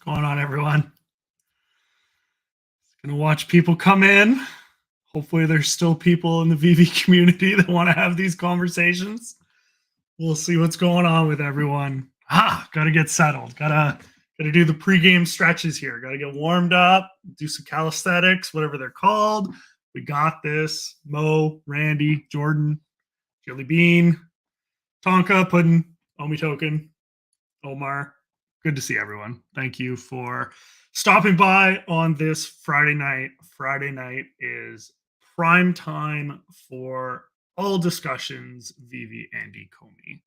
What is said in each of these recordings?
going on, everyone? Gonna watch people come in. Hopefully, there's still people in the VeVe community that want to have these conversations. We'll see what's going on with everyone. Gotta get settled. Gotta do the pregame stretches here. Gotta get warmed up, do some calisthenics, whatever they're called. We got this. Mo, Randy, Jordan, Jelly Bean, Tonka, Puddin, Omi Token, Omar. Good to see everyone. Thank you for stopping by on this Friday night. Friday night is prime time for all discussions VeVe and Ecomi.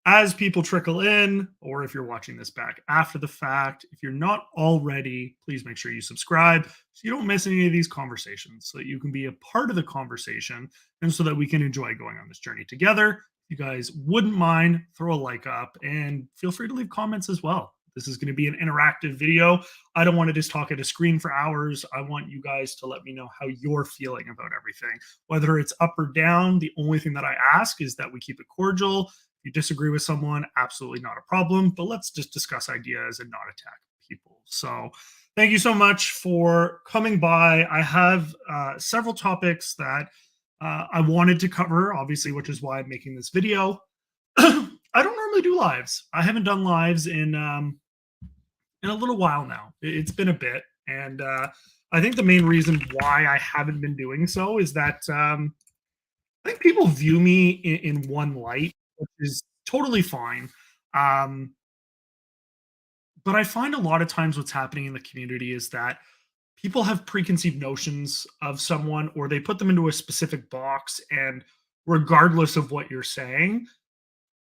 As people trickle in, or if you're watching this back after the fact, if you're not already, please make sure you subscribe so you don't miss any of these conversations, so that you can be a part of the conversation and so that we can enjoy going on this journey together. If you guys wouldn't mind, throw a like up and feel free to leave comments as well. This is going to be an interactive video. I don't want to just talk at a screen for hours. I want you guys to let me know how you're feeling about everything, whether it's up or down. The only thing that I ask is that we keep it cordial. If you disagree with someone, absolutely not a problem, but let's just discuss ideas and not attack people. So thank you so much for coming by. I have several topics that I wanted to cover, obviously, which is why I'm making this video. I don't normally do lives. I haven't done lives in a little while now. It's been a bit, and I think the main reason why I haven't been doing so is that I think people view me in one light, which is totally fine. Um, but I find a lot of times what's happening in the community is that people have preconceived notions of someone, or they put them into a specific box, and regardless of what you're saying,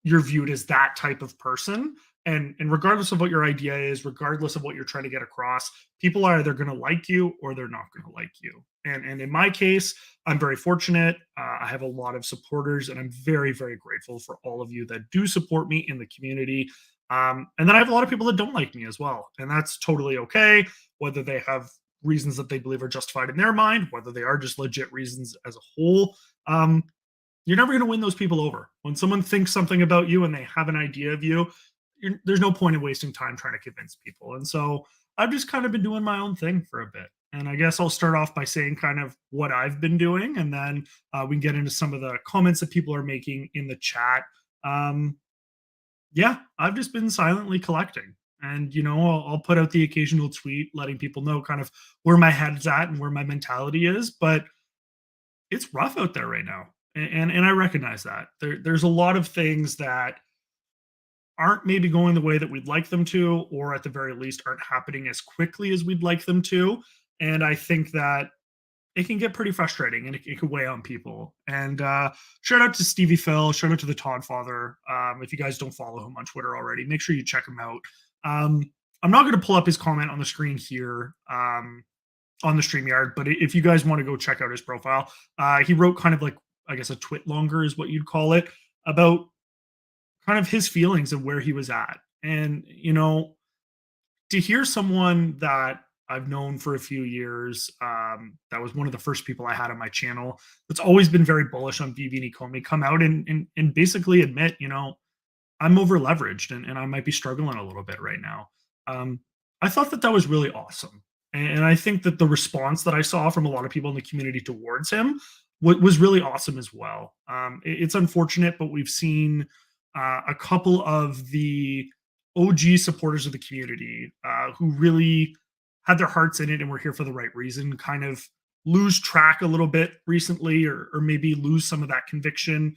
you're viewed as that type of person. And regardless of what your idea is, regardless of what you're trying to get across, people are either going to like you or they're not going to like you. And in my case, I'm very fortunate. I have a lot of supporters, and I'm very, very grateful for all of you that do support me in the community. And then I have a lot of people that don't like me as well, and that's totally okay. Whether they have reasons that they believe are justified in their mind, whether they are just legit reasons as a whole, you're never going to win those people over. When someone thinks something about you and they have an idea of you, there's no point in wasting time trying to convince people. And so I've just kind of been doing my own thing for a bit. And I guess I'll start off by saying kind of what I've been doing, and then we can get into some of the comments that people are making in the chat. Um, yeah, I've just been silently collecting. And, I'll put out the occasional tweet letting people know kind of where my head's at and where my mentality is. But it's rough out there right now. And I recognize that. There's a lot of things that aren't maybe going the way that we'd like them to, or at the very least aren't happening as quickly as we'd like them to. And I think that it can get pretty frustrating, and it can weigh on people. And shout out to Stevie Phil, shout out to the Todd Father. If you guys don't follow him on Twitter already, make sure you check him out. I'm not going to pull up his comment on the screen here on the StreamYard, but if you guys want to go check out his profile, he wrote kind of like, I guess, a twit longer is what you'd call it, about kind of his feelings of where he was at. And, to hear someone that I've known for a few years, that was one of the first people I had on my channel that's always been very bullish on VeVe and Ecomi, come out and basically admit, I'm over leveraged, and I might be struggling a little bit right now. I thought that was really awesome. And I think that the response that I saw from a lot of people in the community towards him was really awesome as well. It's unfortunate, but we've seen a couple of the OG supporters of the community who really had their hearts in it and were here for the right reason kind of lose track a little bit recently, or maybe lose some of that conviction.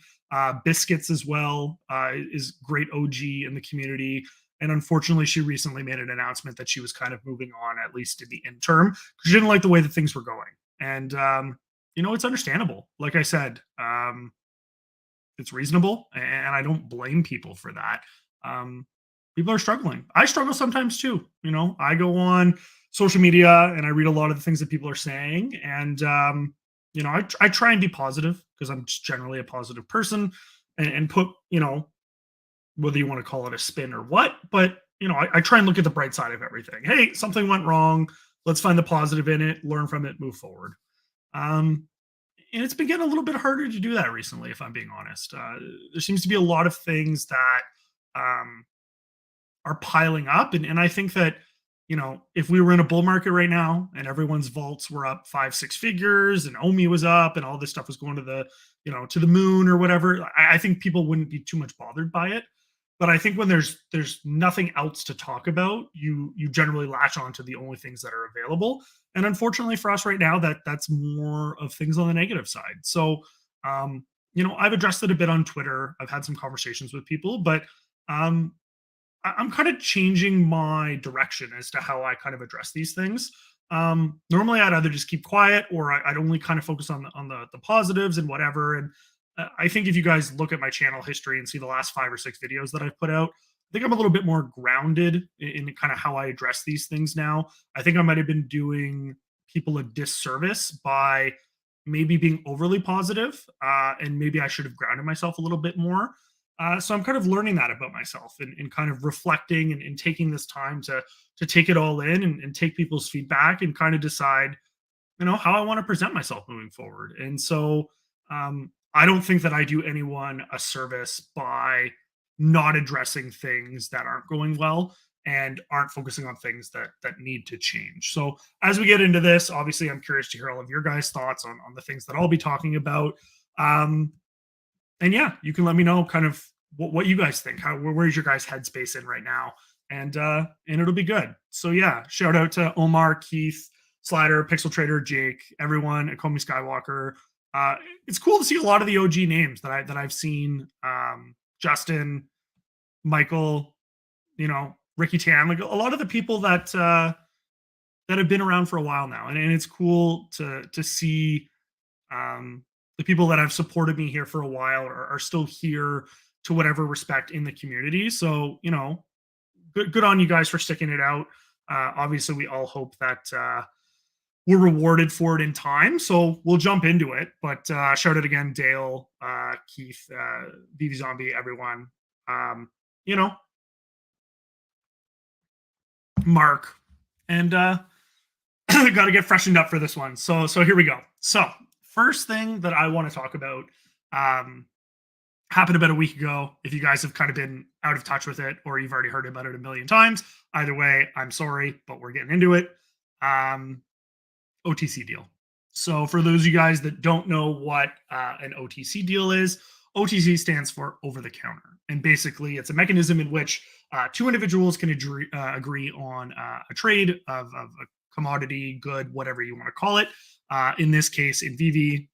Biscuits as well is great OG in the community. And unfortunately, she recently made an announcement that she was kind of moving on, at least in the interim, because she didn't like the way that things were going. And, it's understandable. Like I said, it's reasonable, and I don't blame people for that. People are struggling. I struggle sometimes too. I go on social media and I read a lot of the things that people are saying, and I try and be positive because I'm just generally a positive person, and put whether you want to call it a spin or what, but I try and look at the bright side of everything. Hey, something went wrong. Let's find the positive in it, learn from it, move forward. And it's been getting a little bit harder to do that recently, if I'm being honest. There seems to be a lot of things that are piling up. And I think that if we were in a bull market right now and everyone's vaults were up 5, 6 figures and Omi was up and all this stuff was going to the moon or whatever, I think people wouldn't be too much bothered by it. But I think when there's nothing else to talk about, you generally latch on to the only things that are available. And unfortunately for us right now, that's more of things on the negative side. So, I've addressed it a bit on Twitter. I've had some conversations with people, but um, I'm kind of changing my direction as to how I kind of address these things. Normally, I'd either just keep quiet or I'd only kind of focus on the positives and whatever. And I think if you guys look at my channel history and see the last 5 or 6 videos that I've put out, I think I'm a little bit more grounded in kind of how I address these things now. I think I might have been doing people a disservice by maybe being overly positive, and maybe I should have grounded myself a little bit more. So I'm kind of learning that about myself and kind of reflecting and taking this time to take it all in and take people's feedback and kind of decide, how I want to present myself moving forward. And so I don't think that I do anyone a service by not addressing things that aren't going well and aren't focusing on things that need to change. So as we get into this, obviously I'm curious to hear all of your guys' thoughts on the things that I'll be talking about. Um, and yeah, you can let me know kind of what you guys think. Where's your guys' headspace in right now? And it'll be good. So yeah, shout out to Omar, Keith, Slider, Pixel Trader, Jake, everyone at Comey Skywalker. It's cool to see a lot of the OG names that I've seen. Justin, Michael, Ricky Tan, like a lot of the people that have been around for a while now, and it's cool to see the people that have supported me here for a while are still here to whatever respect in the community. So, good on you guys for sticking it out. Obviously, we all hope that we're rewarded for it in time. So we'll jump into it. But shout out again, Dale, Keith, VeVe Zombie, everyone. You know, Mark, and got to get freshened up for this one. So here we go. So first thing that I want to talk about happened about a week ago. If you guys have kind of been out of touch with it or you've already heard about it a million times, either way, I'm sorry, but we're getting into it. OTC deal. So for those of you guys that don't know what an OTC deal is, OTC stands for over the counter. And basically, it's a mechanism in which two individuals can agree on a trade of a commodity, good, whatever you want to call it. In this case, in VeVe,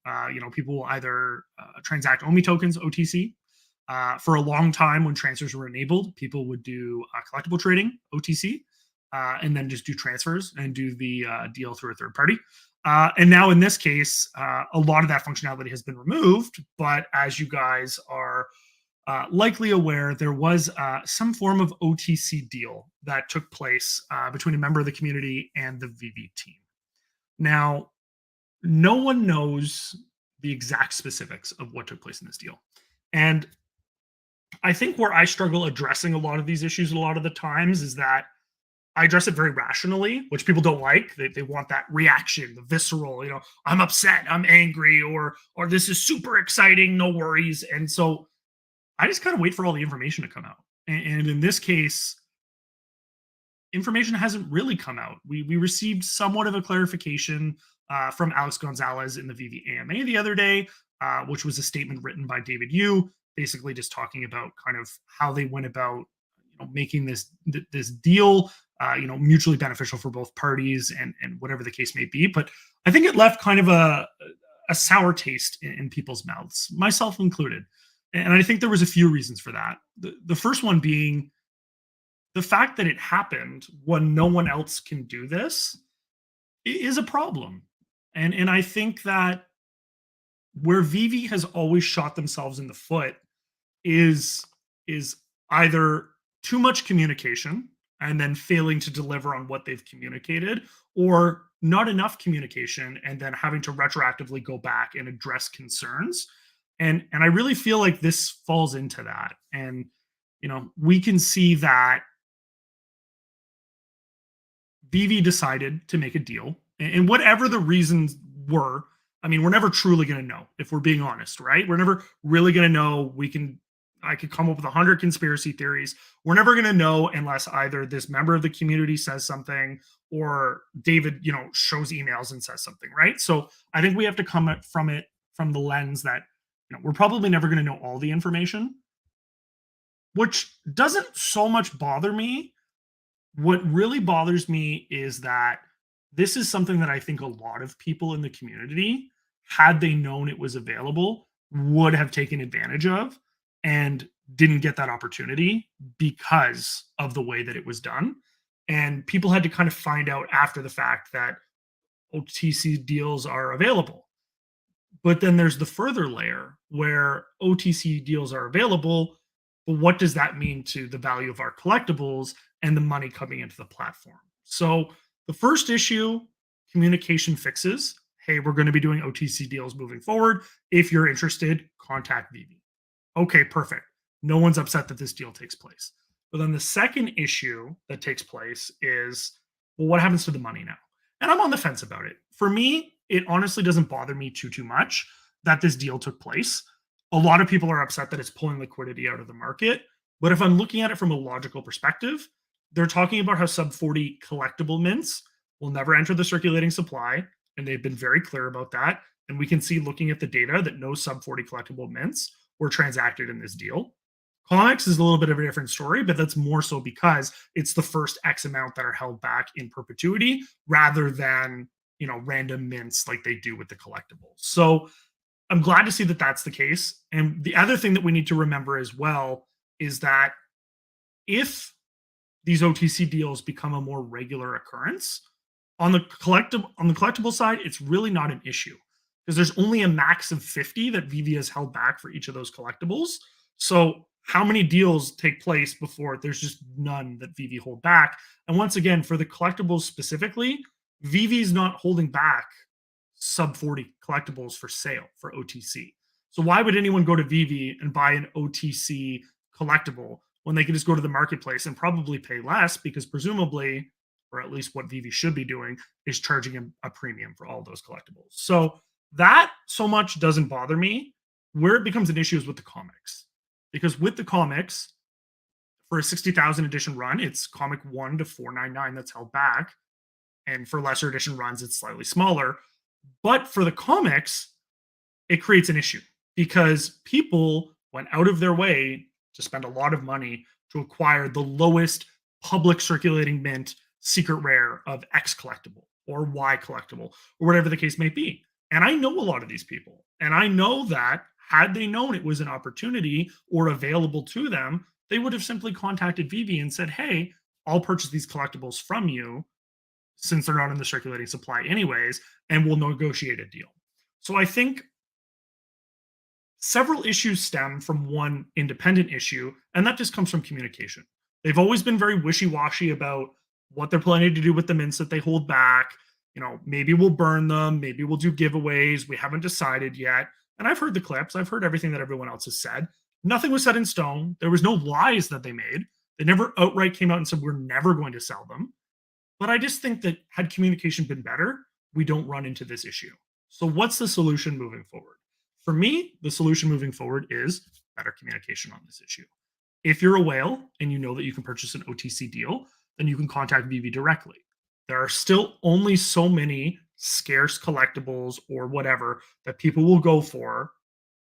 people will either transact OMI tokens, OTC. For a long time, when transfers were enabled, people would do collectible trading, OTC, and then just do transfers and do the deal through a third party. And now in this case, a lot of that functionality has been removed. But as you guys are likely aware, there was some form of OTC deal that took place between a member of the community and the VeVe team. Now, no one knows the exact specifics of what took place in this deal. And I think where I struggle addressing a lot of these issues a lot of the times is that I address it very rationally, which people don't like. They want that reaction, the visceral, I'm upset, I'm angry, or this is super exciting, no worries. And so I just kind of wait for all the information to come out. And in this case, information hasn't really come out. We received somewhat of a clarification from Alex Gonzalez in the VeVe AMA the other day, which was a statement written by David Yu, basically just talking about kind of how they went about making this deal mutually beneficial for both parties and whatever the case may be. But I think it left kind of a sour taste in people's mouths, myself included. And I think there was a few reasons for that. The first one being the fact that it happened when no one else can do this is a problem. And I think that where VeVe has always shot themselves in the foot is either too much communication and then failing to deliver on what they've communicated, or not enough communication and then having to retroactively go back and address concerns. And I really feel like this falls into that. And we can see that VeVe decided to make a deal, and whatever the reasons were, I mean, we're never truly going to know if we're being honest, right? We're never really going to know. We can I could come up with 100 conspiracy theories. We're never going to know unless either this member of the community says something or David, shows emails and says something, right? So I think we have to come from it from the lens that we're probably never going to know all the information, which doesn't so much bother me. What really bothers me is that this is something that I think a lot of people in the community, had they known it was available, would have taken advantage of and didn't get that opportunity because of the way that it was done. And people had to kind of find out after the fact that OTC deals are available. But then there's the further layer where OTC deals are available, but what does that mean to the value of our collectibles and the money coming into the platform? So the first issue, communication fixes. Hey, we're going to be doing OTC deals moving forward. If you're interested, contact VeVe. Okay, perfect. No one's upset that this deal takes place. But then the second issue that takes place is, well, what happens to the money now? And I'm on the fence about it. For me, it honestly doesn't bother me too much that this deal took place. A lot of people are upset that it's pulling liquidity out of the market. But if I'm looking at it from a logical perspective, they're talking about how sub 40 collectible mints will never enter the circulating supply. And they've been very clear about that. And we can see looking at the data that no sub 40 collectible mints were transacted in this deal. Comics is a little bit of a different story, but that's more so because it's the first X amount that are held back in perpetuity rather than, random mints like they do with the collectibles. So I'm glad to see that that's the case. And the other thing that we need to remember as well is that if these OTC deals become a more regular occurrence, on the collectible side, it's really not an issue because there's only a max of 50 that VeVe has held back for each of those collectibles. So how many deals take place before there's just none that VeVe hold back? And once again, for the collectibles specifically, VeVe's not holding back sub 40 collectibles for sale for OTC. So why would anyone go to VeVe and buy an OTC collectible when they can just go to the marketplace and probably pay less because presumably, or at least what VeVe should be doing, is charging a premium for all those collectibles. So that so much doesn't bother me. Where it becomes an issue is with the comics. Because with the comics, for a 60,000 edition run, it's comic 1 to 499 that's held back. And for lesser edition runs, it's slightly smaller. But for the comics, it creates an issue because people went out of their way to spend a lot of money to acquire the lowest public circulating mint secret rare of X collectible or Y collectible or whatever the case may be. And I know a lot of these people. And I know that had they known it was an opportunity or available to them, they would have simply contacted VeVe and said, hey, I'll purchase these collectibles from you since they're not in the circulating supply anyways, and we'll negotiate a deal. So I think several issues stem from one independent issue, and that just comes from communication. They've always been very wishy-washy about what they're planning to do with the mints that they hold back. Maybe we'll burn them, maybe we'll do giveaways. We haven't decided yet. And I've heard the clips, I've heard everything that everyone else has said. Nothing was set in stone. There was no lies that they made. They never outright came out and said, we're never going to sell them. But I just think that had communication been better, we don't run into this issue. So, what's the solution moving forward? For me, the solution moving forward is better communication on this issue. If you're a whale and you know that you can purchase an OTC deal, then you can contact VeVe directly. There are still only so many scarce collectibles or whatever that people will go for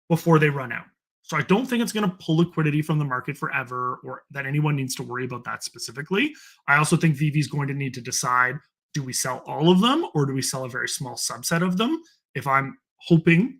before they run out. So I don't think it's going to pull liquidity from the market forever or that anyone needs to worry about that specifically. I also think VeVe is going to need to decide, do we sell all of them or do we sell a very small subset of them? If I'm hoping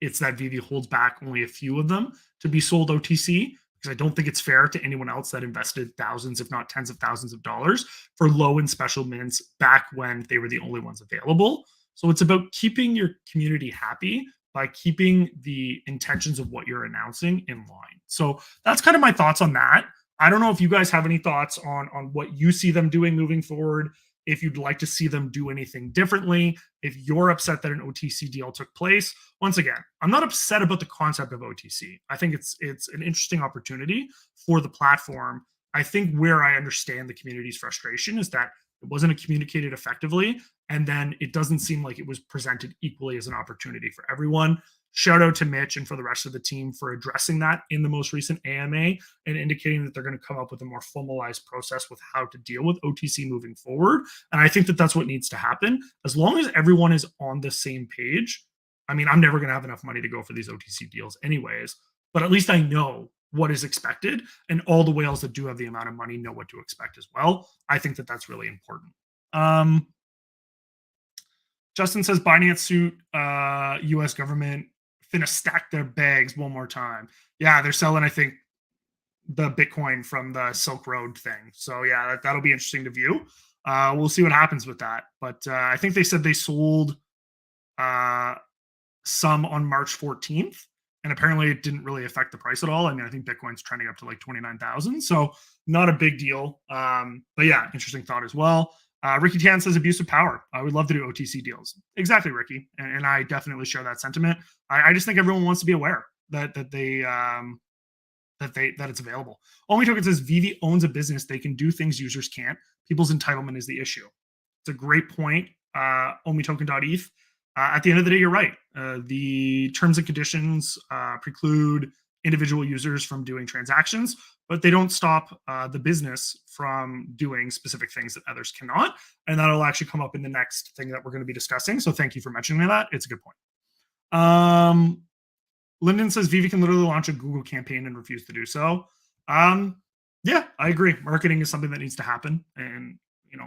it's that VeVe holds back only a few of them to be sold OTC, because I don't think it's fair to anyone else that invested thousands, if not tens of thousands of dollars for low and special mints back when they were the only ones available. So it's about keeping your community happy by keeping the intentions of what you're announcing in line. So that's kind of my thoughts on that. I don't know if you guys have any thoughts on what you see them doing moving forward, if you'd like to see them do anything differently, if you're upset that an OTC deal took place. Once again, I'm not upset about the concept of OTC. I think it's an interesting opportunity for the platform. I think where I understand the community's frustration is that it wasn't communicated effectively, and then it doesn't seem like it was presented equally as an opportunity for everyone. shout out to Mitch and for the rest of the team for addressing that in the most recent AMA and indicating that they're going to come up with a more formalized process with how to deal with OTC moving forward. And I think that that's what needs to happen. As long as everyone is on the same page, I mean, I'm never going to have enough money to go for these OTC deals anyways, but at least I know what is expected, and all the whales that do have the amount of money know what to expect as well. I think that that's really important. Justin says Binance suit US government finna stack their bags one more time. Yeah, they're selling, I think, the Bitcoin from the Silk Road thing. So yeah, that'll be interesting to view. We'll see what happens with that. But I think they said they sold some on March 14th, and apparently it didn't really affect the price at all. I mean, I think Bitcoin's trending up to like 29,000, so not a big deal. But yeah, interesting thought as well. Ricky Tan says abuse of power. I would love to do OTC deals. Exactly, Ricky, and I definitely share that sentiment. I just think everyone wants to be aware that it's available. Only Token says VeVe owns a business; they can do things users can't. People's entitlement is the issue. It's a great point. OmiToken.eth. At the end of the day, you're right. The terms and conditions preclude individual users from doing transactions, but they don't stop the business from doing specific things that others cannot. And that'll actually come up in the next thing that we're going to be discussing. So thank you for mentioning that. It's a good point. Lyndon says VeVe can literally launch a Google campaign and refuse to do so. Yeah, I agree. Marketing is something that needs to happen. And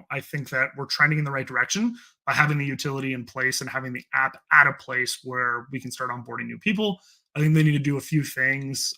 I think that we're trending in the right direction by having the utility in place and having the app at a place where we can start onboarding new people. I think they need to do a few things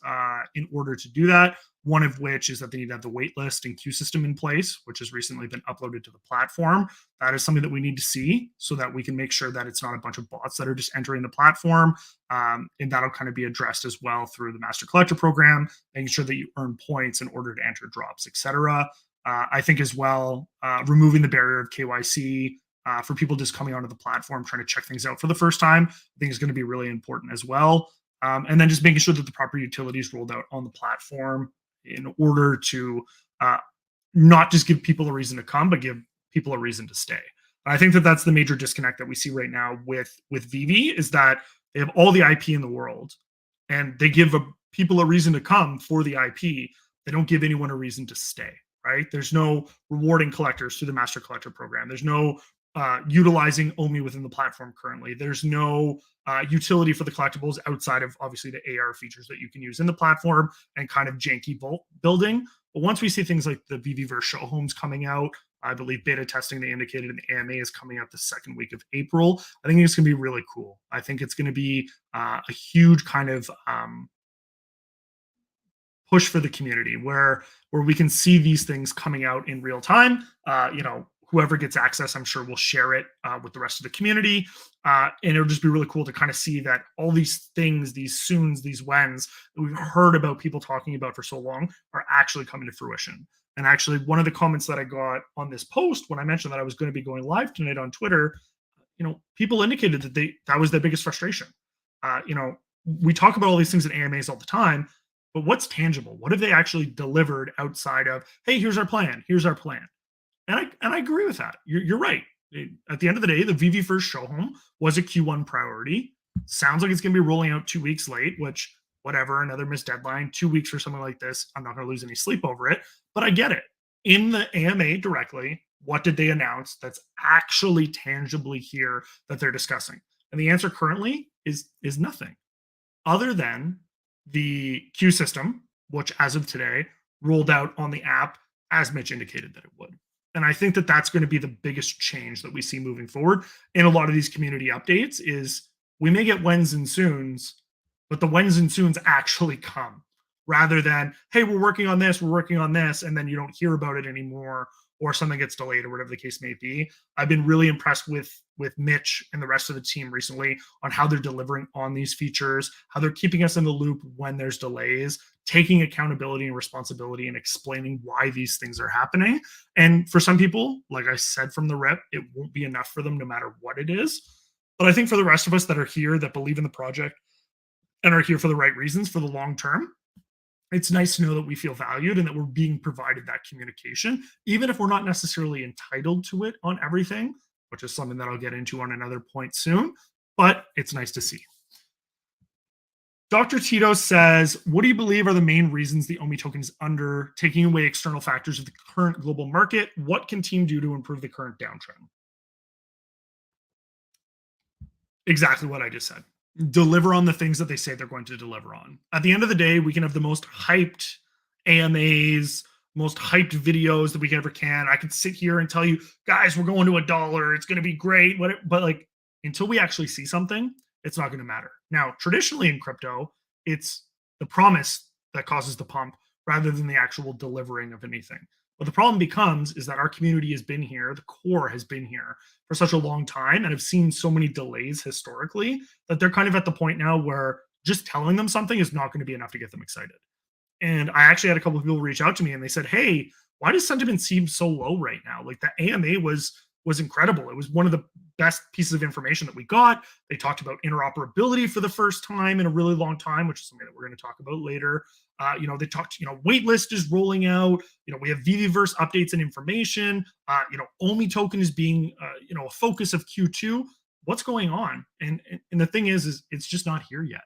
in order to do that. One of which is that they need to have the waitlist and queue system in place, which has recently been uploaded to the platform. That is something that we need to see so that we can make sure that it's not a bunch of bots that are just entering the platform. And that'll kind of be addressed as well through the Master Collector program, making sure that you earn points in order to enter drops, etc. I think as well, removing the barrier of KYC for people just coming onto the platform, trying to check things out for the first time, I think is going to be really important as well. And then just making sure that the proper utilities rolled out on the platform in order to not just give people a reason to come, but give people a reason to stay. I think that that's the major disconnect that we see right now with VeVe is that they have all the IP in the world and they give people a reason to come for the IP. They don't give anyone a reason to stay, right? There's no rewarding collectors through the Master Collector program. There's no utilizing OMI within the platform currently. There's no utility for the collectibles outside of obviously the AR features that you can use in the platform and kind of janky building. But once we see things like the VeVe show homes coming out, I believe beta testing they indicated in the AMA is coming out the second week of April. I think it's going to be really cool. I think it's going to be a huge kind of push for the community where we can see these things coming out in real time. Whoever gets access, I'm sure will share it with the rest of the community. And it'll just be really cool to kind of see that all these things, these soons, these whens that we've heard about people talking about for so long are actually coming to fruition. And actually, one of the comments that I got on this post when I mentioned that I was going to be going live tonight on Twitter, people indicated that that was their biggest frustration. We talk about all these things at AMAs all the time, but what's tangible? What have they actually delivered outside of, hey, here's our plan, here's our plan? And I agree with that. You're right. At the end of the day, the VeVe first show home was a Q1 priority. Sounds like it's going to be rolling out 2 weeks late, which whatever, another missed deadline, 2 weeks for something like this. I'm not going to lose any sleep over it, but I get it. In the AMA directly, what did they announce that's actually tangibly here that they're discussing? And the answer currently is nothing other than the queue system, which as of today rolled out on the app as Mitch indicated that it would. And I think that that's going to be the biggest change that we see moving forward in a lot of these community updates is we may get whens and soons, but the whens and soons actually come rather than, hey, we're working on this, and then you don't hear about it anymore or something gets delayed or whatever the case may be. I've been really impressed with Mitch and the rest of the team recently on how they're delivering on these features, how they're keeping us in the loop when there's delays, taking accountability and responsibility and explaining why these things are happening. And for some people, like I said from the rep, it won't be enough for them no matter what it is. But I think for the rest of us that are here, that believe in the project and are here for the right reasons for the long term, it's nice to know that we feel valued and that we're being provided that communication, even if we're not necessarily entitled to it on everything, which is something that I'll get into on another point soon, but it's nice to see. Dr. Tito says, what do you believe are the main reasons the OMI token is under taking away external factors of the current global market? What can team do to improve the current downtrend? Exactly what I just said. Deliver on the things that they say they're going to deliver on. At the end of the day, we can have the most hyped AMAs, most hyped videos that we ever can. I could sit here and tell you, guys, we're going to $1. It's going to be great. But like until we actually see something, it's not going to matter. Now, traditionally in crypto, it's the promise that causes the pump rather than the actual delivering of anything. But the problem becomes is that our community has been here, the core has been here for such a long time and have seen so many delays historically that they're kind of at the point now where just telling them something is not going to be enough to get them excited. And I actually had a couple of people reach out to me and they said, "Hey, why does sentiment seem so low right now? Like the AMA was incredible. It was one of the best pieces of information that we got. They talked about interoperability for the first time in a really long time, which is something that we're going to talk about later. They talked, waitlist is rolling out. We have VeVeVerse updates and information. OMI token is being, a focus of Q2. What's going on? And the thing is it's just not here yet.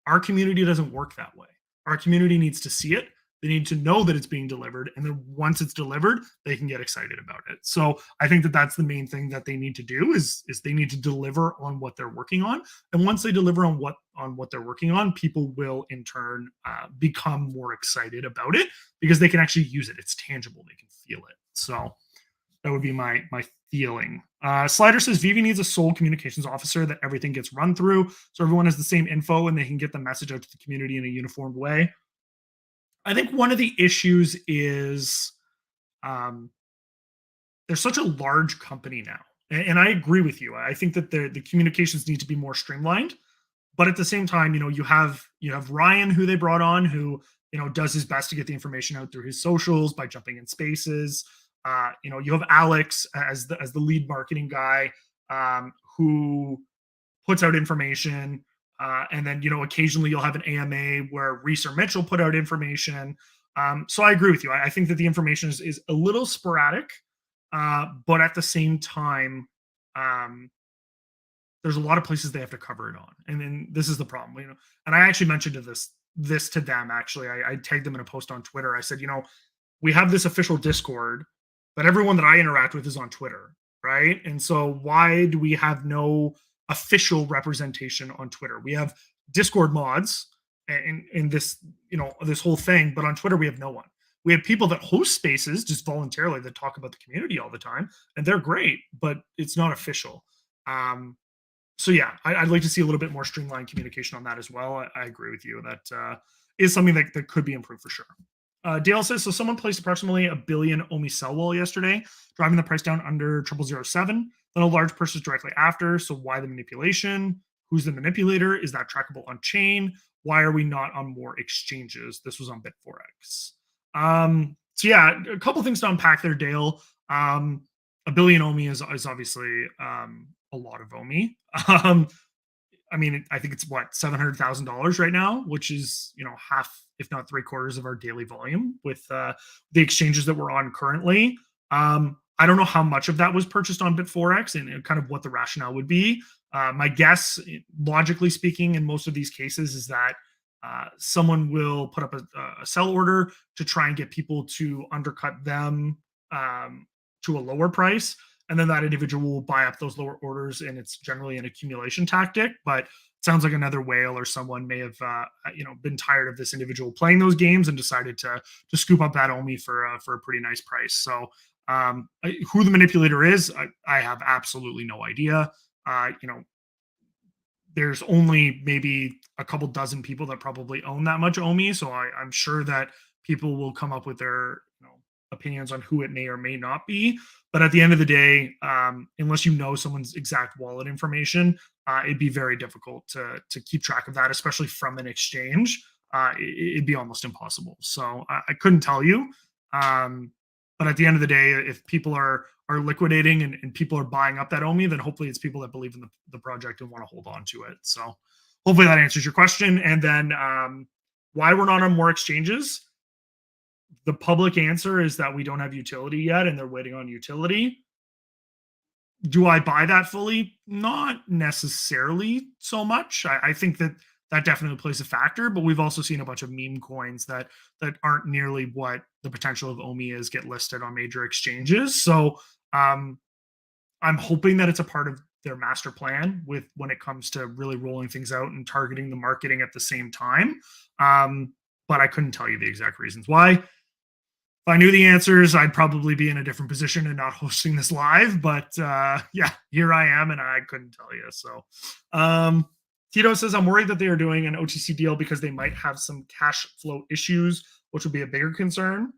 Our community doesn't work that way. Our community needs to see it. They need to know that it's being delivered. And then once it's delivered, they can get excited about it. So I think that that's the main thing that they need to do is they need to deliver on what they're working on. And once they deliver on what they're working on, people will in turn become more excited about it because they can actually use it. It's tangible. They can feel it. So that would be my feeling. Slider says VeVe needs a sole communications officer that everything gets run through, so everyone has the same info and they can get the message out to the community in a uniformed way. I think one of the issues is um, there's such a large company now, and I agree with you. I think that the communications need to be more streamlined, but at the same time, you have Ryan who they brought on who does his best to get the information out through his socials by jumping in spaces. You have Alex as the lead marketing guy who puts out information. And then, occasionally you'll have an AMA where Reese or Mitchell put out information. So I agree with you. I think that the information is a little sporadic, but at the same time, um, there's a lot of places they have to cover it on. And then this is the problem, and I actually mentioned this to them. Actually, I tagged them in a post on Twitter. I said, we have this official Discord, but everyone that I interact with is on Twitter, right? And so why do we have no official representation on Twitter? We have Discord mods in this whole thing, but on Twitter we have no one. We have people that host spaces just voluntarily that talk about the community all the time, and they're great, but it's not official. So yeah, I'd like to see a little bit more streamlined communication on that as well. I agree with you. That is something that could be improved for sure. Dale says, so someone placed approximately a billion OMI sell wall yesterday, driving the price down under 0007. Then a large purchase directly after. So why the manipulation? Who's the manipulator? Is that trackable on chain? Why are we not on more exchanges? This was on Bitforex. So yeah, a couple things to unpack there, Dale. A billion OMI is obviously a lot of OMI. I mean, I think it's what $700,000 right now, which is half, if not three quarters, of our daily volume with the exchanges that we're on currently. I don't know how much of that was purchased on Bitforex and kind of what the rationale would be. My guess, logically speaking, in most of these cases, is that someone will put up a sell order to try and get people to undercut them to a lower price. And then that individual will buy up those lower orders, and it's generally an accumulation tactic. But it sounds like another whale or someone may have, been tired of this individual playing those games and decided to scoop up that OMI for a pretty nice price. So, who the manipulator is, I have absolutely no idea. There's only maybe a couple dozen people that probably own that much OMI, so I'm sure that people will come up with their opinions on who it may or may not be. But at the end of the day, unless you know someone's exact wallet information, it'd be very difficult to keep track of that, especially from an exchange. It'd be almost impossible. So I couldn't tell you. But at the end of the day, if people are liquidating and people are buying up that OMI, then hopefully it's people that believe in the project and want to hold on to it. So hopefully that answers your question. And then why we're not on more exchanges? The public answer is that we don't have utility yet and they're waiting on utility. Do I buy that fully? Not necessarily so much. I think that that definitely plays a factor. But we've also seen a bunch of meme coins that aren't nearly what the potential of OMI is get listed on major exchanges. So um, I'm hoping that it's a part of their master plan with when it comes to really rolling things out and targeting the marketing at the same time. But I couldn't tell you the exact reasons why. If I knew the answers, I'd probably be in a different position and not hosting this live. But yeah, here I am, and I couldn't tell you. So, Tito says, I'm worried that they are doing an OTC deal because they might have some cash flow issues, which would be a bigger concern.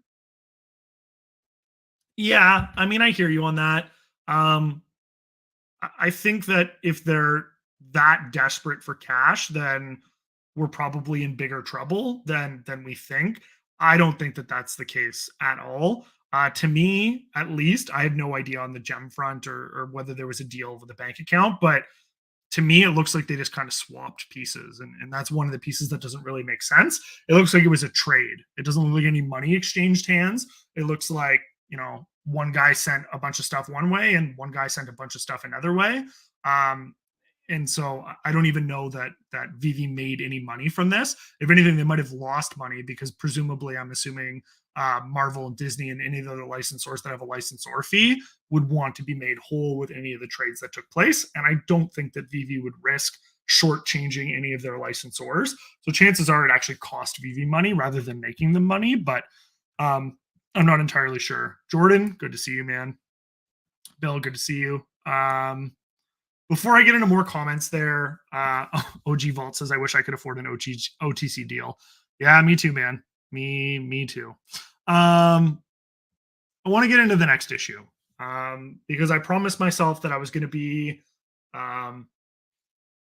Yeah, I mean, I hear you on that. Um, I think that if they're that desperate for cash, then we're probably in bigger trouble than we think. I don't think that that's the case at all. To me, at least, I have no idea on the gem front or whether there was a deal with the bank account, but to me, it looks like they just kind of swapped pieces. And that's one of the pieces that doesn't really make sense. It looks like it was a trade. It doesn't look like any money exchanged hands. It looks like, one guy sent a bunch of stuff one way and one guy sent a bunch of stuff another way. Um, and so I don't even know that VeVe made any money from this. If anything, they might have lost money because presumably, I'm assuming Marvel and Disney and any of the other licensors that have a licensor fee would want to be made whole with any of the trades that took place. And I don't think that VeVe would risk shortchanging any of their licensors. So chances are it actually cost VeVe money rather than making them money. But I'm not entirely sure. Jordan, good to see you, man. Bill, good to see you. Before I get into more comments there, OG Vault says, I wish I could afford an OTC deal. Yeah, me too, man. Me too. I want to get into the next issue because I promised myself that I was going to be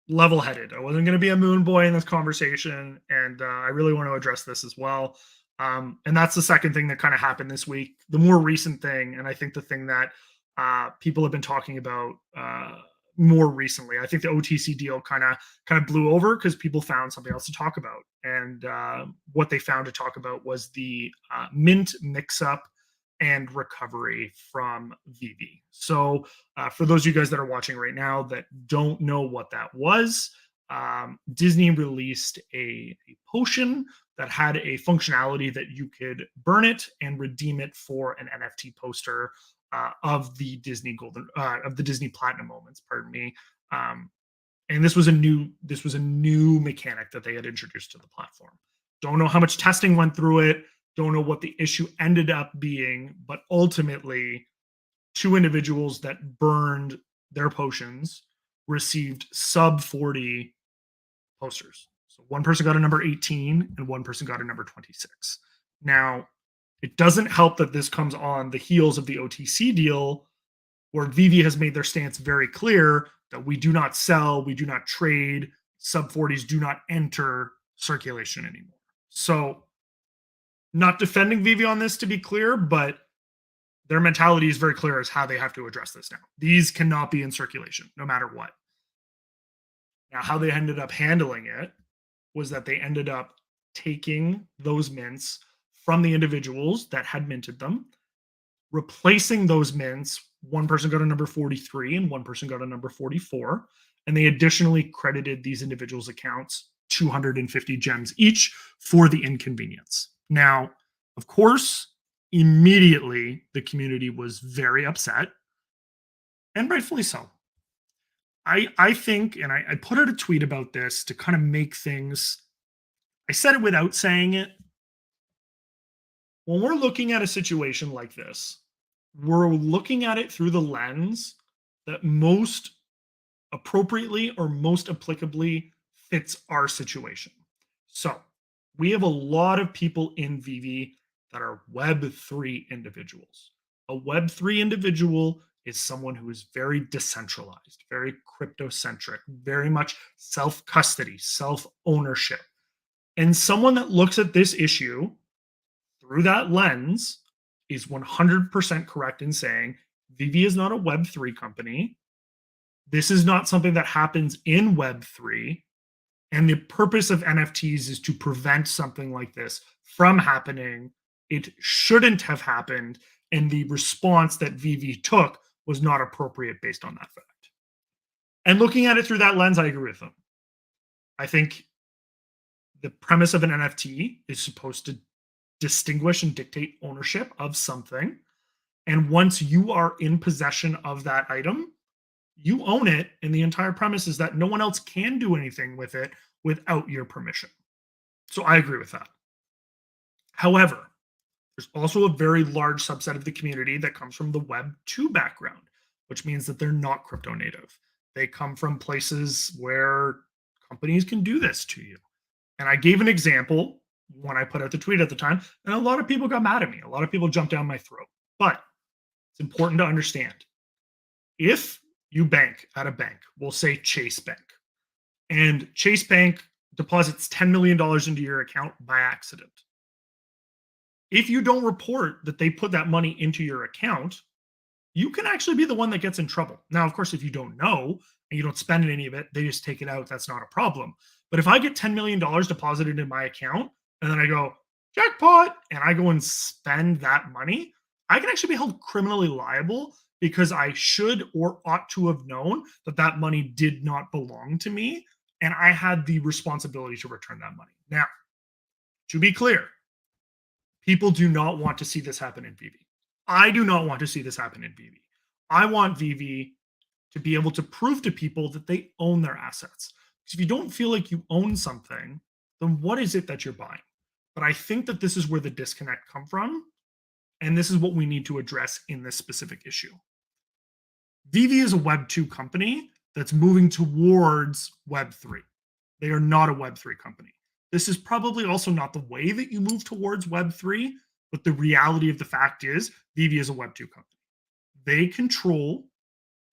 level-headed. I wasn't going to be a moon boy in this conversation, and I really want to address this as well. And that's the second thing that kind of happened this week. The more recent thing, and I think the thing that people have been talking about more recently. I think the OTC deal kind of blew over because people found something else to talk about, and what they found to talk about was the mint mix-up and recovery from VeVe. So, for those of you guys that are watching right now that don't know what that was, Disney released a potion that had a functionality that you could burn it and redeem it for an NFT poster of the Disney Platinum moments. Pardon me. And this was a new mechanic that they had introduced to the platform. Don't know how much testing went through it. Don't know what the issue ended up being, but ultimately, two individuals that burned their potions received sub 40 posters. So one person got a number 18 and one person got a number 26. Now, it doesn't help that this comes on the heels of the OTC deal, where VeVe has made their stance very clear that we do not sell, we do not trade, sub 40s do not enter circulation anymore. So, not defending VeVe on this, to be clear, but their mentality is very clear as how they have to address this now. These cannot be in circulation, no matter what. Now, how they ended up handling it was that they ended up taking those mints from the individuals that had minted them, replacing those mints. One person got a number 43 and one person got a number 44. And they additionally credited these individuals' accounts 250 gems each for the inconvenience. Now, of course, immediately the community was very upset, and rightfully so. I think, and I put out a tweet about this to kind of make things, I said it without saying it. When we're looking at a situation like this, we're looking at it through the lens that most appropriately or most applicably fits our situation. So we have a lot of people in VeVe that are Web3 individuals. A Web3 individual is someone who is very decentralized, very crypto-centric, very much self-custody, self-ownership. And someone that looks at this issue through that lens is 100% correct in saying VeVe is not a Web3 company. This is not something that happens in Web3. And the purpose of NFTs is to prevent something like this from happening. It shouldn't have happened. And the response that VeVe took was not appropriate based on that fact. And looking at it through that lens, I agree with them. I think the premise of an NFT is supposed to distinguish and dictate ownership of something. And once you are in possession of that item, you own it. And the entire premise is that no one else can do anything with it without your permission. So I agree with that. However, there's also a very large subset of the community that comes from the Web 2 background, which means that they're not crypto native. They come from places where companies can do this to you. And I gave an example when I put out the tweet at the time, and a lot of people got mad at me. A lot of people jumped down my throat. But it's important to understand if you bank at a bank, we'll say Chase Bank, and Chase Bank deposits $10 million into your account by accident. If you don't report that they put that money into your account, you can actually be the one that gets in trouble. Now, of course, if you don't know and you don't spend any of it, they just take it out. That's not a problem. But if I get $10 million deposited in my account and then I go, jackpot, and I go and spend that money, I can actually be held criminally liable because I should or ought to have known that that money did not belong to me. And I had the responsibility to return that money. Now, to be clear, people do not want to see this happen in VeVe. I do not want to see this happen in VeVe. I want VeVe to be able to prove to people that they own their assets. Because if you don't feel like you own something, then what is it that you're buying? But I think that this is where the disconnect come from, and this is what we need to address in this specific issue. VeVe is a Web 2 company that's moving towards Web 3. They are not a Web 3 company. This is probably also not the way that you move towards Web 3, but the reality of the fact is VeVe is a Web 2 company. They control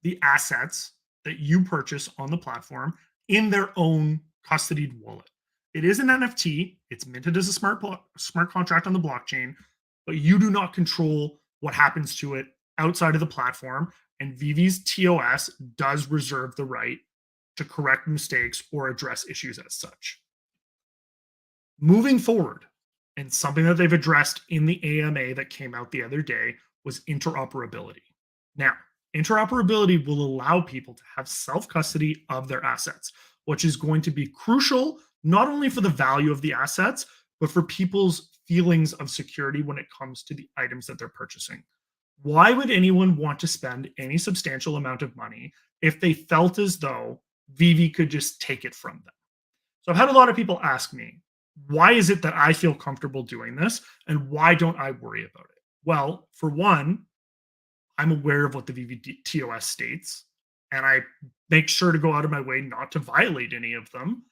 the assets that you purchase on the platform in their own custodied wallet. It is an NFT. It's minted as a smart contract on the blockchain, but you do not control what happens to it outside of the platform. And VeVe's TOS does reserve the right to correct mistakes or address issues as such. Moving forward, and something that they've addressed in the AMA that came out the other day was interoperability. Now, interoperability will allow people to have self-custody of their assets, which is going to be crucial not only for the value of the assets, but for people's feelings of security when it comes to the items that they're purchasing. Why would anyone want to spend any substantial amount of money if they felt as though VeVe could just take it from them? So I've had a lot of people ask me, why is it that I feel comfortable doing this and why don't I worry about it? Well, for one, I'm aware of what the VeVe TOS states, and I make sure to go out of my way not to violate any of them.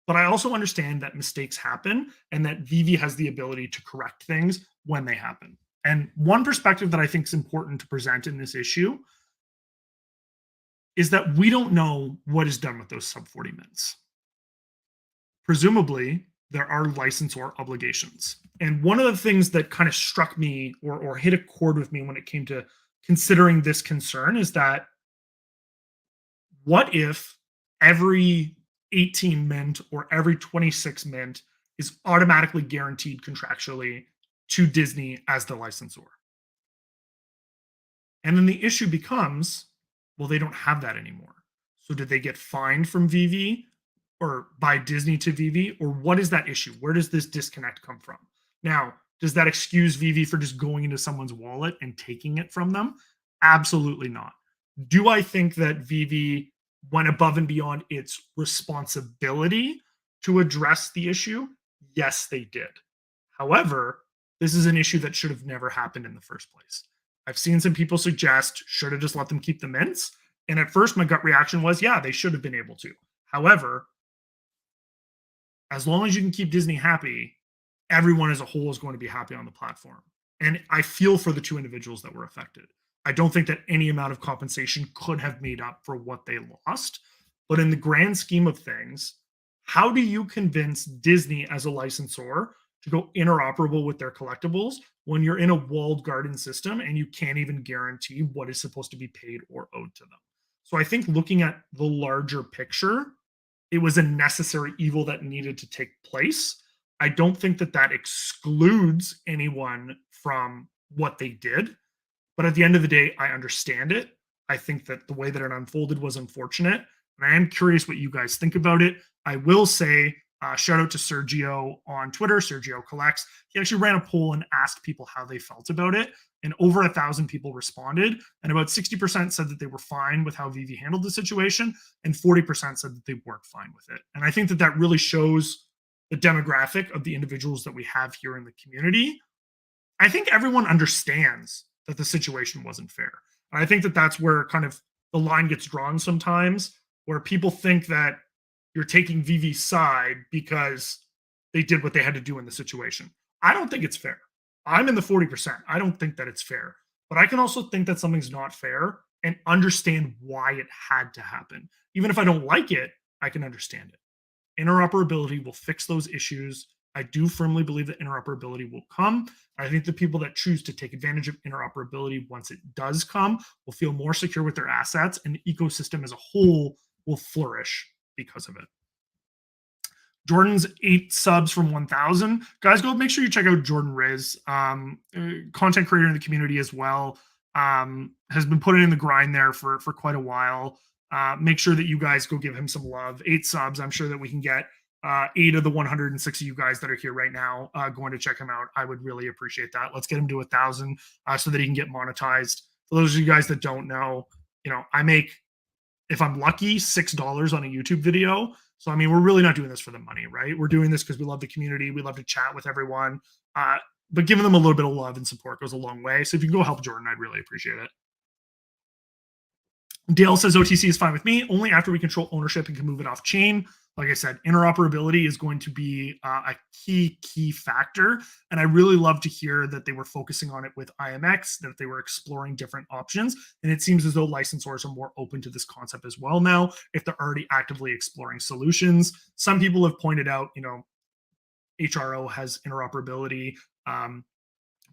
But I also understand that mistakes happen and that VeVe has the ability to correct things when they happen. And one perspective that I think is important to present in this issue is that we don't know what is done with those sub 40 mints. Presumably, there are licensor obligations. And one of the things that kind of struck me or hit a chord with me when it came to considering this concern is that what if every 18 mint or every 26 mint is automatically guaranteed contractually to Disney as the licensor? And then the issue becomes, well, they don't have that anymore. So did they get fined from VeVe or by Disney to VeVe? Or what is that issue? Where does this disconnect come from? Now, does that excuse VeVe for just going into someone's wallet and taking it from them? Absolutely not. Do I think that VeVe went above and beyond its responsibility to address the issue? Yes, they did. However, this is an issue that should have never happened in the first place. I've seen some people suggest, should have just let them keep the mints. And at first, my gut reaction was, yeah, they should have been able to. However, as long as you can keep Disney happy, everyone as a whole is going to be happy on the platform. And I feel for the two individuals that were affected. I don't think that any amount of compensation could have made up for what they lost. But in the grand scheme of things, how do you convince Disney as a licensor to go interoperable with their collectibles when you're in a walled garden system and you can't even guarantee what is supposed to be paid or owed to them? So I think looking at the larger picture, it was a necessary evil that needed to take place. I don't think that that excludes anyone from what they did. But at the end of the day, I understand it. I think that the way that it unfolded was unfortunate. And I am curious what you guys think about it. I will say Shout out to Sergio on Twitter, Sergio Collects. He actually ran a poll and asked people how they felt about it. And over 1,000 people responded. And about 60% said that they were fine with how VeVe handled the situation. And 40% said that they weren't fine with it. And I think that that really shows the demographic of the individuals that we have here in the community. I think everyone understands that the situation wasn't fair. And I think that that's where kind of the line gets drawn sometimes, where people think that you're taking VeVe's side because they did what they had to do in the situation. I don't think it's fair. I'm in the 40%. I don't think that it's fair. But I can also think that something's not fair and understand why it had to happen. Even if I don't like it, I can understand it. Interoperability will fix those issues. I do firmly believe that interoperability will come. I think the people that choose to take advantage of interoperability once it does come will feel more secure with their assets, and the ecosystem as a whole will flourish because of it. Jordan's 8 subs from 1,000. Guys, go make sure you check out Jordan Riz, content creator in the community as well. Has been putting in the grind there for quite a while. Make sure that you guys go give him some love. 8 subs. I'm sure that we can get 8 of the 106 of you guys that are here right now going to check him out. I would really appreciate that. Let's get him to 1,000 so that he can get monetized. For those of you guys that don't know, I make, if I'm lucky, $6 on a YouTube video. So, I mean, we're really not doing this for the money, right? We're doing this because we love the community. We love to chat with everyone. But giving them a little bit of love and support goes a long way. So if you can go help Jordan, I'd really appreciate it. Dale says OTC is fine with me, only after we control ownership and can move it off chain. Like I said, interoperability is going to be a key factor. And I really love to hear that they were focusing on it with IMX, that they were exploring different options. And it seems as though licensors are more open to this concept as well now, if they're already actively exploring solutions. Some people have pointed out, HRO has interoperability. Palm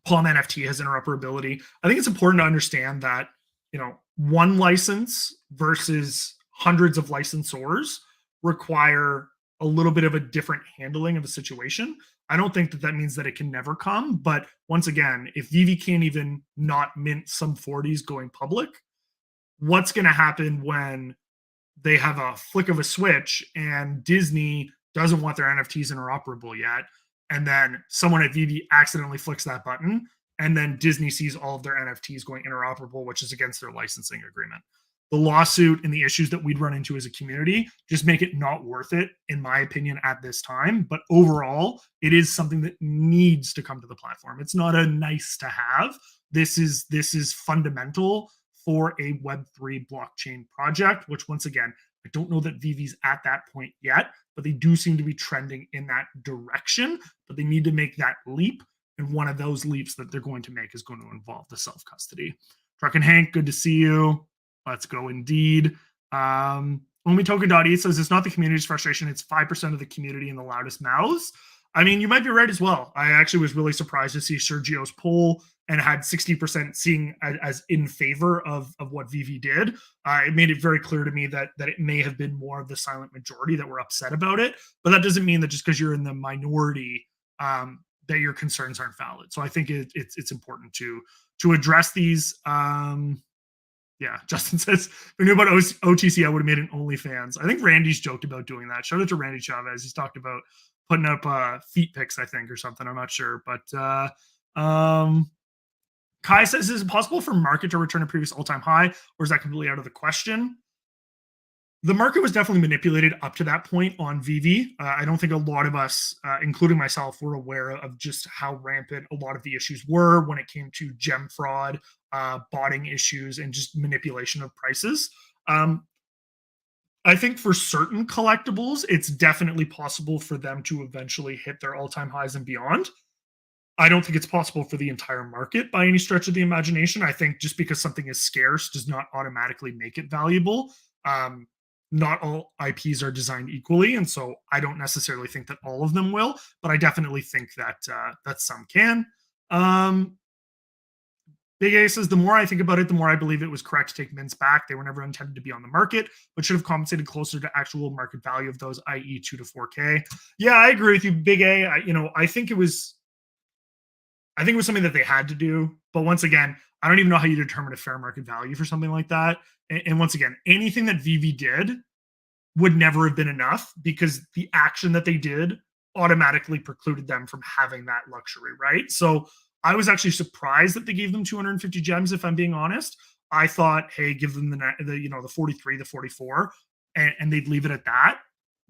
NFT has interoperability. I think it's important to understand that, one license versus hundreds of licensors require a little bit of a different handling of a situation. I don't think that means that it can never come. But once again, if VeVe can't even not mint some 40s going public, what's going to happen when they have a flick of a switch and Disney doesn't want their NFTs interoperable yet? And then someone at VeVe accidentally flicks that button, and then Disney sees all of their NFTs going interoperable, which is against their licensing agreement. The lawsuit and the issues that we'd run into as a community just make it not worth it, in my opinion, at this time. But overall, it is something that needs to come to the platform. It's not a nice to have. This is fundamental for a Web3 blockchain project, which once again, I don't know that VeVe's at that point yet, but they do seem to be trending in that direction. But they need to make that leap. And one of those leaps that they're going to make is going to involve the self-custody. Truck and Hank, good to see you. Let's go indeed. OmiToken.e says it's not the community's frustration. It's 5% of the community in the loudest mouths. I mean, you might be right as well. I actually was really surprised to see Sergio's poll and had 60% seeing as in favor of what VeVe did. It made it very clear to me that it may have been more of the silent majority that were upset about it. But that doesn't mean that just because you're in the minority, that your concerns aren't valid. So I think it's important to address these. Yeah, Justin says, if I knew about OTC, I would have made an OnlyFans. I think Randy's joked about doing that. Shout out to Randy Chavez. He's talked about putting up feet pics, I think, or something. I'm not sure. But Kai says, is it possible for market to return a previous all-time high, or is that completely out of the question? The market was definitely manipulated up to that point on VeVe. I don't think a lot of us, including myself, were aware of just how rampant a lot of the issues were when it came to gem fraud, botting issues, and just manipulation of prices. I think for certain collectibles, it's definitely possible for them to eventually hit their all-time highs and beyond. I don't think it's possible for the entire market by any stretch of the imagination. I think just because something is scarce does not automatically make it valuable. Not all IPs are designed equally, and so I don't necessarily think that all of them will, but I definitely think that some can. Big A says, the more I think about it, the more I believe it was correct to take mints back. They were never intended to be on the market, but should have compensated closer to actual market value of those, i.e. 2 to 4K. Yeah, I agree with you, Big A. I think it was something that they had to do, but once again, I don't even know how you determine a fair market value for something like that. And once again, anything that VeVe did would never have been enough because the action that they did automatically precluded them from having that luxury, right? So I was actually surprised that they gave them 250 gems, if I'm being honest. I thought, hey, give them the 43, the 44, and they'd leave it at that.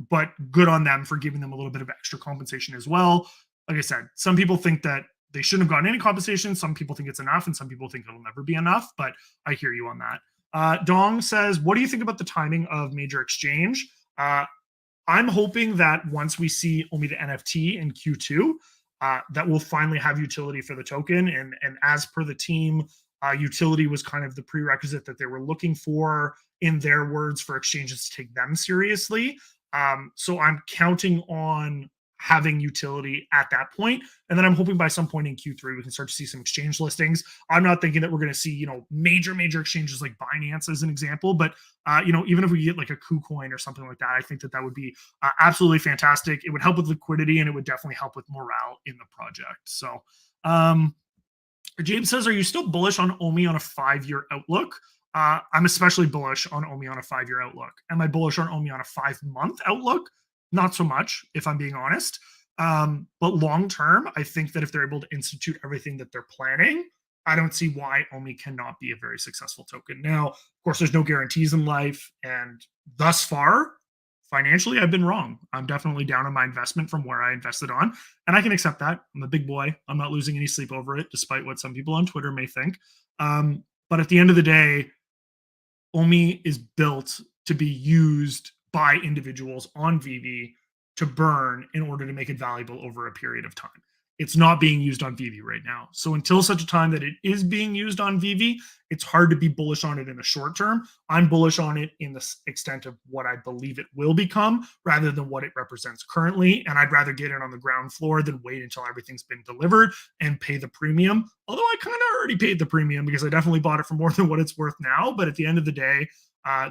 But good on them for giving them a little bit of extra compensation as well. Like I said, some people think that they shouldn't have gotten any compensation. Some people think it's enough, and some people think it'll never be enough. But I hear you on that. Dong says, what do you think about the timing of major exchange? I'm hoping that once we see only the NFT in Q2, that we'll finally have utility for the token. And as per the team, utility was kind of the prerequisite that they were looking for, in their words, for exchanges to take them seriously. So I'm counting on having utility at that point. And then I'm hoping by some point in Q3, we can start to see some exchange listings. I'm not thinking that we're going to see, major exchanges like Binance as an example, but even if we get like a KuCoin or something like that, I think that would be absolutely fantastic. It would help with liquidity, and it would definitely help with morale in the project. So, James says, are you still bullish on OMI on a 5-year outlook? I'm especially bullish on OMI on a 5-year outlook. Am I bullish on OMI on a 5-month outlook? Not so much, if I'm being honest. But long term, I think that if they're able to institute everything that they're planning, I don't see why OMI cannot be a very successful token. Now, of course, there's no guarantees in life. And thus far, financially, I've been wrong. I'm definitely down on my investment from where I invested on. And I can accept that. I'm a big boy. I'm not losing any sleep over it, despite what some people on Twitter may think. But at the end of the day, OMI is built to be used by individuals on VeVe to burn in order to make it valuable over a period of time. It's not being used on VeVe right now. So until such a time that it is being used on VeVe, it's hard to be bullish on it in the short term. I'm bullish on it in the extent of what I believe it will become rather than what it represents currently. And I'd rather get it on the ground floor than wait until everything's been delivered and pay the premium. Although I kind of already paid the premium because I definitely bought it for more than what it's worth now. But at the end of the day,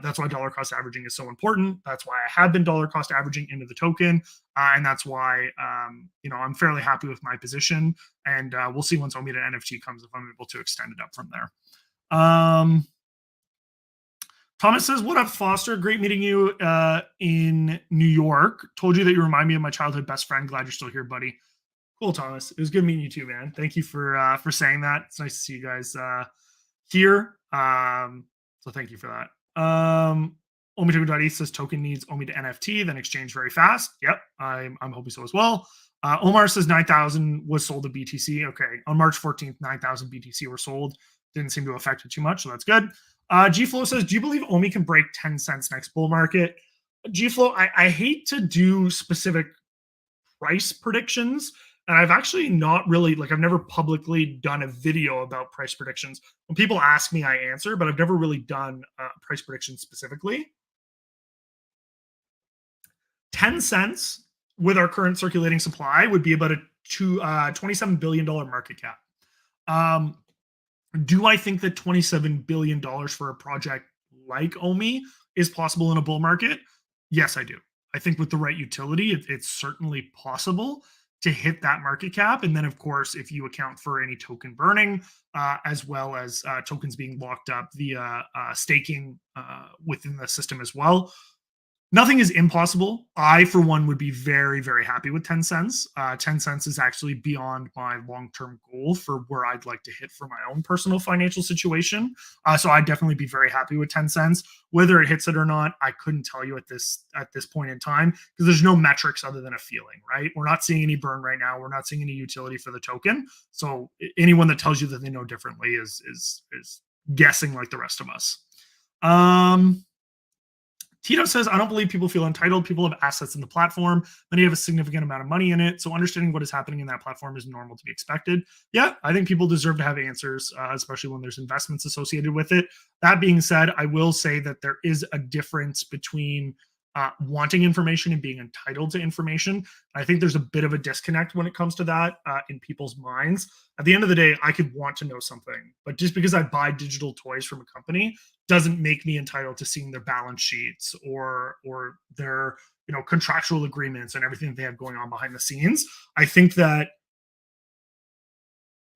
that's why dollar cost averaging is so important. That's why I have been dollar cost averaging into the token. And that's why, I'm fairly happy with my position. And we'll see once OMI to NFT comes if I'm able to extend it up from there. Thomas says, what up, Foster? Great meeting you in New York. Told you that you remind me of my childhood best friend. Glad you're still here, buddy. Cool, Thomas. It was good meeting you too, man. Thank you for saying that. It's nice to see you guys here. So thank you for that. Omitoku.e says token needs OMI to NFT, then exchange very fast. Yep, I'm hoping so as well. Omar says 9,000 was sold to BTC. Okay, on March 14th, 9,000 BTC were sold. Didn't seem to affect it too much, so that's good. G-Flow says, do you believe OMI can break 10 cents next bull market? G-Flow, I hate to do specific price predictions. And I've actually not really, I've never publicly done a video about price predictions. When people ask me, I answer, but I've never really done price predictions specifically. 10 cents with our current circulating supply would be about a $27 billion market cap. Do I think that $27 billion for a project like OMI is possible in a bull market? Yes, I do. I think with the right utility, it's certainly possible to hit that market cap. And then, of course, if you account for any token burning, as well as tokens being locked up via staking within the system as well, nothing is impossible. I, for one, would be very, very happy with 10 cents. 10 cents is actually beyond my long-term goal for where I'd like to hit for my own personal financial situation. So I'd definitely be very happy with 10 cents. Whether it hits it or not, I couldn't tell you at this point in time because there's no metrics other than a feeling, right? We're not seeing any burn right now. We're not seeing any utility for the token. So anyone that tells you that they know differently is guessing like the rest of us. Tito says, I don't believe people feel entitled. People have assets in the platform. Many have a significant amount of money in it. So understanding what is happening in that platform is normal to be expected. Yeah, I think people deserve to have answers, especially when there's investments associated with it. That being said, I will say that there is a difference between wanting information and being entitled to information. I think there's a bit of a disconnect when it comes to that in people's minds. At the end of the day, I could want to know something, but just because I buy digital toys from a company doesn't make me entitled to seeing their balance sheets or their contractual agreements and everything that they have going on behind the scenes. I think that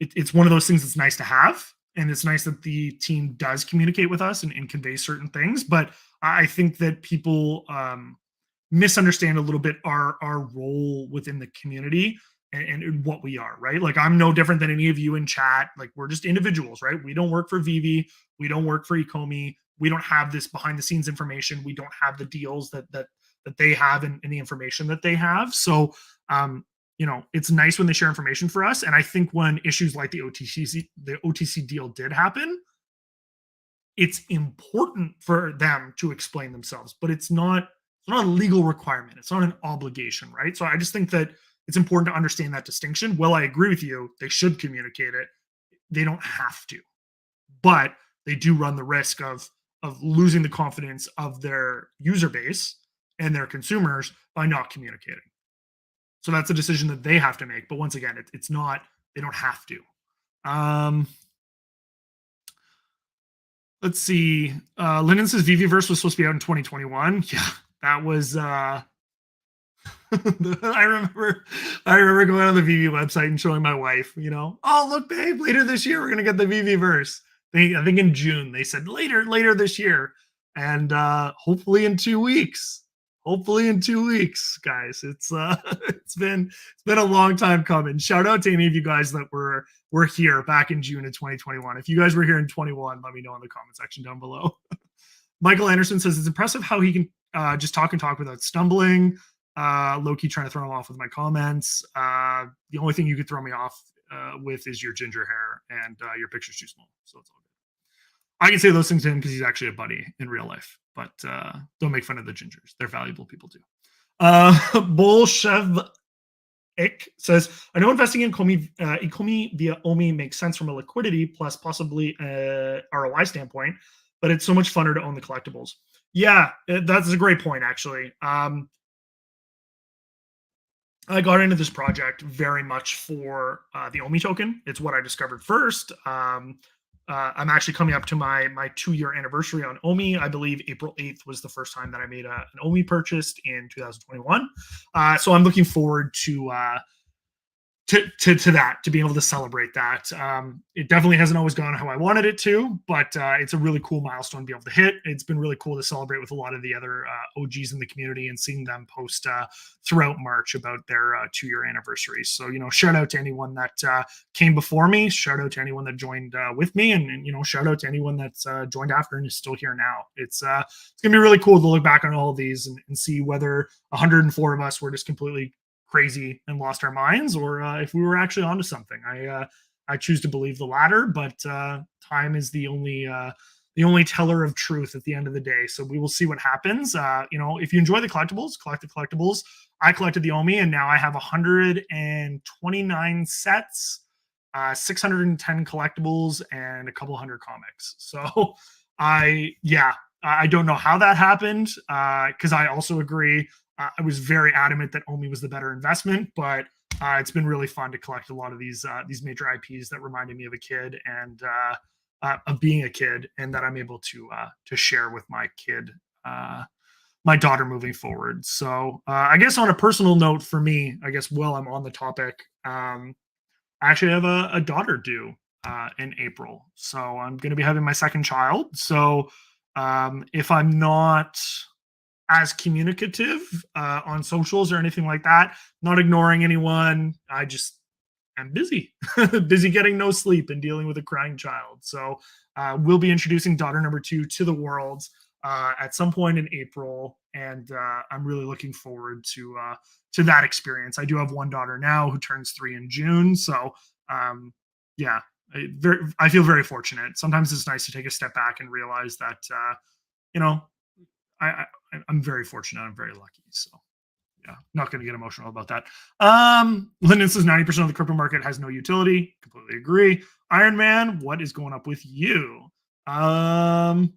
it's one of those things that's nice to have. and it's nice that the team does communicate with us and convey certain things. But I think that people misunderstand a little bit our role within the community and what we are, right? Like I'm no different than any of you in chat. Like we're just individuals, right? We don't work for VeVe, we don't work for Ecomi, we don't have this behind the scenes information, we don't have the deals that they have and the information that they have. So it's nice when they share information for us. And I think when issues like the OTC deal did happen, it's important for them to explain themselves, but it's not a legal requirement. It's not an obligation, right? So I just think that it's important to understand that distinction. Well, I agree with you. They should communicate it. They don't have to, but they do run the risk of losing the confidence of their user base and their consumers by not communicating. So that's a decision that they have to make. But once again, it's not, they don't have to. Let's see. Lyndon says VeVeverse was supposed to be out in 2021. Yeah, that was I remember going on the VeVe website and showing my wife, oh look, babe, later this year we're gonna get the VeVeverse. I think in June they said later this year, and hopefully in 2 weeks. Hopefully in 2 weeks, guys. It's been a long time coming. Shout out to any of you guys that were here back in June of 2021. If you guys were here in 21, let me know in the comment section down below. Michael Anderson says it's impressive how he can just talk without stumbling. Low-key trying to throw him off with my comments. The only thing you could throw me off with is your ginger hair and your picture's too small. So it's all good. I can say those things to him because he's actually a buddy in real life. But don't make fun of the gingers. They're valuable people too. Bolshevik says, I know investing in Ecomi via OMI makes sense from a liquidity plus possibly ROI standpoint, but it's so much funner to own the collectibles. Yeah, that's a great point, actually. I got into this project very much for the OMI token. It's what I discovered first. I'm actually coming up to my 2-year anniversary on OMI. I believe April 8th was the first time that I made an OMI purchase in 2021. So I'm looking forward to that, to be able to celebrate that. It definitely hasn't always gone how I wanted it to, but it's a really cool milestone to be able to hit. It's been really cool to celebrate with a lot of the other OGs in the community and seeing them post throughout March about their 2-year anniversary. So, shout out to anyone that came before me, shout out to anyone that joined with me, and shout out to anyone that's joined after and is still here now. It's gonna be really cool to look back on all of these and see whether 104 of us were just completely crazy and lost our minds, or if we were actually onto something. I choose to believe the latter, but time is the only teller of truth at the end of the day. So we will see what happens. If you enjoy the collectibles, collect the collectibles. I collected the OMI, and now I have 129 sets, 610 collectibles, and a couple hundred comics. So I don't know how that happened, because I also agree. I was very adamant that OMI was the better investment, but it's been really fun to collect a lot of these major IPs that reminded me of a kid and of being a kid, and that I'm able to share with my kid, my daughter, moving forward. So I guess on a personal note for me, I guess while I'm on the topic, I actually have a daughter due in April, so I'm going to be having my second child. So if I'm not as communicative on socials or anything like that, not ignoring anyone, I just am busy getting no sleep and dealing with a crying child. So we'll be introducing daughter number 2 to the world at some point in April, and I'm really looking forward to that experience. I do have one daughter now who turns 3 in June, so I feel very fortunate. Sometimes it's nice to take a step back and realize that I'm very fortunate. I'm very lucky. So yeah, not going to get emotional about that. Lyndon says 90% of the crypto market has no utility. Completely agree. Iron Man, what is going up with you? Justin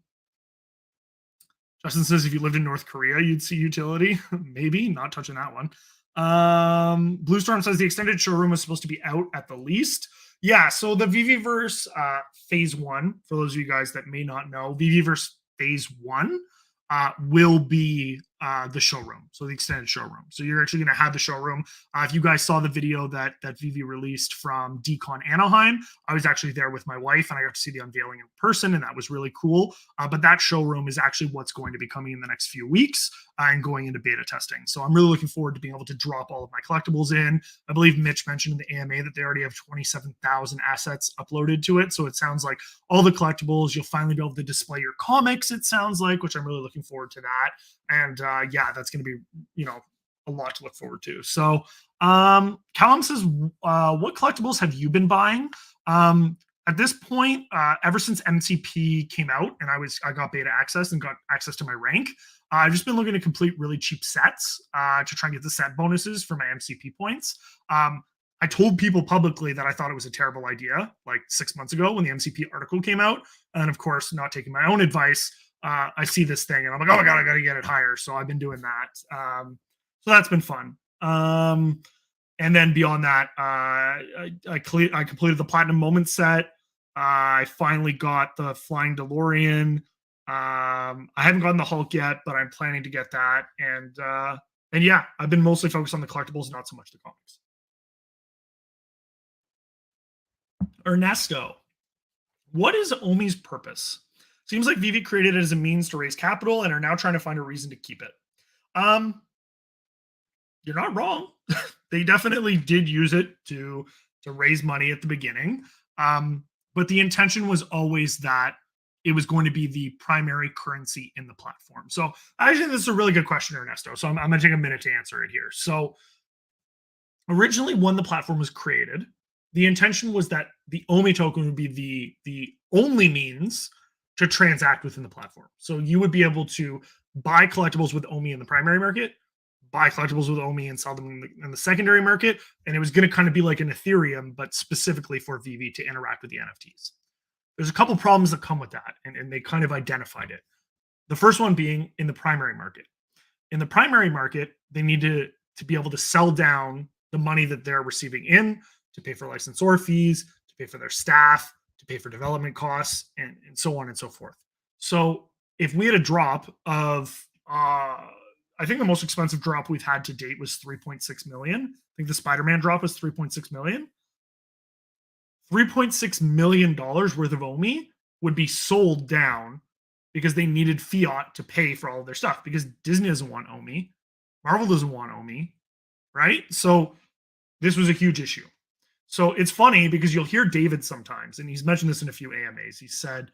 says if you lived in North Korea, you'd see utility. Maybe, not touching that one. Blue Storm says the extended showroom was supposed to be out at the least. Yeah, so the VeVeverse phase 1, for those of you guys that may not know, VeVeverse phase 1 will be the showroom, so the extended showroom. So you're actually going to have the showroom. If you guys saw the video that VeVe released from Decon Anaheim, I was actually there with my wife, and I got to see the unveiling in person, and that was really cool. But that showroom is actually what's going to be coming in the next few weeks and going into beta testing. So I'm really looking forward to being able to drop all of my collectibles in. I believe Mitch mentioned in the AMA that they already have 27,000 assets uploaded to it. So it sounds like all the collectibles, you'll finally be able to display your comics, it sounds like, which I'm really looking forward to that. And yeah, that's going to be, a lot to look forward to. So Callum says, what collectibles have you been buying? At this point, ever since MCP came out and I got beta access and got access to my rank, I've just been looking to complete really cheap sets to try and get the set bonuses for my MCP points. I told people publicly that I thought it was a terrible idea like 6 months ago when the MCP article came out. And of course, not taking my own advice, I see this thing and I'm like, oh my God, I got to get it higher. So I've been doing that. So that's been fun. And then beyond that, I completed the Platinum Moment set. I finally got the Flying DeLorean. I haven't gotten the Hulk yet, but I'm planning to get that. And yeah, I've been mostly focused on the collectibles, not so much the comics. Ernesto, what is OMI's purpose? Seems like VeVe created it as a means to raise capital and are now trying to find a reason to keep it. You're not wrong. They definitely did use it to raise money at the beginning. But the intention was always that it was going to be the primary currency in the platform. So I think this is a really good question, Ernesto. So I'm going to take a minute to answer it here. So originally, when the platform was created, the intention was that the OMI token would be the only means to transact within the platform. So you would be able to buy collectibles with OMI in the primary market, buy collectibles with OMI and sell them in the secondary market. And it was going to kind of be like an Ethereum, but specifically for VeVe to interact with the NFTs. There's a couple problems that come with that, and they kind of identified it. The first one being in the primary market. In the primary market, they need to be able to sell down the money that they're receiving in to pay for licensor fees, to pay for their staff, to pay for development costs, and so on and so forth. So if we had a drop of, I think the most expensive drop we've had to date was 3.6 million. I think the Spider-Man drop was 3.6 million. $3.6 million worth of OMI would be sold down because they needed fiat to pay for all of their stuff, because Disney doesn't want OMI. Marvel doesn't want OMI, right? So this was a huge issue. So it's funny because you'll hear David sometimes, and he's mentioned this in a few AMAs. He said,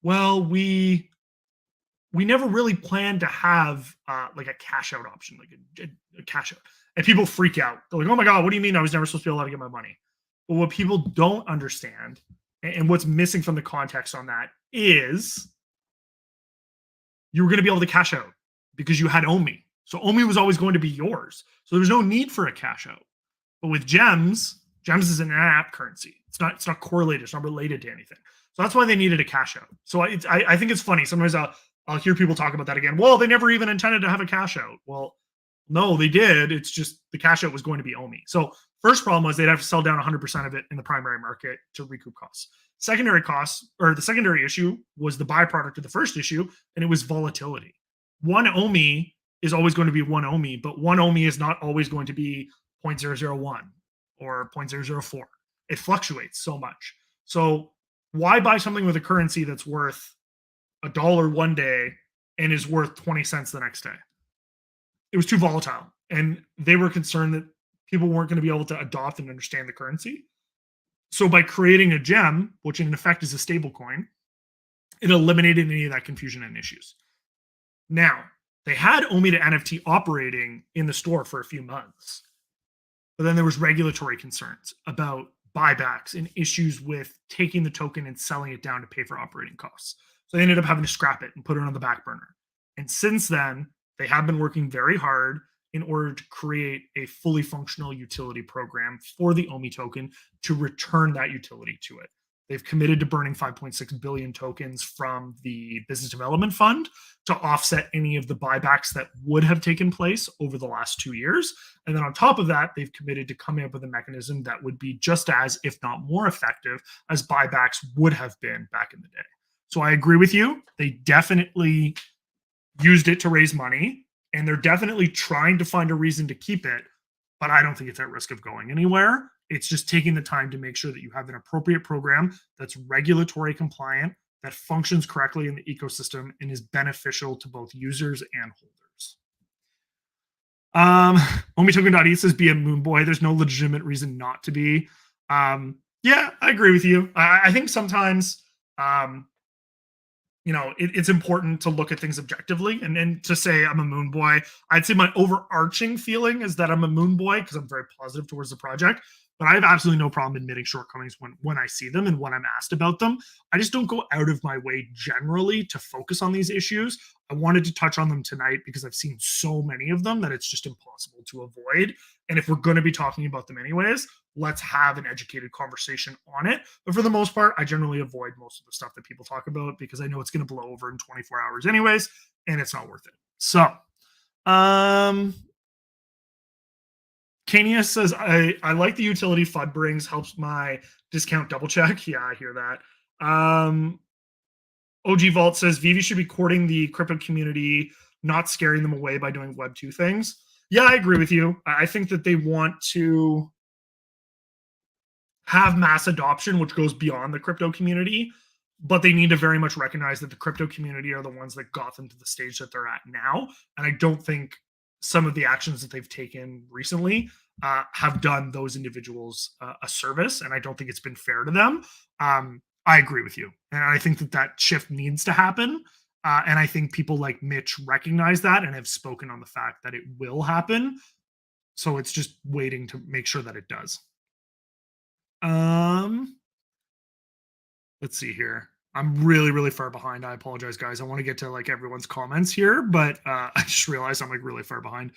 well, we never really planned to have like a cash out option, like a cash out. And people freak out. They're like, oh my God, what do you mean I was never supposed to be allowed to get my money? But what people don't understand, and what's missing from the context on that, is you were going to be able to cash out because you had OMI. So OMI was always going to be yours. So there was no need for a cash out. But with gems is an app currency. It's not correlated. It's not related to anything. So that's why they needed a cash out. So I think it's funny. Sometimes I'll hear people talk about that again. Well, they never even intended to have a cash out. Well, no, they did. It's just the cash out was going to be OMI. So first problem was they'd have to sell down 100% of it in the primary market to recoup costs. Secondary costs, or the secondary issue, was the byproduct of the first issue, and it was volatility. One OMI is always going to be one OMI, but one OMI is not always going to be 0.001 or 0.004. It fluctuates so much. So why buy something with a currency that's worth $1 one day and is worth 20 cents the next day? It was too volatile. And they were concerned that people weren't going to be able to adopt and understand the currency. So by creating a gem, which in effect is a stable coin, it eliminated any of that confusion and issues. Now, they had OMI to NFT operating in the store for a few months. But then there was regulatory concerns about buybacks and issues with taking the token and selling it down to pay for operating costs. So they ended up having to scrap it and put it on the back burner. And since then, they have been working very hard in order to create a fully functional utility program for the OMI token to return that utility to it. They've committed to burning 5.6 billion tokens from the Business Development Fund to offset any of the buybacks that would have taken place over the last 2 years. And then on top of that, they've committed to coming up with a mechanism that would be just as, if not more effective, as buybacks would have been back in the day. So I agree with you. They definitely used it to raise money, and they're definitely trying to find a reason to keep it, but I don't think it's at risk of going anywhere. It's just taking the time to make sure that you have an appropriate program that's regulatory compliant, that functions correctly in the ecosystem, and is beneficial to both users and holders. Omitoken.e says be a moon boy. There's no legitimate reason not to be. Yeah, I agree with you. I think sometimes it's important to look at things objectively and to say I'm a moon boy. I'd say my overarching feeling is that I'm a moon boy because I'm very positive towards the project, but I have absolutely no problem admitting shortcomings when I see them and when I'm asked about them. I just don't go out of my way generally to focus on these issues. I wanted to touch on them tonight because I've seen so many of them that it's just impossible to avoid. And if we're going to be talking about them anyways, let's have an educated conversation on it. But for the most part, I generally avoid most of the stuff that people talk about because I know it's going to blow over in 24 hours anyways, and it's not worth it. So, Kania says, I like the utility FUD brings, helps my discount double check. Yeah, I hear that. OG Vault says VeVe should be courting the crypto community, not scaring them away by doing Web 2 things. Yeah, I agree with you. I think that they want to have mass adoption, which goes beyond the crypto community, but they need to very much recognize that the crypto community are the ones that got them to the stage that they're at now. And I don't think some of the actions that they've taken recently have done those individuals a service. And I don't think it's been fair to them. I agree with you. And I think that that shift needs to happen. And I think people like Mitch recognize that and have spoken on the fact that it will happen. So it's just waiting to make sure that it does. Um, let's see here. I'm really, really far behind. I apologize, guys. I want to get to like everyone's comments here, but I just realized I'm like really far behind.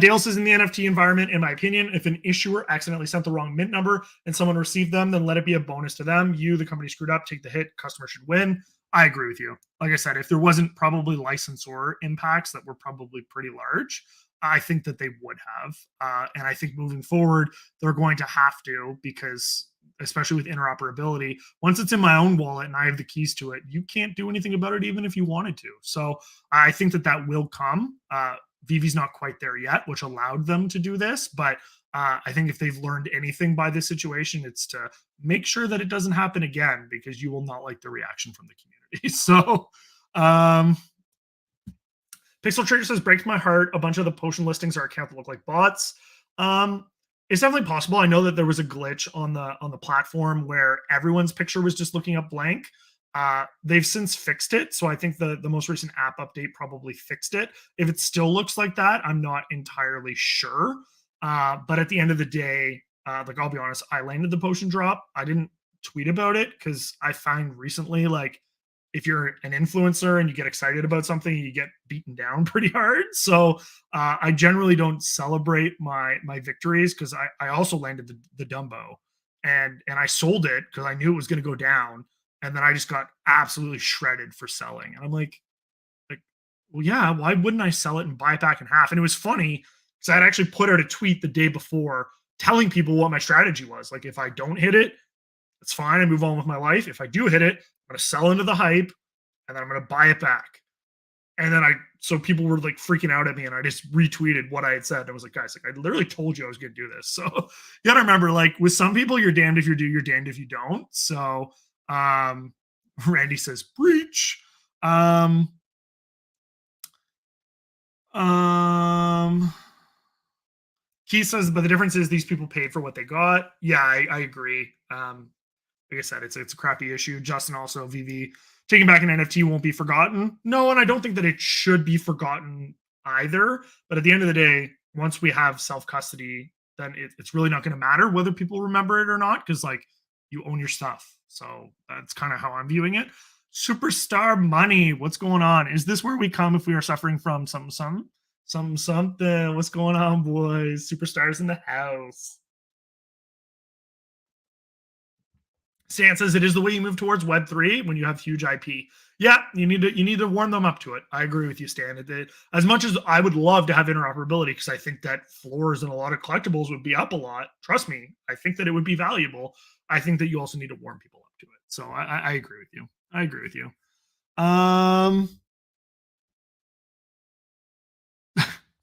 Dale says in the NFT environment, in my opinion, if an issuer accidentally sent the wrong mint number and someone received them, then let it be a bonus to them. You, the company, screwed up. Take the hit. Customer should win. I agree with you. Like I said, if there wasn't probably licensor impacts that were probably pretty large, I think that they would have. And I think moving forward, they're going to have to because especially with interoperability. Once it's in my own wallet and I have the keys to it, you can't do anything about it, even if you wanted to. So I think that that will come. VeVe's not quite there yet, which allowed them to do this. But I think if they've learned anything by this situation, it's to make sure that it doesn't happen again because you will not like the reaction from the community. So, Pixel Trader says, breaks my heart. A bunch of the potion listings are accounts that look like bots. It's definitely possible. I know that there was a glitch on the platform where everyone's picture was just looking up blank. They've since fixed it, so I think the most recent app update probably fixed it. If it still looks like that, I'm not entirely sure. But at the end of the day, like I'll be honest, I landed the potion drop. I didn't tweet about it because I find recently like if you're an influencer and you get excited about something, you get beaten down pretty hard. So I generally don't celebrate my victories because I also landed the Dumbo and I sold it because I knew it was going to go down, and then I just got absolutely shredded for selling. And I'm like, well, yeah, why wouldn't I sell it and buy it back in half? And it was funny because I'd actually put out a tweet the day before telling people what my strategy was. Like, if I don't hit it, it's fine. I move on with my life. If I do hit it, I'm going to sell into the hype and then I'm going to buy it back. And then so people were like freaking out at me and I just retweeted what I had said. I was like, guys, like I literally told you I was going to do this. So you got to remember, like with some people, you're damned if you do, you're damned if you don't. So, Randy says breach. He says, but the difference is these people paid for what they got. Yeah, I agree. Like I said, it's a crappy issue. Justin also, VeVe taking back an NFT won't be forgotten. No, and I don't think that it should be forgotten either. But at the end of the day, once we have self custody, then it's really not going to matter whether people remember it or not because like you own your stuff. So that's kind of how I'm viewing it. Superstar money, what's going on? Is this where we come if we are suffering from something? What's going on, boys? Superstars in the house. Stan says it is the way you move towards Web3 when you have huge IP. Yeah, you need to warm them up to it. I agree with you, Stan. As much as I would love to have interoperability because I think that floors and a lot of collectibles would be up a lot. Trust me, I think that it would be valuable. I think that you also need to warm people up to it. So I agree with you. I agree with you.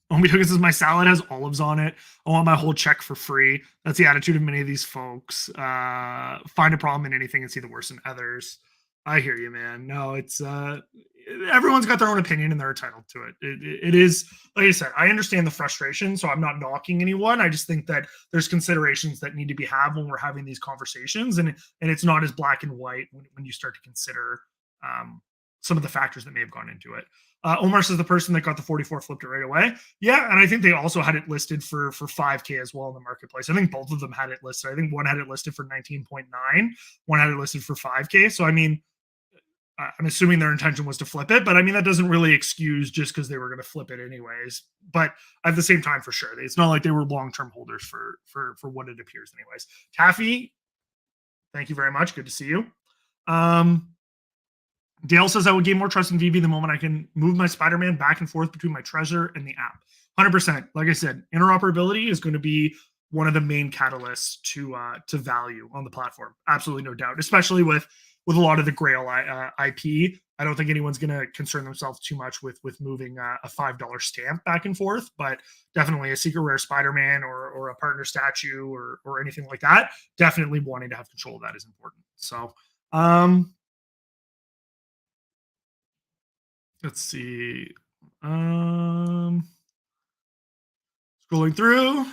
Only because my salad has olives on it. I want my whole check for free. That's the attitude of many of these folks. Find a problem in anything and see the worst in others. I hear you, man. No, it's everyone's got their own opinion and they're entitled to it. It is, like I said, I understand the frustration, so I'm not knocking anyone. I just think that there's considerations that need to be had when we're having these conversations, and it's not as black and white when you start to consider some of the factors that may have gone into it. Omar says the person that got the 44 flipped it right away. Yeah, and I think they also had it listed for 5K as well in the marketplace. I think both of them had it listed. I think one had it listed for 19.9, one had it listed for 5K. So I mean, I'm assuming their intention was to flip it, but I mean that doesn't really excuse just because they were going to flip it anyways. But at the same time, for sure, it's not like they were long-term holders for what it appears, anyways. Taffy, thank you very much. Good to see you. Dale says I would gain more trust in VeVe the moment I can move my Spider-Man back and forth between my treasure and the app. 100%. Like I said, interoperability is going to be one of the main catalysts to value on the platform. Absolutely no doubt, especially with a lot of the Grail IP. I don't think anyone's going to concern themselves too much with moving a $5 stamp back and forth, but definitely a secret rare Spider-Man or a partner statue or anything like that, definitely wanting to have control of that is important. So, let's see. Scrolling through.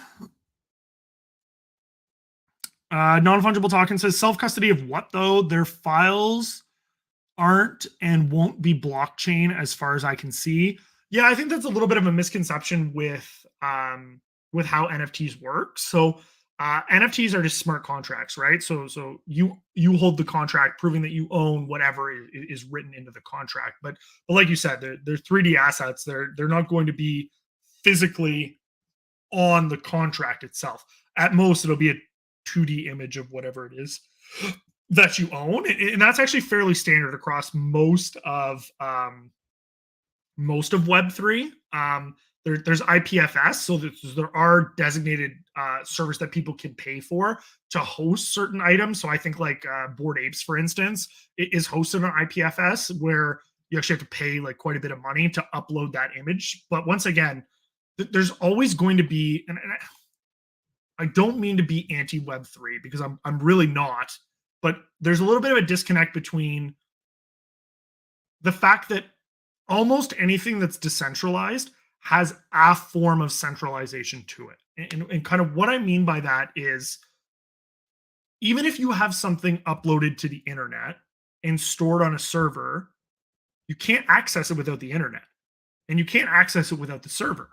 Non-fungible token says self-custody of what though? Their files aren't and won't be blockchain as far as I can see. Yeah, I think that's a little bit of a misconception with how NFTs work. So NFTs are just smart contracts, right? So you hold the contract, proving that you own whatever is written into the contract. But like you said, they're 3D assets. They're not going to be physically on the contract itself. At most, it'll be a 2D image of whatever it is that you own, and that's actually fairly standard across most of Web3. There's IPFS, so there are designated servers that people can pay for to host certain items. So I think like Bored Apes, for instance, is hosted on IPFS, where you actually have to pay like quite a bit of money to upload that image. But once again, there's always going to be, and I don't mean to be anti Web3 because I'm really not, but there's a little bit of a disconnect between the fact that almost anything that's decentralized has a form of centralization to it. And kind of what I mean by that is even if you have something uploaded to the internet and stored on a server, you can't access it without the internet and you can't access it without the server.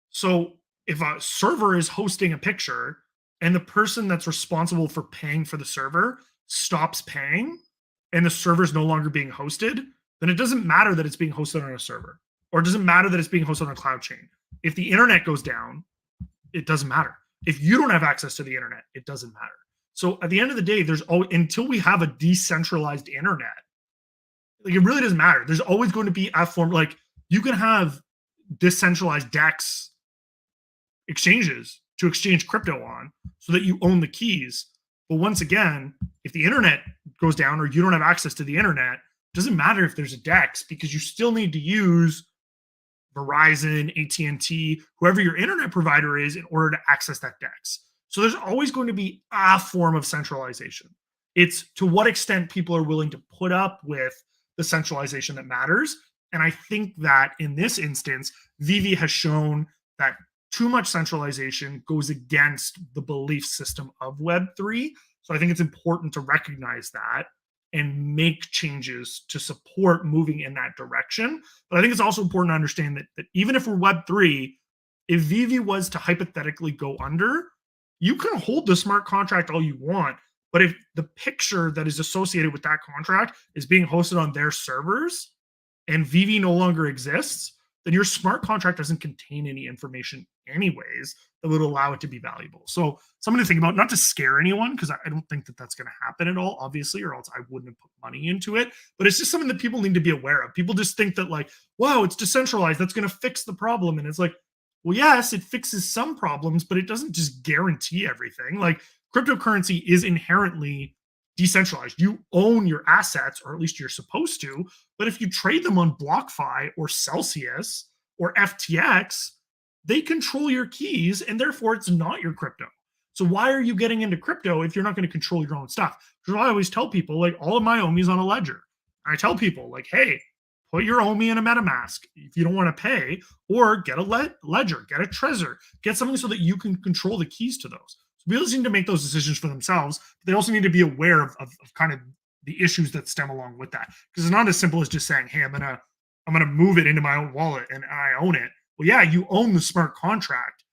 So if a server is hosting a picture and the person that's responsible for paying for the server stops paying and the server is no longer being hosted, then it doesn't matter that it's being hosted on a server, or it doesn't matter that it's being hosted on a cloud chain. If the internet goes down, it doesn't matter. If you don't have access to the internet, it doesn't matter. So at the end of the day, until we have a decentralized internet, like it really doesn't matter. There's always going to be a form, like you can have decentralized DEX exchanges to exchange crypto on so that you own the keys. But once again, if the internet goes down or you don't have access to the internet, it doesn't matter if there's a DEX because you still need to use Verizon, AT&T, whoever your internet provider is in order to access that DEX. So there's always going to be a form of centralization. It's to what extent people are willing to put up with the centralization that matters. And I think that in this instance, VeVe has shown that too much centralization goes against the belief system of Web3. So I think it's important to recognize that and make changes to support moving in that direction. But I think it's also important to understand that even if we're Web3, if VeVe was to hypothetically go under, you can hold the smart contract all you want. But if the picture that is associated with that contract is being hosted on their servers and VeVe no longer exists, then your smart contract doesn't contain any information anyways that would allow it to be valuable. So something to think about, not to scare anyone, because I don't think that that's going to happen at all, obviously, or else I wouldn't have put money into it. But it's just something that people need to be aware of. People just think that like, wow, it's decentralized, that's going to fix the problem. And it's like, well, yes, it fixes some problems, but it doesn't just guarantee everything. Like cryptocurrency is inherently decentralized. You own your assets, or at least you're supposed to. But if you trade them on BlockFi or Celsius or FTX, they control your keys and therefore it's not your crypto. So why are you getting into crypto if you're not going to control your own stuff? Because I always tell people, like, all of my OMI is on a ledger. I tell people, like, hey, put your OMI in a MetaMask if you don't want to pay, or get a ledger, get a Trezor, get something so that you can control the keys to those. So people need to make those decisions for themselves, but they also need to be aware of kind of the issues that stem along with that. Because it's not as simple as just saying, hey, I'm gonna move it into my own wallet and I own it. Well, yeah, you own the smart contract,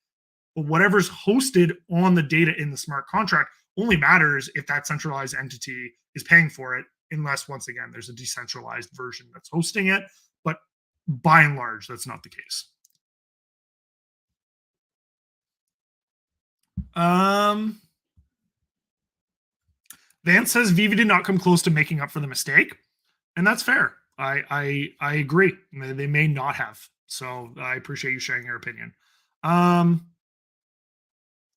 but whatever's hosted on the data in the smart contract only matters if that centralized entity is paying for it, unless, once again, there's a decentralized version that's hosting it. But by and large, that's not the case. Vance says VeVe did not come close to making up for the mistake, and that's fair. I agree. They may not have. So I appreciate you sharing your opinion.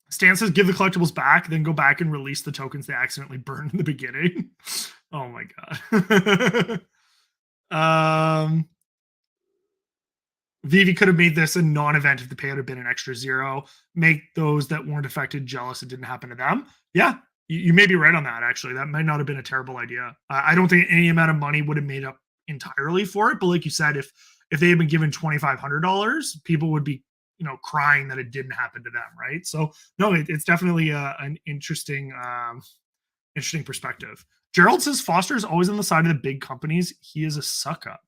Stan says give the collectibles back, then go back and release the tokens they accidentally burned in the beginning. Oh my god. VeVe could have made this a non-event if the payout had been an extra 0. Make those that weren't affected jealous it didn't happen to them. Yeah, you may be right on that, actually. That might not have been a terrible idea. I don't think any amount of money would have made up entirely for it. But like you said, if they had been given $2,500, people would be, crying that it didn't happen to them, right? So no, it's definitely an interesting perspective. Gerald says Foster is always on the side of the big companies. He is a suck up.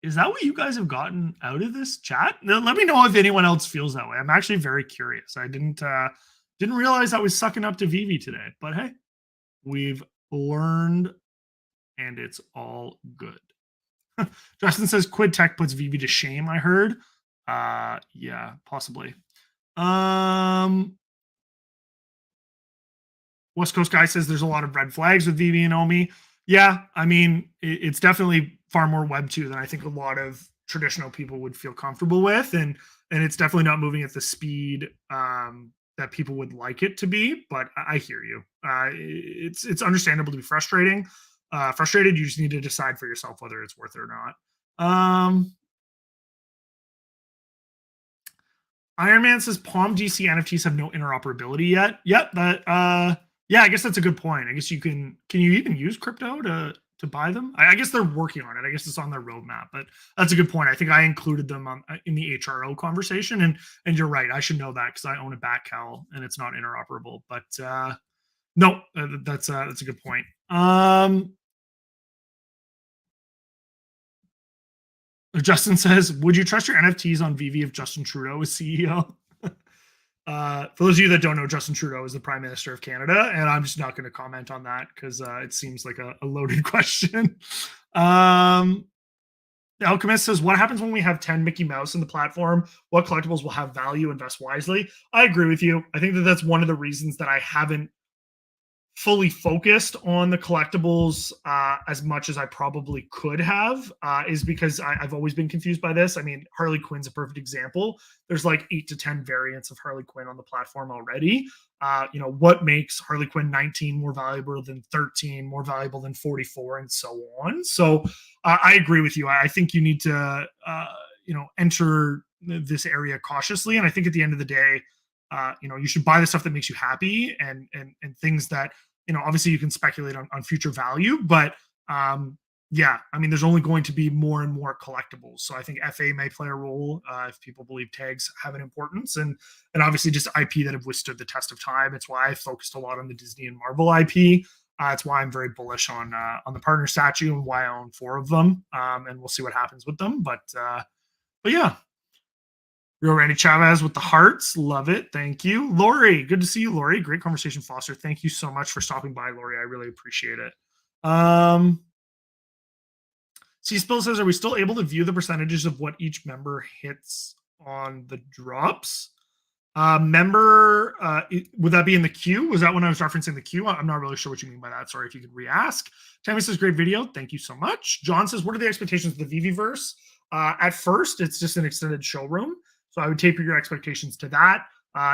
Is that what you guys have gotten out of this chat? Let me know if anyone else feels that way. I'm actually very curious. I didn't realize I was sucking up to VeVe today, but hey, we've learned and it's all good. Justin says Quid Tech puts VeVe to shame, I heard. Yeah, possibly. West Coast guy says there's a lot of red flags with VeVe and OMI. Yeah, I mean, it's definitely far more Web 2 than I think a lot of traditional people would feel comfortable with. And it's definitely not moving at the speed that people would like it to be. But I hear you. It's understandable to be frustrated. You just need to decide for yourself whether it's worth it or not. Iron Man says Palm DC NFTs have no interoperability yet. Yep, yeah, I guess that's a good point. I guess can you even use crypto to buy them? I guess they're working on it. I guess it's on their roadmap, but that's a good point. I think I included them in the HRO conversation, and you're right. I should know that because I own a Batcal and it's not interoperable. But no, that's a good point. Justin says, would you trust your NFTs on VeVe if Justin Trudeau is CEO? For those of you that don't know, Justin Trudeau is the Prime Minister of Canada, and I'm just not going to comment on that because it seems like a loaded question. The Alchemist says, what happens when we have 10 Mickey Mouse in the platform? What collectibles will have value? Invest wisely. I agree with you. I think that's one of the reasons that I haven't fully focused on the collectibles as much as I probably could have is because I've always been confused by this. I mean, Harley Quinn's a perfect example. There's like 8 to 10 variants of Harley Quinn on the platform already. What makes Harley Quinn 19 more valuable than 13, more valuable than 44, and so on. So I agree with you. I think you need to, enter this area cautiously. And I think at the end of the day, you should buy the stuff that makes you happy and things that, obviously you can speculate on future value, but yeah, I mean, there's only going to be more and more collectibles. So I think FA may play a role if people believe tags have an importance, and obviously just IP that have withstood the test of time. It's why I focused a lot on the Disney and Marvel IP. It's why I'm very bullish on the partner statue and why I own 4 of them. And we'll see what happens with them. But yeah. Real Randy Chavez with the hearts. Love it. Thank you. Lori, good to see you, Lori. Great conversation, Foster. Thank you so much for stopping by, Lori. I really appreciate it. C-Spill says, are we still able to view the percentages of what each member hits on the drops? Member, would that be in the queue? Was that when I was referencing the queue? I'm not really sure what you mean by that. Sorry if you could re-ask. Tammy says, great video. Thank you so much. John says, what are the expectations of the VeVe-verse? At first, it's just an extended showroom. So I would taper your expectations to that.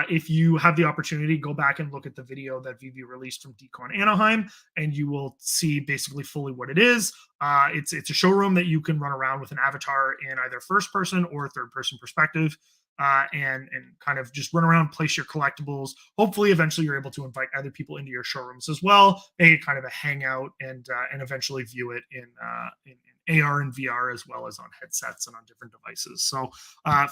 If you have the opportunity, go back and look at the video that VeVe released from Decon Anaheim, and you will see basically fully what it is. It's a showroom that you can run around with an avatar in either first person or third person perspective. And kind of just run around, place your collectibles. Hopefully, eventually, you're able to invite other people into your showrooms as well. Make it kind of a hangout, and eventually view it in AR and VR, as well as on headsets and on different devices. So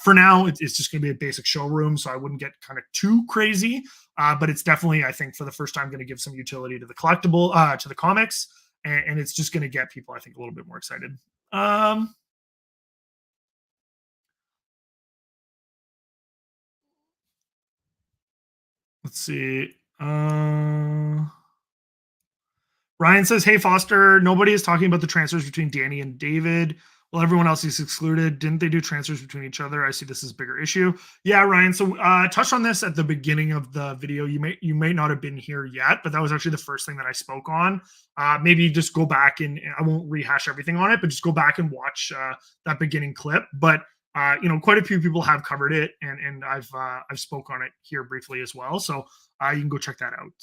for now, it's just going to be a basic showroom. So I wouldn't get kind of too crazy, but it's definitely, I think, for the first time, going to give some utility to the collectible, to the comics, and it's just going to get people, I think, a little bit more excited. Let's see. Ryan says, "Hey Foster, nobody is talking about the transfers between Danny and David. Well, everyone else is excluded. Didn't they do transfers between each other? I see this as a bigger issue." Yeah, Ryan. So touched on this at the beginning of the video. You may not have been here yet, but that was actually the first thing that I spoke on. Maybe just go back, and I won't rehash everything on it, but just go back and watch that beginning clip. But quite a few people have covered it, and I've spoke on it here briefly as well. So you can go check that out.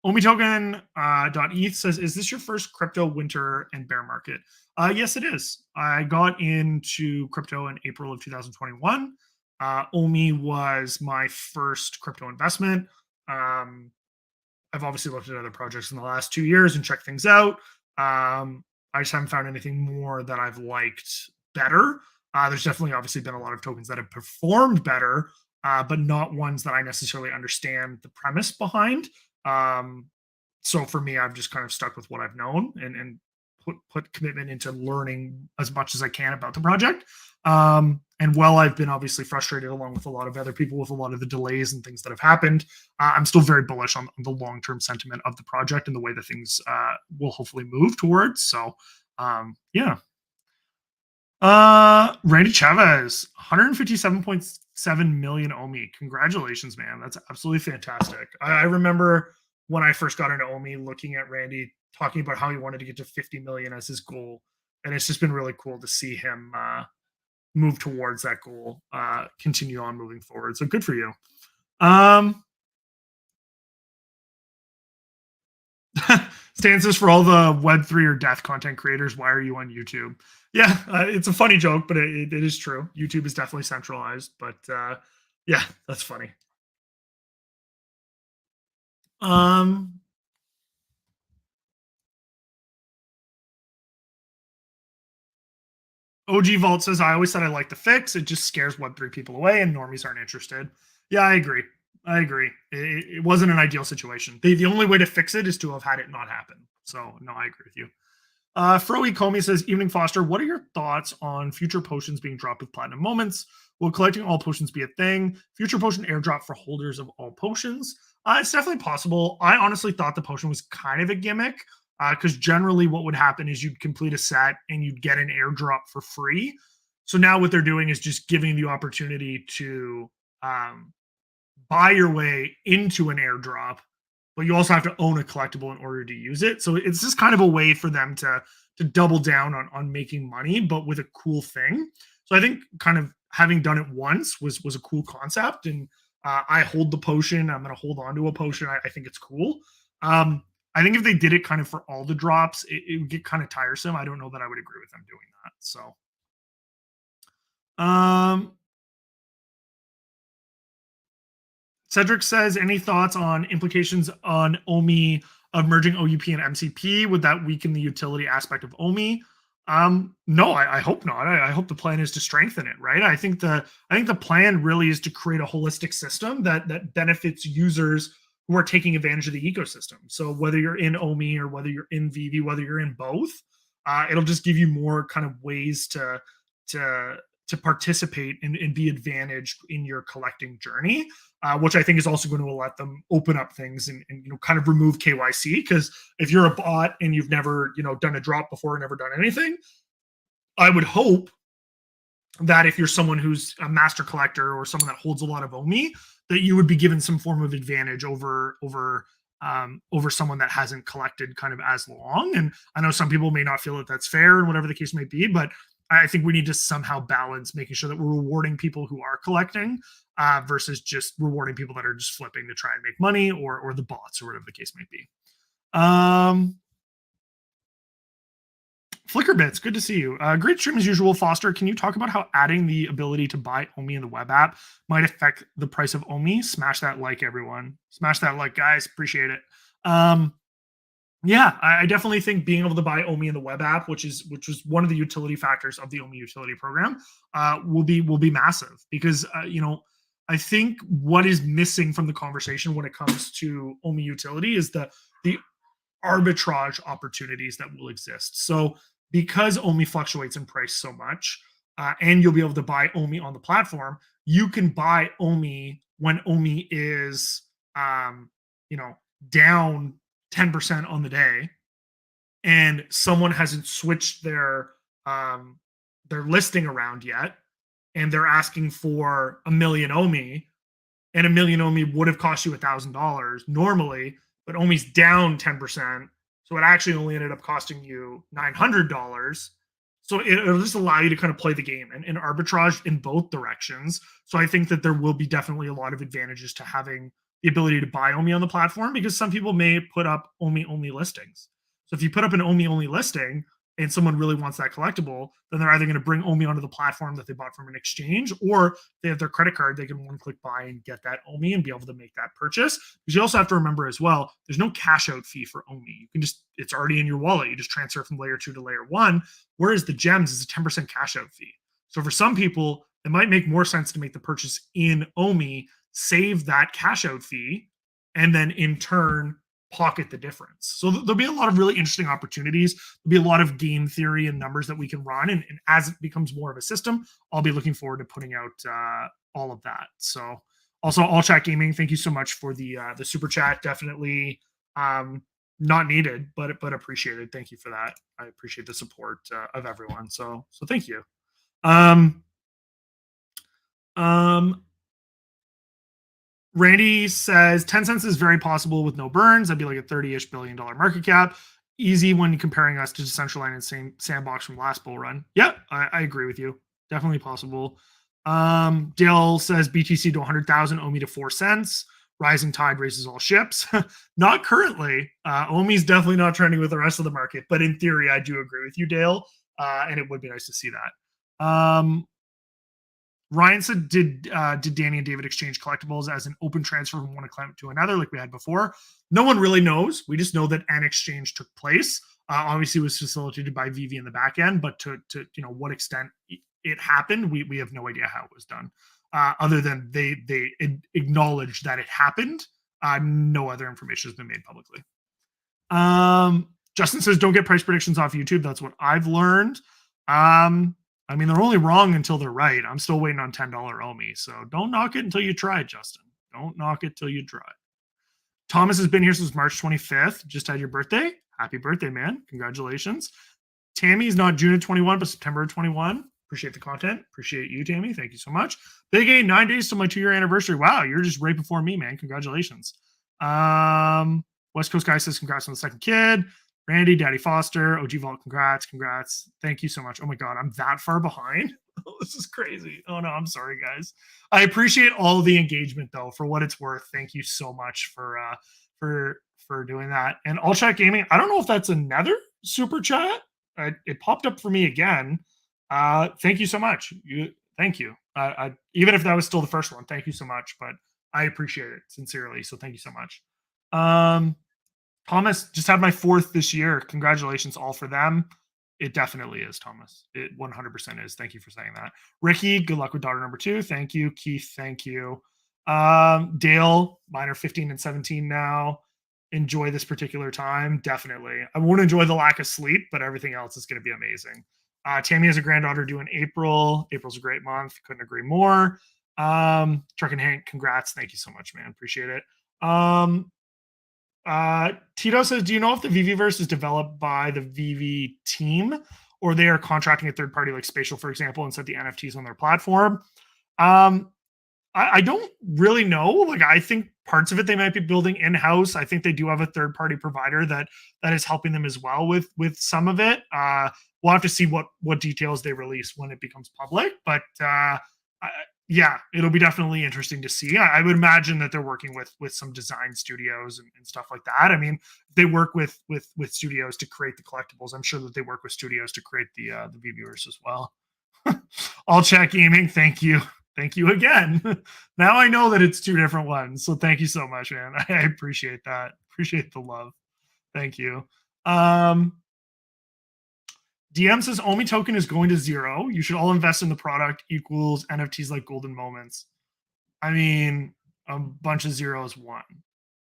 OmiToken.eth says, "Is this your first crypto winter and bear market?" Yes, it is. I got into crypto in April of 2021. Omi was my first crypto investment. I've obviously looked at other projects in the last 2 years and checked things out. I just haven't found anything more that I've liked better. There's definitely obviously been a lot of tokens that have performed better, but not ones that I necessarily understand the premise behind. So for me, I've just kind of stuck with what I've known, and put commitment into learning as much as I can about the project. And while I've been obviously frustrated along with a lot of other people with a lot of the delays and things that have happened, I'm still very bullish on the long-term sentiment of the project and the way that things will hopefully move towards. So yeah. Randy Chavez, 157.7 million Omi. Congratulations, man. That's absolutely fantastic. I remember when I first got into Omi, looking at Randy talking about how he wanted to get to 50 million as his goal. And it's just been really cool to see him move towards that goal, continue on moving forward. So good for you. Stances for all the Web3 or death content creators. Why are you on YouTube? Yeah, it's a funny joke, but it is true. YouTube is definitely centralized, but yeah, that's funny. OG Vault says, "I always said I like the fix. It just scares Web3 people away, and normies aren't interested." Yeah, I agree. It wasn't an ideal situation. The only way to fix it is to have had it not happen. So, no, I agree with you. Froey Comey says, "Evening Foster, what are your thoughts on future potions being dropped with platinum moments? Will collecting all potions be a thing? Future potion airdrop for holders of all potions?" It's definitely possible. I honestly thought the potion was kind of a gimmick, because generally what would happen is you'd complete a set and you'd get an airdrop for free. So now what they're doing is just giving the opportunity to buy your way into an airdrop, but you also have to own a collectible in order to use it. So it's just kind of a way for them to double down on making money, but with a cool thing. So I think kind of having done it once was a cool concept, and I hold the potion. I'm going to hold on to a potion. I think it's cool. I think if they did it kind of for all the drops, it would get kind of tiresome. I don't know that I would agree with them doing that. So, Cedric says, "Any thoughts on implications on OMI of merging OUP and MCP? Would that weaken the utility aspect of OMI?" No, I hope not. I hope the plan is to strengthen it, right? I think the plan really is to create a holistic system that benefits users who are taking advantage of the ecosystem. So whether you're in OMI or whether you're in VeVe, whether you're in both, it'll just give you more kind of ways to participate and be advantaged in your collecting journey, which I think is also going to let them open up things and kind of remove KYC. Because if you're a bot and you've never done a drop before, never done anything, I would hope that if you're someone who's a master collector or someone that holds a lot of OMI, that you would be given some form of advantage over someone that hasn't collected kind of as long. And I know some people may not feel that that's fair and whatever the case may be, but I think we need to somehow balance making sure that we're rewarding people who are collecting versus just rewarding people that are just flipping to try and make money, or the bots, or whatever the case might be. Flickerbits, good to see you. Great stream as usual, Foster. Can you talk about how adding the ability to buy OMI in the web app might affect the price of OMI? Smash that like, everyone. Smash that like, guys. Appreciate it. Yeah, I definitely think being able to buy OMI in the web app, which was one of the utility factors of the OMI utility program, will be massive, because I think what is missing from the conversation when it comes to OMI utility is the arbitrage opportunities that will exist. So because OMI fluctuates in price so much, and you'll be able to buy OMI on the platform, you can buy OMI when OMI is down 10% on the day, and someone hasn't switched their listing around yet, and they're asking for a million OMI, and a million OMI would have cost you $1,000 normally, but OMI's down 10%, so it actually only ended up costing you $900. So it'll just allow you to kind of play the game and arbitrage in both directions. So I think that there will be definitely a lot of advantages to having the ability to buy OMI on the platform, because some people may put up OMI only listings. So if you put up an OMI only listing and someone really wants that collectible, then they're either going to bring OMI onto the platform that they bought from an exchange, or they have their credit card, they can one-click buy and get that OMI and be able to make that purchase. Because you also have to remember as well, there's no cash out fee for OMI. You can just, it's already in your wallet. You just transfer from layer 2 to layer 1, whereas the gems is a 10% cash out fee. So for some people, it might make more sense to make the purchase in OMI, save that cash out fee, and then in turn pocket the difference. So there'll be a lot of really interesting opportunities. There'll be a lot of game theory and numbers that we can run, and as it becomes more of a system, I'll be looking forward to putting out all of that. So also, All Chat Gaming, thank you so much for the super chat. Definitely not needed, but appreciated. Thank you for that. I appreciate the support of everyone. So thank you. Randy says 10 cents is very possible with no burns. That'd be like a $30-ish billion market cap. Easy when comparing us to Decentraland and Sandbox from last bull run. Yeah, I agree with you. Definitely possible. Dale says BTC to 100,000, OMI to 4 cents. Rising tide raises all ships. Not currently. OMI's definitely not trending with the rest of the market, but in theory, I do agree with you, Dale. And it would be nice to see that. Ryan said, did Danny and David exchange collectibles as an open transfer from one account to another like we had before? No one really knows. We just know that an exchange took place. Obviously, it was facilitated by VeVe in the back end, but to what extent it happened, we have no idea how it was done. Other than they acknowledged that it happened. No other information has been made publicly. Justin says, don't get price predictions off YouTube. That's what I've learned. I mean, they're only wrong until they're right. I'm still waiting on $10 OMI. So don't knock it until you try it, Justin. Don't knock it till you try it. Thomas has been here since March 25th. Just had your birthday. Happy birthday, man. Congratulations. Tammy's not June of 21, but September of 21. Appreciate the content. Appreciate you, Tammy. Thank you so much. Big A, 9 days to my 2-year anniversary. Wow, you're just right before me, man. Congratulations. West Coast guy says congrats on the second kid. Randy, Daddy Foster, OG Vault, congrats. Thank you so much. Oh my God, I'm that far behind. This is crazy. Oh no, I'm sorry, guys. I appreciate all the engagement though, for what it's worth. Thank you so much for doing that. And All Chat Gaming, I don't know if that's another super chat. It popped up for me again. Thank you so much. Thank you. Even if that was still the first one, thank you so much. But I appreciate it sincerely. So thank you so much. Thomas, just had my 4th this year. Congratulations all for them. It definitely is, Thomas. It 100% is. Thank you for saying that. Ricky, good luck with daughter number 2. Thank you. Keith, thank you. Dale, mine are 15 and 17 now. Enjoy this particular time. Definitely. I won't enjoy the lack of sleep, but everything else is going to be amazing. Tammy has a granddaughter due in April. April's a great month. Couldn't agree more. Truck and Hank, congrats. Thank you so much, man. Appreciate it. Tito says, do you know if the VeVeverse is developed by the VeVe team, or they are contracting a third party like Spatial, for example, and set the NFTs on their platform? I don't really know. Like, I think parts of it they might be building in-house. I think they do have a third-party provider that is helping them as well with some of it. We'll have to see what details they release when it becomes public, but yeah, it'll be definitely interesting to see. I would imagine that they're working with some design studios and stuff like that. I mean, they work with studios to create the collectibles. I'm sure that they work with studios to create the VeVeverse as well. All Chat Gaming, thank you. Thank you again. Now I know that it's two different ones. So thank you so much, man. I appreciate that. Appreciate the love. Thank you. DM says Omi token is going to 0. You should all invest in the product equals NFTs like golden moments. I mean, a bunch of zeros 1.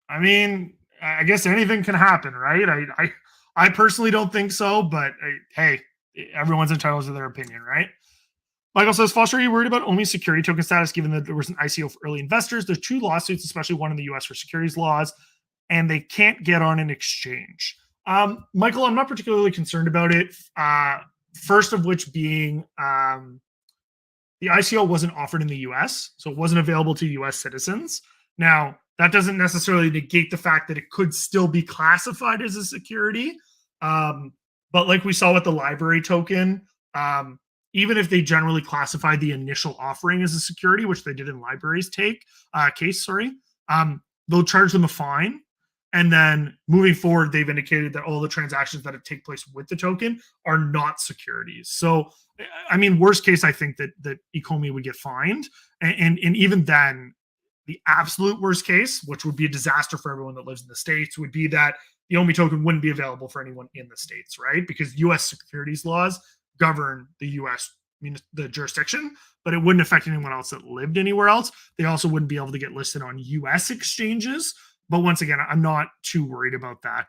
I mean, I guess anything can happen, right? I personally don't think so, but hey, everyone's entitled to their opinion, right? Michael says, Foster, are you worried about Omi's security token status given that there was an ICO for early investors? There's 2 lawsuits, especially one in the US for securities laws, and they can't get on an exchange. Michael, I'm not particularly concerned about it. First of which being the ICO wasn't offered in the US, so it wasn't available to US citizens. Now, that doesn't necessarily negate the fact that it could still be classified as a security. But like we saw with the library token, even if they generally classify the initial offering as a security, which they did in libraries case, they'll charge them a fine. And then moving forward, they've indicated that all the transactions that take place with the token are not securities. So, I mean, worst case, I think that Ecomi would get fined. And even then, the absolute worst case, which would be a disaster for everyone that lives in the States, would be that the Omi token wouldn't be available for anyone in the States, right? Because US securities laws govern the US, the jurisdiction, but it wouldn't affect anyone else that lived anywhere else. They also wouldn't be able to get listed on US exchanges. But once again, I'm not too worried about that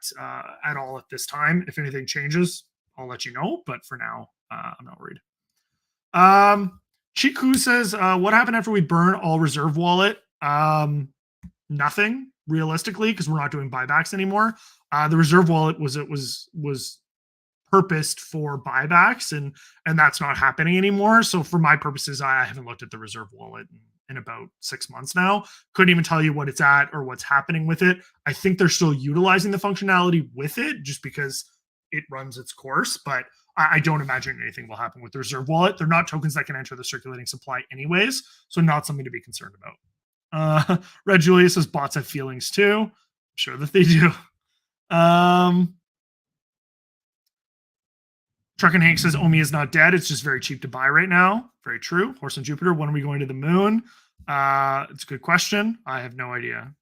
at all at this time. If anything changes, I'll let you know. But for now, I'm not worried. Chiku says, what happened after we burn all reserve wallet? Nothing, realistically, because we're not doing buybacks anymore. The reserve wallet was purposed for buybacks, and that's not happening anymore. So for my purposes, I haven't looked at the reserve wallet in about 6 months now. Couldn't even tell you what it's at or what's happening with it. I think they're still utilizing the functionality with it just because it runs its course, but I don't imagine anything will happen with the reserve wallet. They're not tokens that can enter the circulating supply anyways, so not something to be concerned about. Red Julius says bots have feelings too. I'm sure that they do. Truck and Hank says Omi is not dead. It's just very cheap to buy right now. Very true. Horse and Jupiter. When are we going to the moon? It's a good question. I have no idea.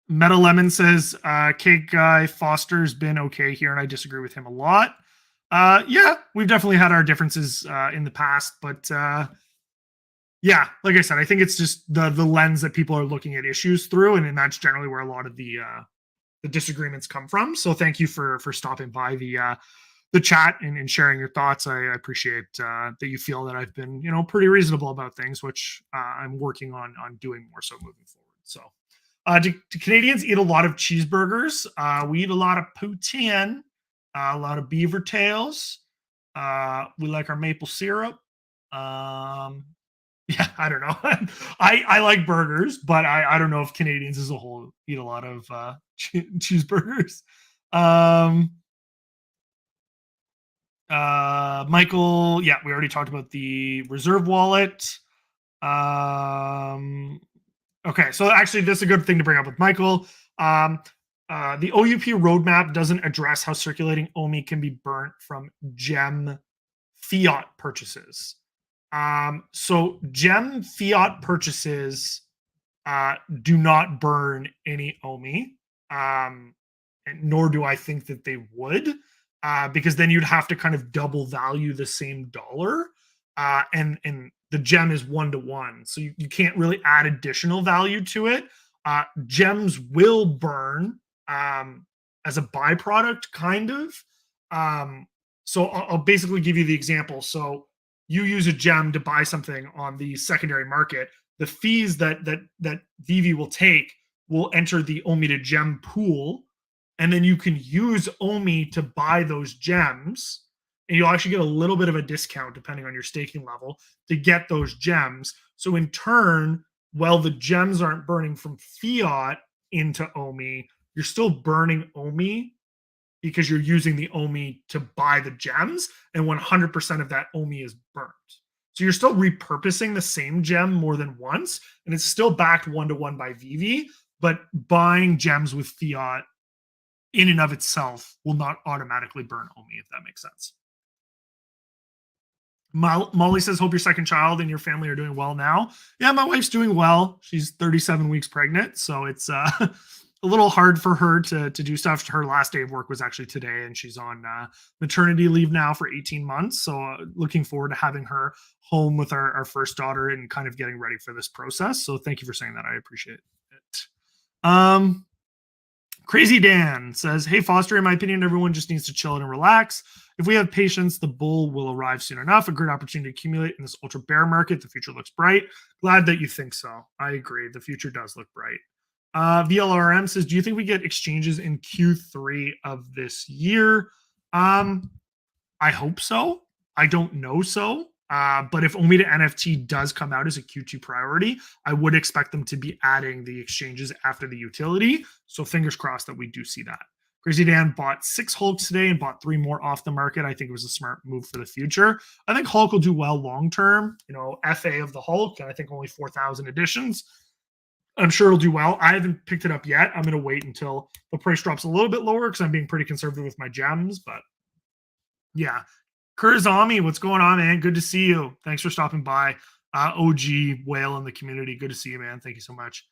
Meta Lemon says Cake Guy Foster's been okay here, and I disagree with him a lot. Yeah, we've definitely had our differences in the past, but yeah, like I said, I think it's just the lens that people are looking at issues through, and that's generally where a lot of the disagreements come from. So thank you for stopping by the chat and sharing your thoughts. I appreciate that you feel that I've been pretty reasonable about things, which I'm working on doing more so moving forward. So do Canadians eat a lot of cheeseburgers? We eat a lot of poutine, a lot of beaver tails. We like our maple syrup. Yeah, I don't know. I like burgers, but I don't know if Canadians as a whole eat a lot of cheeseburgers. Michael, yeah, we already talked about the reserve wallet. Okay, so actually, this is a good thing to bring up with Michael. The OUP roadmap doesn't address how circulating OMI can be burnt from gem fiat purchases. So gem fiat purchases do not burn any OMI, nor do I think that they would, because then you'd have to kind of double value the same dollar, and the gem is 1-to-1, so you can't really add additional value to it. Gems will burn as a byproduct, kind of. So I'll basically give you the example. So you use a gem to buy something on the secondary market. The fees that VeVe will take will enter the OMI to gem pool, and then you can use OMI to buy those gems. and you'll actually get a little bit of a discount depending on your staking level to get those gems. So in turn, while the gems aren't burning from fiat into OMI, you're still burning OMI because you're using the OMI to buy the gems, and 100% of that OMI is burnt. So you're still repurposing the same gem more than once, and it's still backed one-to-one by VeVe, but buying gems with fiat in and of itself will not automatically burn OMI, if that makes sense. Molly says, hope your second child and your family are doing well now. Yeah, my wife's doing well. She's 37 weeks pregnant, so it's a little hard for her to do stuff. Her last day of work was actually today, and she's on maternity leave now for 18 months. So looking forward to having her home with our first daughter and kind of getting ready for this process. So thank you for saying that. I appreciate it. Crazy Dan says, hey, Foster, in my opinion, everyone just needs to chill and relax. If we have patience, the bull will arrive soon enough. A great opportunity to accumulate in this ultra bear market. The future looks bright. Glad that you think so. I agree. The future does look bright. VLRM says, do you think we get exchanges in Q3 of this year? I hope so. I don't know so. But if OMI to NFT does come out as a Q2 priority, I would expect them to be adding the exchanges after the utility. So fingers crossed that we do see that. Crazy Dan bought 6 Hulks today and bought 3 more off the market. I think it was a smart move for the future. I think Hulk will do well long term. FA of the Hulk, and I think only 4,000 editions. I'm sure it'll do well. I haven't picked it up yet. I'm going to wait until the price drops a little bit lower because I'm being pretty conservative with my gems. But yeah, Kurzami, what's going on, man? Good to see you. Thanks for stopping by. OG whale in the community. Good to see you, man. Thank you so much.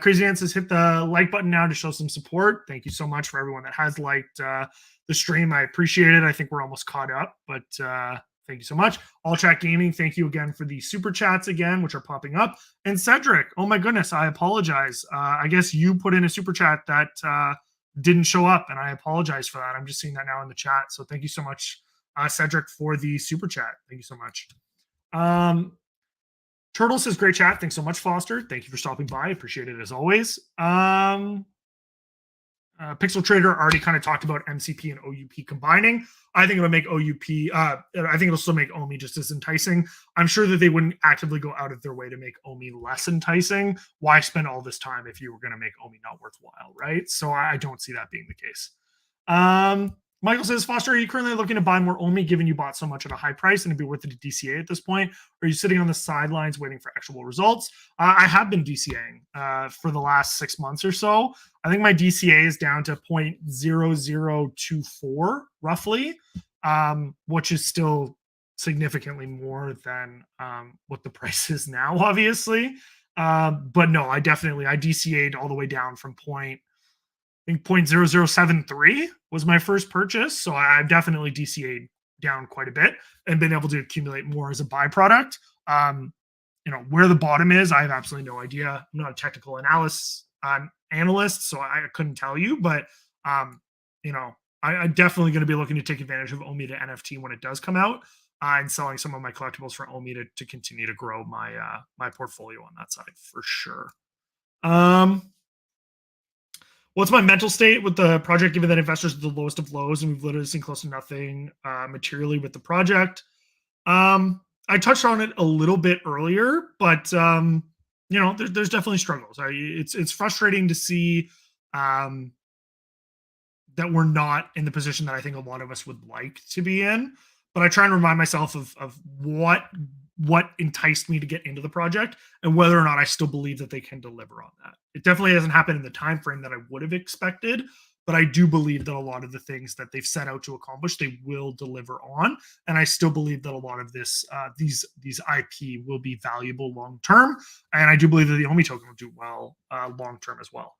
Crazy Dan says, hit the like button now to show some support. Thank you so much for everyone that has liked the stream. I appreciate it. I think we're almost caught up, but thank you so much. All Chat Gaming, thank you again for the super chats again, which are popping up. And Cedric, oh my goodness, I apologize. I guess you put in a super chat that didn't show up, and I apologize for that. I'm just seeing that now in the chat. So thank you so much, Cedric, for the super chat. Thank you so much. Turtle says, great chat. Thanks so much, Foster. Thank you for stopping by. Appreciate it as always. Pixel Trader already kind of talked about MCP and OUP combining. I think it'll make OUP, I think it'll still make OMI just as enticing. I'm sure that they wouldn't actively go out of their way to make OMI less enticing. Why spend all this time if you were going to make OMI not worthwhile, right? So I don't see that being the case. Michael says, Foster, are you currently looking to buy more OMI given you bought so much at a high price and it'd be worth it to DCA at this point? Or are you sitting on the sidelines waiting for actual results? I have been DCAing for the last 6 months or so. I think my DCA is down to 0.0024 roughly, which is still significantly more than what the price is now, obviously. But no, I DCA'd all the way down from I think 0.0073 was my first purchase. So I've definitely DCA'd down quite a bit and been able to accumulate more as a byproduct. Where the bottom is, I have absolutely no idea. I'm not a technical analyst, so I couldn't tell you. But, I'm definitely going to be looking to take advantage of OMI to NFT when it does come out and selling some of my collectibles for OMI to continue to grow my my portfolio on that side for sure. What's my mental state with the project, given that investors are the lowest of lows and we've literally seen close to nothing materially with the project? I touched on it a little bit earlier, but there's definitely struggles. It's frustrating to see that we're not in the position that I think a lot of us would like to be in. But I try and remind myself of what enticed me to get into the project and whether or not I still believe that they can deliver on that. It definitely hasn't happened in the time frame that I would have expected, but I do believe that a lot of the things that they've set out to accomplish, they will deliver on. And I still believe that a lot of these IP will be valuable long term. And I do believe that the OMI token will do well long term as well.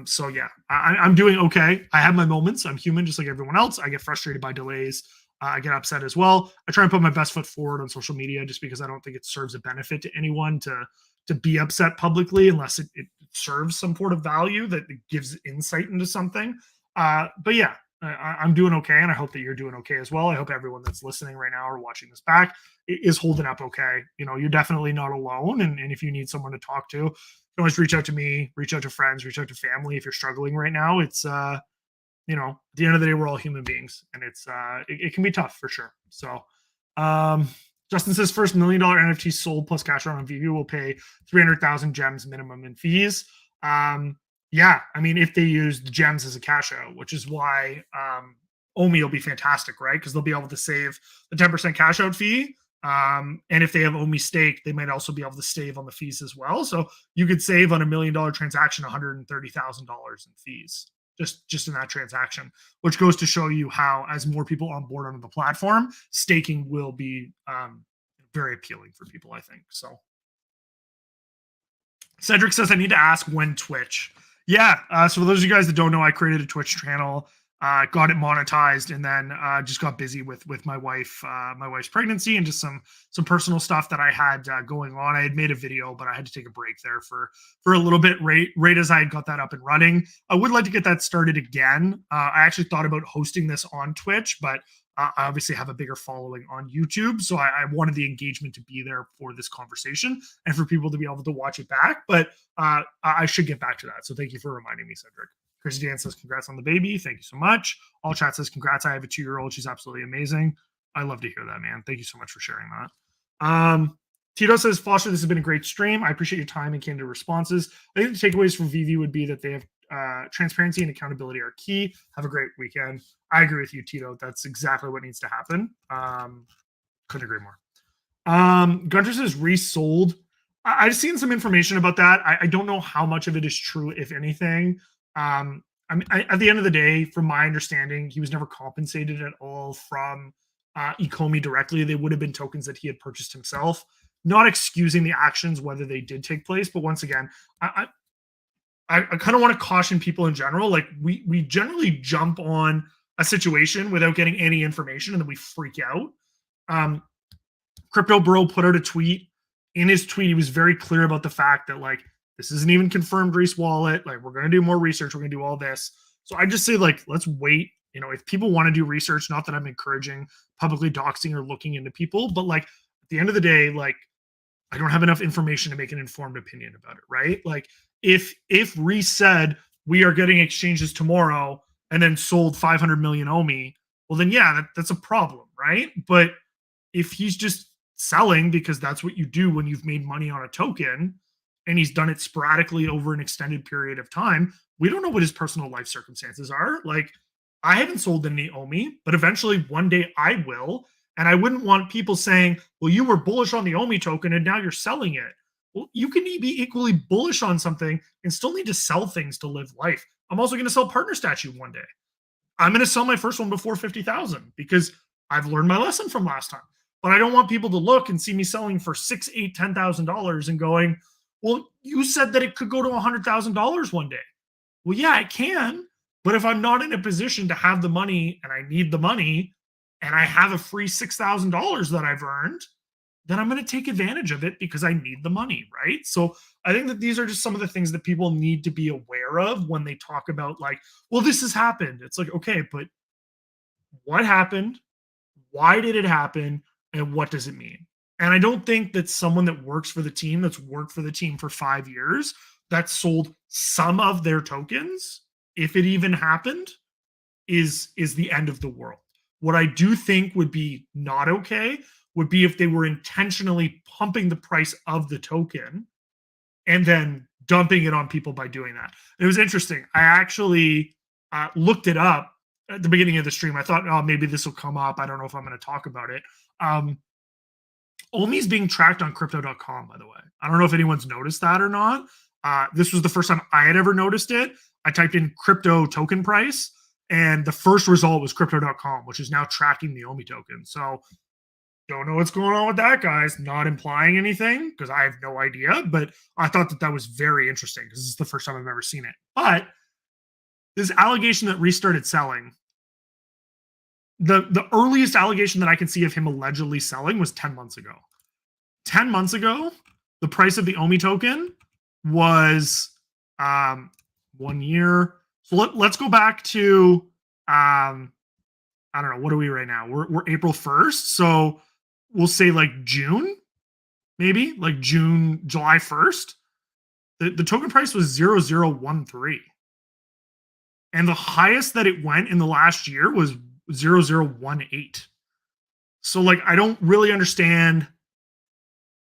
So yeah, I'm doing okay. I have my moments. I'm human just like everyone else. I get frustrated by delays. I get upset as well. I try and put my best foot forward on social media just because I don't think it serves a benefit to anyone to be upset publicly unless it serves some sort of value that gives insight into something. But yeah, I'm doing okay, and I hope that you're doing okay as well. I hope everyone that's listening right now or watching this back is holding up okay. You're definitely not alone, and if you need someone to talk to, you can always reach out to me, reach out to friends, reach out to family if you're struggling right now. It's at the end of the day, we're all human beings, and it can be tough for sure. So, um, Justin says first $1 million NFT sold plus cash out on VeVe will pay 300,000 gems minimum in fees. Yeah, I mean, if they use the gems as a cash out, which is why Omi will be fantastic, right? Because they'll be able to save the 10% cash out fee. And if they have Omi stake, they might also be able to save on the fees as well. So you could save on $1 million transaction $130,000 in fees just in that transaction, which goes to show you how, as more people on board on the platform, staking will be very appealing for people, I think. So Cedric says, I need to ask when Twitch. Yeah. So for those of you guys that don't know, I created a Twitch channel, got it monetized, and then just got busy with my wife's pregnancy and just some personal stuff that I had going on. I had made a video, but I had to take a break there for a little bit. Right as I got that up and running, I would like to get that started again. I actually thought about hosting this on Twitch, but I obviously have a bigger following on YouTube, so I wanted the engagement to be there for this conversation and for people to be able to watch it back. But I should get back to that. So thank you for reminding me, Cedric. Chrissy Dan says, congrats on the baby. Thank you so much. All chat says, congrats. I have a 2-year-old. She's absolutely amazing. I love to hear that, man. Thank you so much for sharing that. Tito says, Foster, this has been a great stream. I appreciate your time and candid responses. I think the takeaways from VeVe would be that they have transparency and accountability are key. Have a great weekend. I agree with you, Tito. That's exactly what needs to happen. Couldn't agree more. Gunter says resold. I've seen some information about that. I don't know how much of it is true, if anything. I mean, at the end of the day, from my understanding, he was never compensated at all from Ecomi directly. They would have been tokens that he had purchased himself. Not excusing the actions, whether they did take place, but once again, I kind of want to caution people in general. Like we generally jump on a situation without getting any information, and then we freak out. Crypto Bro put out a tweet. In his tweet, he was very clear about the fact that, like, this isn't even confirmed Reese wallet. Like, we're going to do more research. We're going to do all this. So I just say, like, let's wait. If people want to do research, not that I'm encouraging publicly doxing or looking into people, but, like, at the end of the day, like, I don't have enough information to make an informed opinion about it, right? Like, if Reese said we are getting exchanges tomorrow and then sold 500 million Omi, well, then yeah, that's a problem, right? But if he's just selling because that's what you do when you've made money on a token, and he's done it sporadically over an extended period of time, we don't know what his personal life circumstances are. Like, I haven't sold any Omi, but eventually one day I will. And I wouldn't want people saying, well, you were bullish on the Omi token and now you're selling it. Well, you can be equally bullish on something and still need to sell things to live life. I'm also going to sell Partner Statue one day. I'm going to sell my first one before 50,000 because I've learned my lesson from last time. But I don't want people to look and see me selling for $6,000, $8,000, $10,000 and going, well, you said that it could go to $100,000 one day. Well, yeah, it can. But if I'm not in a position to have the money and I need the money and I have a free $6,000 that I've earned, then I'm going to take advantage of it because I need the money, right? So I think that these are just some of the things that people need to be aware of when they talk about, like, well, this has happened. It's like, okay, but what happened? Why did it happen? And what does it mean? And I don't think that someone that works for the team, that's worked for the team for 5 years, that sold some of their tokens, if it even happened, is the end of the world. What I do think would be not okay would be if they were intentionally pumping the price of the token and then dumping it on people by doing that. It was interesting. I actually looked it up at the beginning of the stream. I thought, oh, maybe this will come up. I don't know if I'm going to talk about it. Omi is being tracked on crypto.com, by the way. I don't know if anyone's noticed that or not. This was the first time I had ever noticed it. I typed in crypto token price, and the first result was crypto.com, which is now tracking the Omi token. So don't know what's going on with that, guys. Not implying anything because I have no idea, but I thought that was very interesting because this is the first time I've ever seen it. But this allegation that restarted selling, the earliest allegation that I can see of him allegedly selling was 10 months ago. 10 months ago, the price of the Omi token was 1 year. So let's go back to I don't know, what are we right now? We're April 1st. So we'll say like June, maybe like July 1st. The token price was 0.0013. And the highest that it went in the last year was 0.0018. So like I don't really understand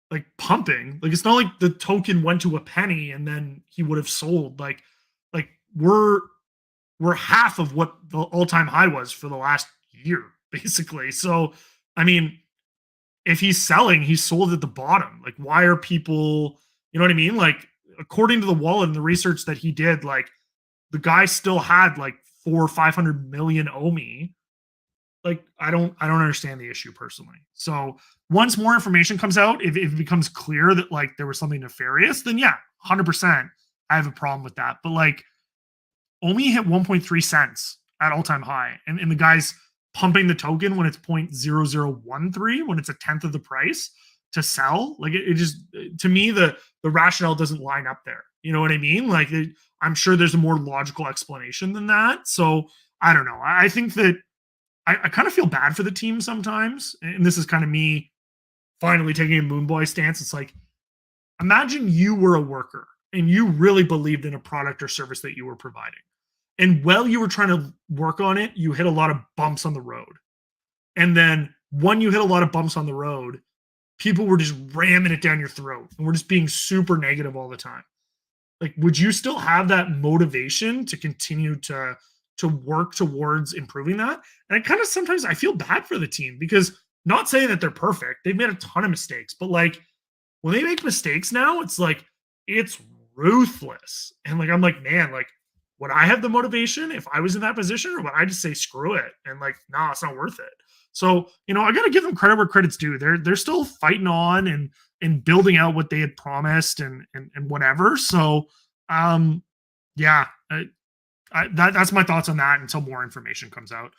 like pumping. Like it's not like the token went to a penny and then he would have sold. Like we're half of what the all-time high was for the last year, basically. So I mean, if he's selling, he's sold at the bottom. Like, why are people, you know what I mean? Like, according to the wallet and the research that he did, like the guy still had like 400 or 500 million OMI. Like, I don't understand the issue personally. So once more information comes out, if it becomes clear that like there was something nefarious, then yeah, 100%, I have a problem with that. But like OMI hit 1.3 cents at all time high, and the guy's pumping the token when it's 0.0013, when it's a tenth of the price to sell. Like it just, to me, the rationale doesn't line up there. You know what I mean? Like I'm sure there's a more logical explanation than that. So I don't know. I think that I kind of feel bad for the team sometimes, and this is kind of me finally taking a Moon Boy stance. It's like, imagine you were a worker and you really believed in a product or service that you were providing. And while you were trying to work on it, you hit a lot of bumps on the road. And then when you hit a lot of bumps on the road, people were just ramming it down your throat and we're just being super negative all the time. Like, would you still have that motivation to continue to work towards improving that? And I kind of sometimes I feel bad for the team because, not saying that they're perfect, they've made a ton of mistakes, but like when they make mistakes now, it's like it's ruthless. And like I'm like, man, like would I have the motivation if I was in that position, or would I just say screw it and like, nah, it's not worth it? So, I gotta give them credit where credit's due. They're still fighting on and building out what they had promised and whatever. So yeah, that's my thoughts on that until more information comes out.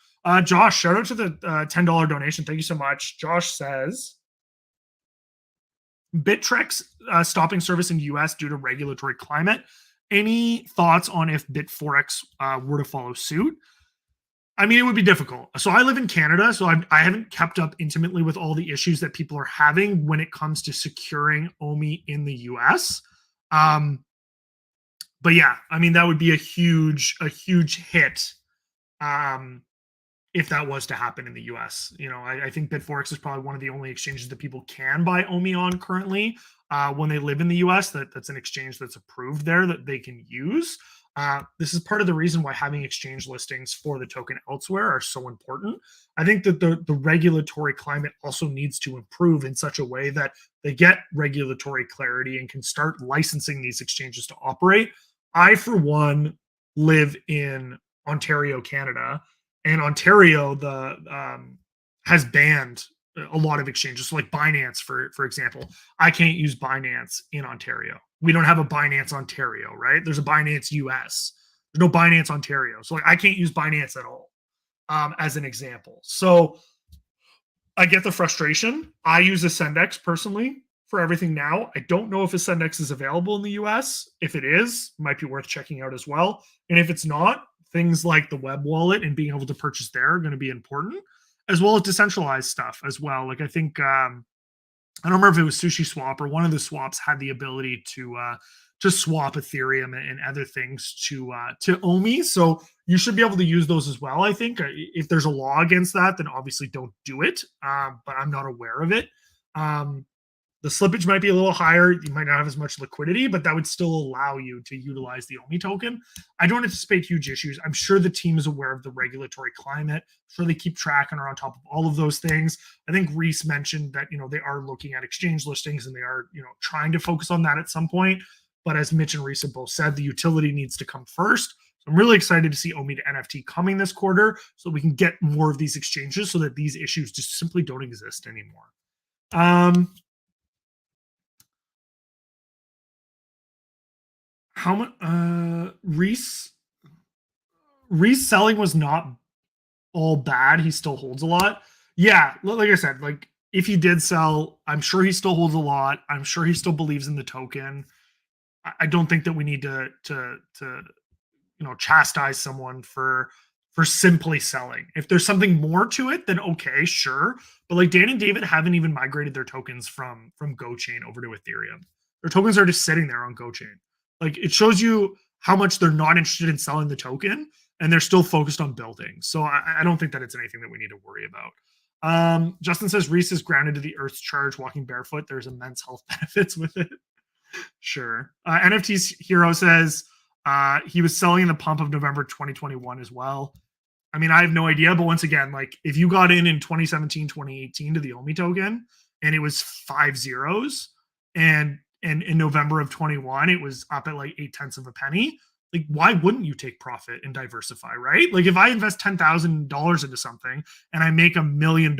Josh, shout out to the $10 donation. Thank you so much. Josh says Bittrex stopping service in the US due to regulatory climate. Any thoughts on if Bitforex were to follow suit? I mean, it would be difficult. So I live in Canada, so I haven't kept up intimately with all the issues that people are having when it comes to securing OMI in the US. But yeah, I mean, that would be a huge hit if that was to happen in the US. I think Bitforex is probably one of the only exchanges that people can buy OMI on currently when they live in the US. That's an exchange that's approved there that they can use. This is part of the reason why having exchange listings for the token elsewhere are so important. I think that the regulatory climate also needs to improve in such a way that they get regulatory clarity and can start licensing these exchanges to operate. I, for one, live in Ontario, Canada, and Ontario has banned a lot of exchanges. So like Binance, for example, I can't use Binance in Ontario. We don't have a Binance Ontario, right? There's a Binance US. There's no Binance Ontario. So like I can't use Binance at all, as an example. So I get the frustration. I use Ascendex personally for everything now. I don't know if Ascendex is available in the US. If it is, it might be worth checking out as well. And if it's not, things like the web wallet and being able to purchase there are going to be important, as well as decentralized stuff as well. Like I think I don't remember if it was Sushi Swap or one of the swaps had the ability to swap Ethereum and other things to OMI. So you should be able to use those as well. I think if there's a law against that, then obviously don't do it. But I'm not aware of it. The slippage might be a little higher. You might not have as much liquidity, but that would still allow you to utilize the OMI token. I don't anticipate huge issues. I'm sure the team is aware of the regulatory climate. I'm sure they keep track and are on top of all of those things. I think Reese mentioned that, they are looking at exchange listings and they are, trying to focus on that at some point. But as Mitch and Reese have both said, the utility needs to come first. So I'm really excited to see OMI to NFT coming this quarter so we can get more of these exchanges so that these issues just simply don't exist anymore. How much Reese selling was not all bad. He still holds a lot. Yeah, like I said, like if he did sell, I'm sure he still holds a lot. I'm sure he still believes in the token. I don't think that we need to chastise someone for simply selling. If there's something more to it, then okay, sure. But like Dan and David haven't even migrated their tokens from GoChain over to Ethereum. Their tokens are just sitting there on GoChain. Like it shows you how much they're not interested in selling the token. and they're still focused on building. So I don't think that it's anything that we need to worry about. Justin says Reese is grounded to the Earth's charge, walking barefoot. There's immense health benefits with it. Sure. NFT's Hero says he was selling in the pump of November 2021 as well. I mean, I have no idea, but once again, like if you got in 2017, 2018 to the OMI token and it was 5 zeros, and in November of 21 it was up at like 8/10 of a penny, like why wouldn't you take profit and diversify, right? Like if I invest $10,000 into something and I make $1 million,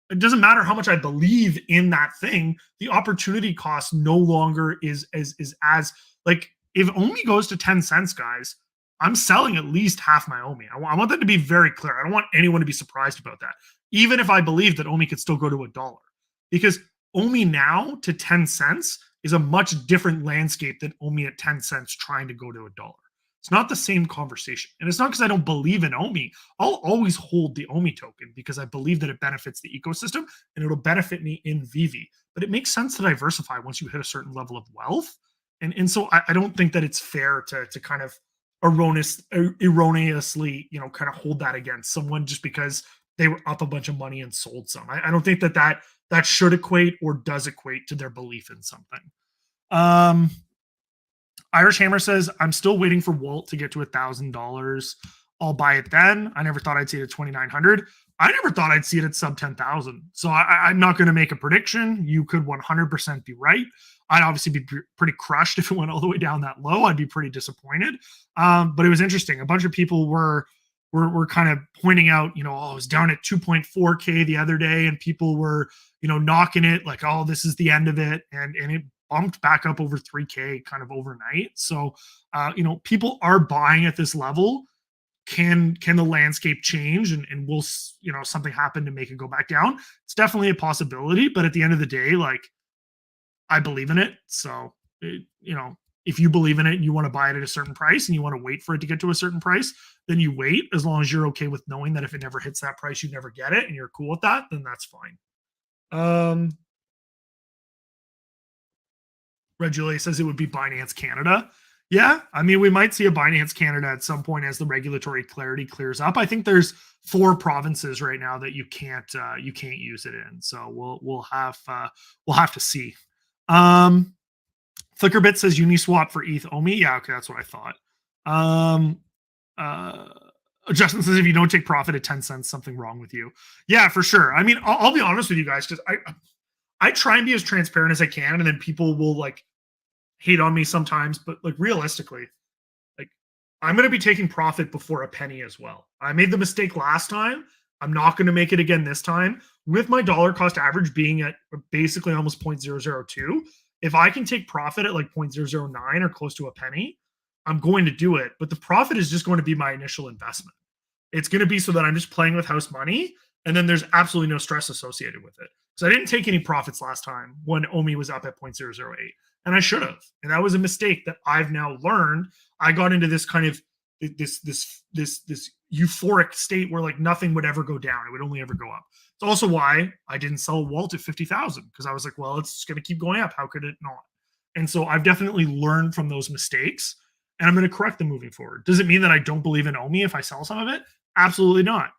it doesn't matter how much I believe in that thing, the opportunity cost no longer is as like if OMI goes to 10 cents, guys, I'm selling at least half my OMI. I want that to be very clear. I don't want anyone to be surprised about that. Even if I believe that OMI could still go to $1, because OMI now to 10 cents is a much different landscape than OMI at 10 cents trying to go to $1. It's not the same conversation. And it's not because I don't believe in OMI. I'll always hold the OMI token because I believe that it benefits the ecosystem and it'll benefit me in VeVe. But it makes sense to diversify once you hit a certain level of wealth. And so I don't think that it's fair to kind of erroneously, kind of hold that against someone just because they were up a bunch of money and sold some. I don't think that should equate or does equate to their belief in something. Irish Hammer says, I'm still waiting for Walt to get to $1,000. I'll buy it then. I never thought I'd see it at 2,900. I never thought I'd see it at sub 10,000. So I'm not going to make a prediction. You could 100% be right. I'd obviously be pretty crushed if it went all the way down that low. I'd be pretty disappointed. But it was interesting. A bunch of people were kind of pointing out, it was down at 2.4K the other day, and people were, knocking it like, oh, this is the end of it. And it bumped back up over 3K kind of overnight. So, people are buying at this level. Can the landscape change and will, something happen to make it go back down? It's definitely a possibility. But at the end of the day, like, I believe in it. So, if you believe in it and you want to buy it at a certain price and you want to wait for it to get to a certain price, then you wait, as long as you're okay with knowing that if it never hits that price, you never get it and you're cool with that, then that's fine. Red Julia says it would be Binance Canada. Yeah, I mean, we might see a Binance Canada at some point as the regulatory clarity clears up. I think there's 4 provinces right now that you can't use it in. So we'll have to see. Flickerbit says Uniswap for ETH OMI. Yeah, okay, that's what I thought. Justin says if you don't take profit at 10 cents, something wrong with you. Yeah, for sure. I mean, I'll be honest with you guys, because I try and be as transparent as I can, and then people will like hate on me sometimes, but like realistically, like I'm going to be taking profit before a penny as well. I made the mistake last time. I'm not going to make it again this time. With my dollar cost average being at basically almost 0.002, if I can take profit at like 0.009 or close to a penny, I'm going to do it. But the profit is just going to be my initial investment. It's going to be so that I'm just playing with house money, and then there's absolutely no stress associated with it. So I didn't take any profits last time when OMI was up at 0.008, and I should have. And that was a mistake that I've now learned. I got into this kind of this euphoric state where like nothing would ever go down. It would only ever go up. It's also why I didn't sell Walt at 50,000, because I was like, well, it's going to keep going up. How could it not? And so I've definitely learned from those mistakes, and I'm going to correct them moving forward. Does it mean that I don't believe in OMI if I sell some of it? Absolutely not.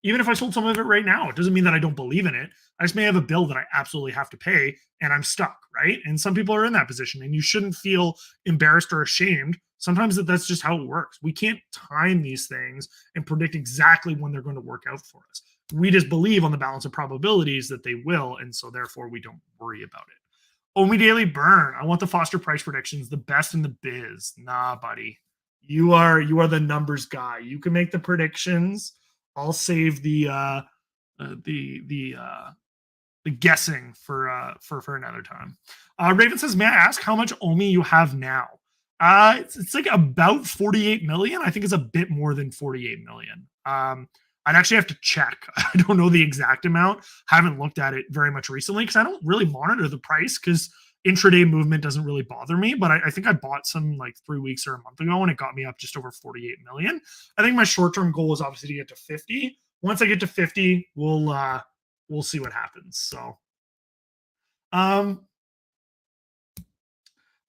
Even if I sold some of it right now, it doesn't mean that I don't believe in it. I just may have a bill that I absolutely have to pay and I'm stuck, right? And some people are in that position, and you shouldn't feel embarrassed or ashamed. Sometimes that's just how it works. We can't time these things and predict exactly when they're going to work out for us. We just believe on the balance of probabilities that they will, and so therefore we don't worry about it. OMI Daily Burn. I want the Foster price predictions, the best in the biz. Nah, buddy. You are the numbers guy. You can make the predictions. I'll save the guessing for another time. Raven says, may I ask how much OMI you have now? It's like about 48 million. I think it's a bit more than 48 million. I'd actually have to check. I don't know the exact amount. Haven't looked at it very much recently because I don't really monitor the price, because intraday movement doesn't really bother me. But I think I bought some like 3 weeks or a month ago, and it got me up just over 48 million. I think my short-term goal is obviously to get to 50. Once I get to 50, we'll see what happens. So,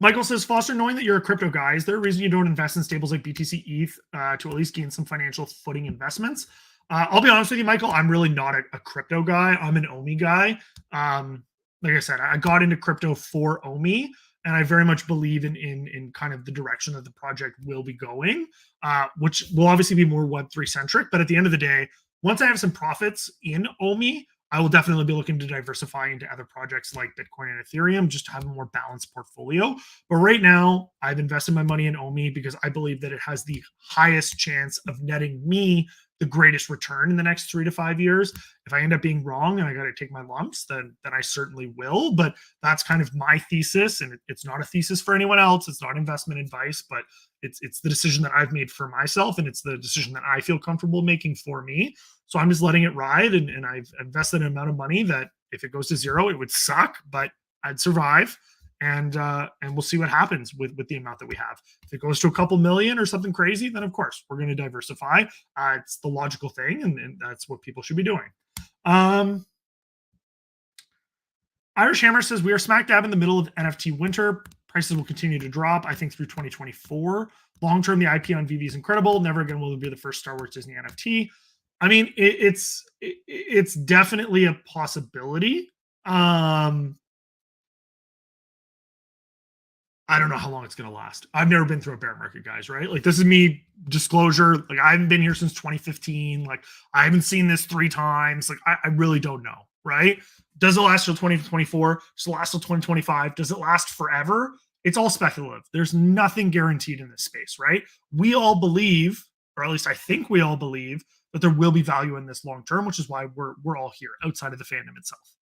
Michael says, Foster, knowing that you're a crypto guy, is there a reason you don't invest in stables like BTC ETH to at least gain some financial footing investments? I'll be honest with you, Michael, I'm really not a crypto guy. I'm an OMI guy. Like I said, I got into crypto for OMI, and I very much believe in kind of the direction that the project will be going, which will obviously be more Web3 centric. But at the end of the day, once I have some profits in OMI, I will definitely be looking to diversify into other projects like Bitcoin and Ethereum just to have a more balanced portfolio. But right now, I've invested my money in OMI because I believe that it has the highest chance of netting me the greatest return in the next 3 to 5 years. If I end up being wrong and I got to take my lumps, then I certainly will. But that's kind of my thesis, and it's not a thesis for anyone else. It's not investment advice, but it's the decision that I've made for myself, and it's the decision that I feel comfortable making for me. So I'm just letting it ride, and I've invested an amount of money that if it goes to zero, it would suck, but I'd survive. And we'll see what happens with the amount that we have. If it goes to a couple million or something crazy, then of course we're going to diversify. It's the logical thing, and that's what people should be doing. Irish Hammer says we are smack dab in the middle of NFT winter. Prices will continue to drop, I think, through 2024. Long term, the IP on VeVe is incredible. Never again will it be the first Star Wars Disney NFT. I mean, it's definitely a possibility. I don't know how long it's going to last. I've never been through a bear market, guys, right? Like, this is me, disclosure. Like, I haven't been here since 2015. Like, I haven't seen this 3 times. Like, I really don't know, right? Does it last till 2024? Does it last till 2025? Does it last forever? It's all speculative. There's nothing guaranteed in this space, right? We all believe, or at least I think we all believe, that there will be value in this long term, which is why we're all here outside of the fandom itself.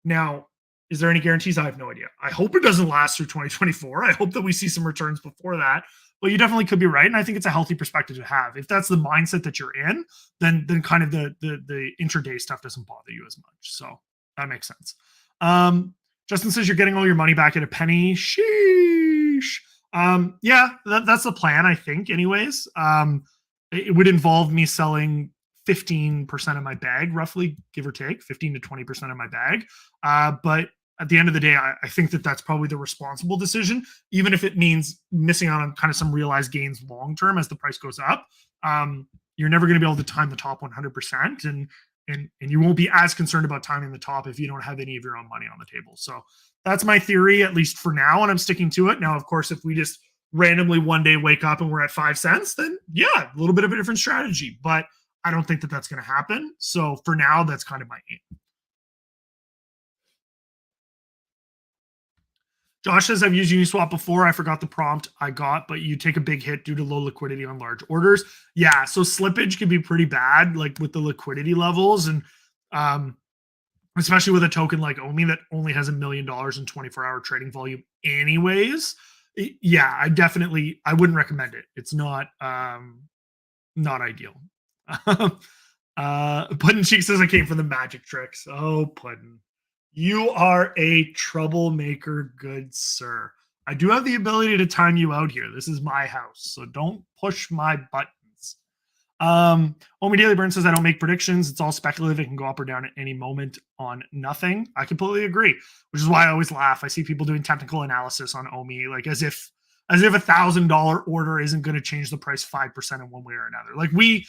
Now, is there any guarantees? I have no idea. I hope it doesn't last through 2024. I hope that we see some returns before that. But you definitely could be right, and I think it's a healthy perspective to have. If that's the mindset that you're in, then kind of the intraday stuff doesn't bother you as much. So that makes sense. Justin says you're getting all your money back at a penny. Sheesh. Yeah, that's the plan, I think. Anyways, it would involve me selling 15% of my bag, roughly, give or take, 15 to 20% of my bag. But at the end of the day, I think that that's probably the responsible decision, even if it means missing out on kind of some realized gains long term as the price goes up. You're never going to be able to time the top 100%, and you won't be as concerned about timing the top if you don't have any of your own money on the table. So that's my theory, at least for now, and I'm sticking to it. Now, of course, if we just randomly one day wake up and we're at 5 cents, then yeah, a little bit of a different strategy. But I don't think that that's going to happen. So for now, that's kind of my aim. Josh says, I've used Uniswap before. I forgot the prompt I got, but you take a big hit due to low liquidity on large orders. Yeah, so slippage can be pretty bad, like with the liquidity levels. And especially with a token like OMI that only has $1 million in 24-hour trading volume anyways. Yeah, I wouldn't recommend it. It's not ideal. Puddin Cheek says I came from the magic tricks. Oh, Puddin. You are a troublemaker, good sir. I do have the ability to time you out here. This is my house, so don't push my buttons. Omi Daily Burn says I don't make predictions. It's all speculative. It can go up or down at any moment on nothing. I completely agree, which is why I always laugh. I see people doing technical analysis on Omi, like as if $1,000 order isn't going to change the price 5% in one way or another. Like we're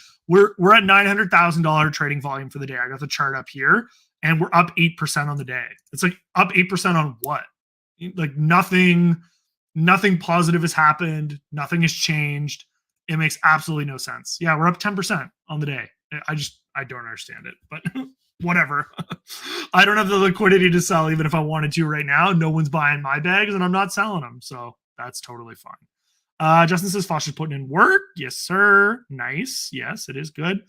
at $900,000 trading volume for the day. I got the chart up here, and we're up 8% on the day. It's like up 8% on what? Like nothing positive has happened. Nothing has changed. It makes absolutely no sense. Yeah, we're up 10% on the day. I don't understand it, but whatever. I don't have the liquidity to sell even if I wanted to right now. No one's buying my bags, and I'm not selling them. So that's totally fine. Justin says Foster's putting in work. Yes, sir. Nice. Yes, it is good.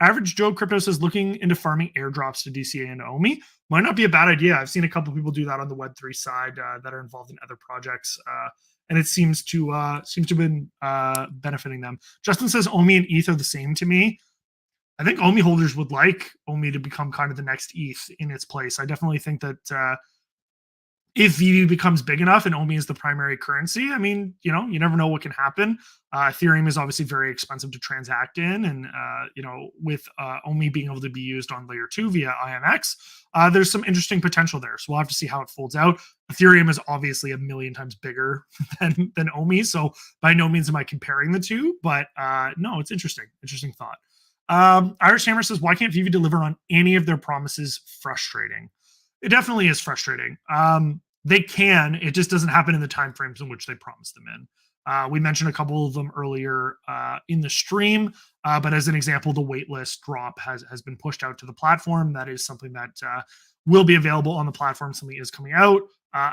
Average Joe Crypto says looking into farming airdrops to DCA and OMI might not be a bad idea. I've seen a couple people do that on the Web3 side that are involved in other projects, and it seems to have been benefiting them. Justin says OMI and ETH are the same to me. I think OMI holders would like OMI to become kind of the next ETH in its place. I definitely think that if VeVe becomes big enough and OMI is the primary currency, I mean, you know, you never know what can happen. Ethereum is obviously very expensive to transact in, and you know, with OMI being able to be used on layer 2 via IMX, there's some interesting potential there. So we'll have to see how it folds out. Ethereum is obviously a million times bigger than OMI, so by no means am I comparing the two, but no, it's interesting. Interesting thought. Irish Hammer says, "Why can't VeVe deliver on any of their promises? Frustrating." It definitely is frustrating. They can. It just doesn't happen in the timeframes in which they promised them in. We mentioned a couple of them earlier in the stream, but as an example, the waitlist drop has been pushed out to the platform. That is something that will be available on the platform. Something is coming out,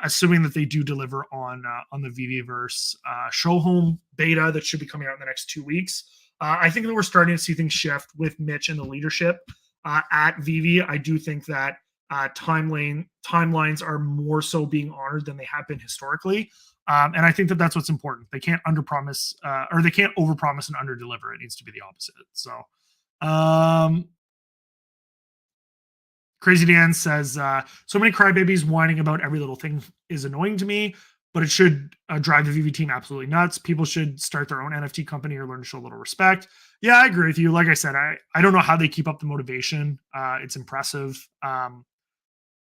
assuming that they do deliver on the VeVeverse show home beta that should be coming out in the next 2 weeks. I think that we're starting to see things shift with Mitch and the leadership at VeVe. I do think that timelines are more so being honored than they have been historically. And I think that that's what's important. They can't underpromise or they can't overpromise and underdeliver. It needs to be the opposite. So, Crazy Dan says, so many crybabies whining about every little thing is annoying to me, but it should drive the VeVe team absolutely nuts. People should start their own NFT company or learn to show a little respect. Yeah, I agree with you. Like I said, I don't know how they keep up the motivation. It's impressive.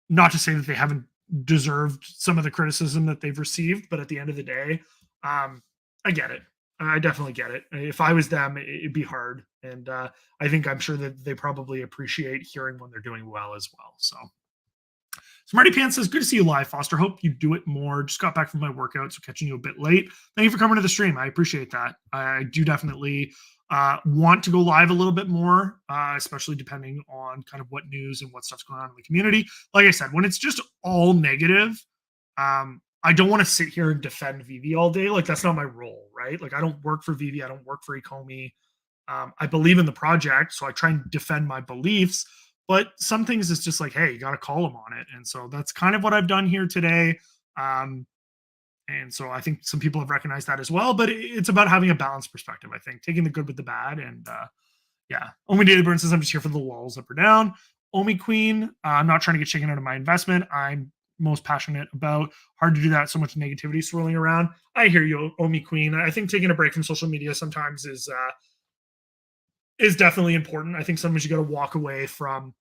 Not to say that they haven't deserved some of the criticism that they've received, but at the end of the day, I get it. I definitely get it. If I was them, it'd be hard. And I'm sure that they probably appreciate hearing when they're doing well as well. So Smarty Pants says, "Good to see you live, Foster. Hope you do it more. Just got back from my workout, so catching you a bit late. Thank you for coming to the stream. I appreciate that. I do definitely want to go live a little bit more, especially depending on kind of what news and what stuff's going on in the community. Like I said, when it's just all negative, I don't want to sit here and defend VeVe all day. Like, that's not my role, right? Like, I don't work for VeVe. I don't work for Ecomi. I believe in the project, so I try and defend my beliefs. But some things it's just like, hey, you got to call them on it. And so that's kind of what I've done here today. And so I think some people have recognized that as well. But it's about having a balanced perspective, I think, taking the good with the bad. And yeah, Omi Daily Burn says, "I'm just here for the lulls, up or down." Omi Queen, I'm not trying to get shaken out of my investment. I'm most passionate about. Hard to do that. So much negativity swirling around. I hear you, Omi Queen. I think taking a break from social media sometimes is definitely important. I think sometimes you got to walk away from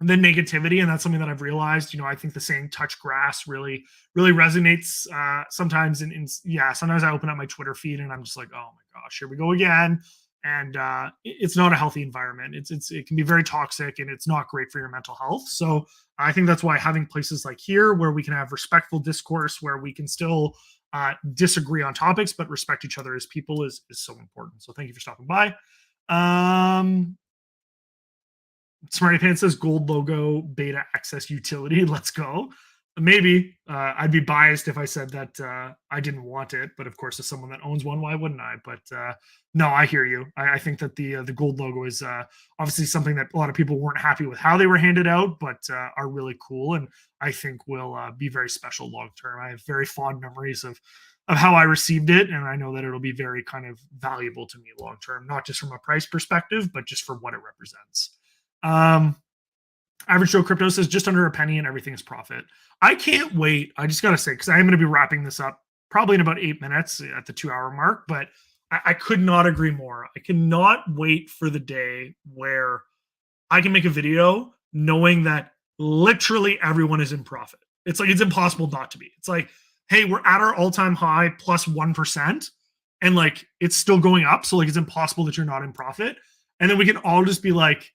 the negativity, and that's something that I've realized. You know, I think the saying "touch grass" really resonates sometimes. Yeah, sometimes I open up my Twitter feed and I'm just like, oh my gosh, here we go again. And it's not a healthy environment. It can be very toxic, and it's not great for your mental health. So I think that's why having places like here where we can have respectful discourse, where we can still disagree on topics but respect each other as people is so important. So thank you for stopping by. Smarty Pants says, "Gold logo beta access utility. Let's go." Maybe I'd be biased if I said that I didn't want it, but of course, as someone that owns one, why wouldn't I? But no, I hear you. I think that the gold logo is obviously something that a lot of people weren't happy with how they were handed out, but are really cool, and I think will be very special long term. I have very fond memories of how I received it, and I know that it'll be very kind of valuable to me long term, not just from a price perspective, but just for what it represents. Average Joe Crypto says, "Just under a penny and everything is profit." I can't wait. I just got to say, because I am going to be wrapping this up probably in about 8 minutes at the 2-hour mark, but I could not agree more. I cannot wait for the day where I can make a video knowing that literally everyone is in profit. It's like, it's impossible not to be. It's like, hey, we're at our all-time high plus 1%, and like, it's still going up. So like, it's impossible that you're not in profit. And then we can all just be like,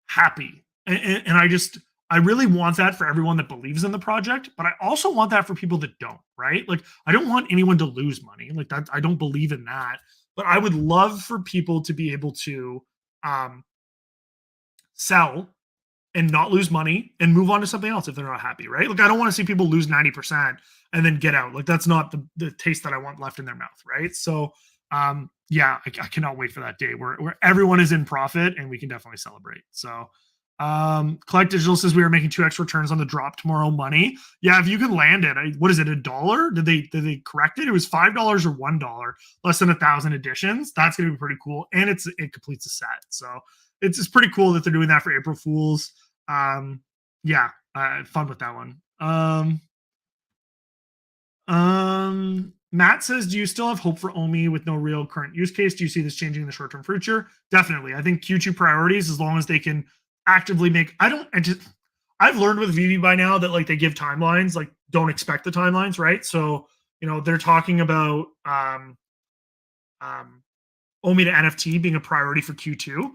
happy. And I really want that for everyone that believes in the project, but I also want that for people that don't, right? Like, I don't want anyone to lose money. Like, that, I don't believe in that, but I would love for people to be able to sell and not lose money and move on to something else if they're not happy, right? Like, I don't want to see people lose 90% and then get out. Like, that's not the taste that I want left in their mouth, right? So yeah, I cannot wait for that day where everyone is in profit and we can definitely celebrate. So Collect Digital says, "We are making 2x returns on the drop tomorrow money." Yeah, if you can land it, what is it, $1? Did they correct it? It was $5 or $1, less than 1,000 editions. That's gonna be pretty cool, and it completes a set. So it's pretty cool that they're doing that for April Fools. Yeah, fun with that one. Matt says, do you still have hope for OMI with no real current use case? Do you see this changing in the short-term future? Definitely. I think Q2 priorities, as long as they can actively make, I've learned with VeVe by now that like they give timelines, like don't expect the timelines, right? So, they're talking about OMI to NFT being a priority for Q2.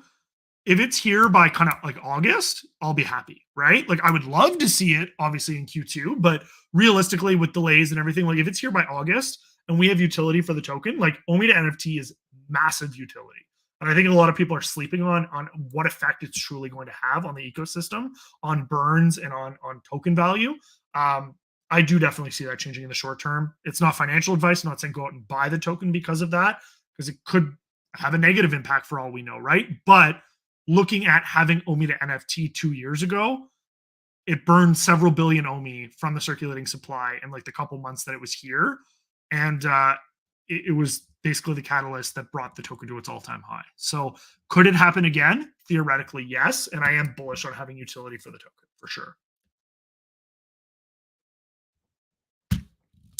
If it's here by kind of like August, I'll be happy, right? Like I would love to see it obviously in Q2, but realistically with delays and everything, like if it's here by August and we have utility for the token, like OMI to NFT is massive utility. And I think a lot of people are sleeping on what effect it's truly going to have on the ecosystem, on burns and on token value. I do definitely see that changing in the short term. It's not financial advice. I'm not saying go out and buy the token because of that, because it could have a negative impact for all we know, right? But looking at having OMI to NFT 2 years ago, it burned several billion OMI from the circulating supply in like the couple months that it was here. And it was basically the catalyst that brought the token to its all-time high. So could it happen again? Theoretically, yes. And I am bullish on having utility for the token for sure.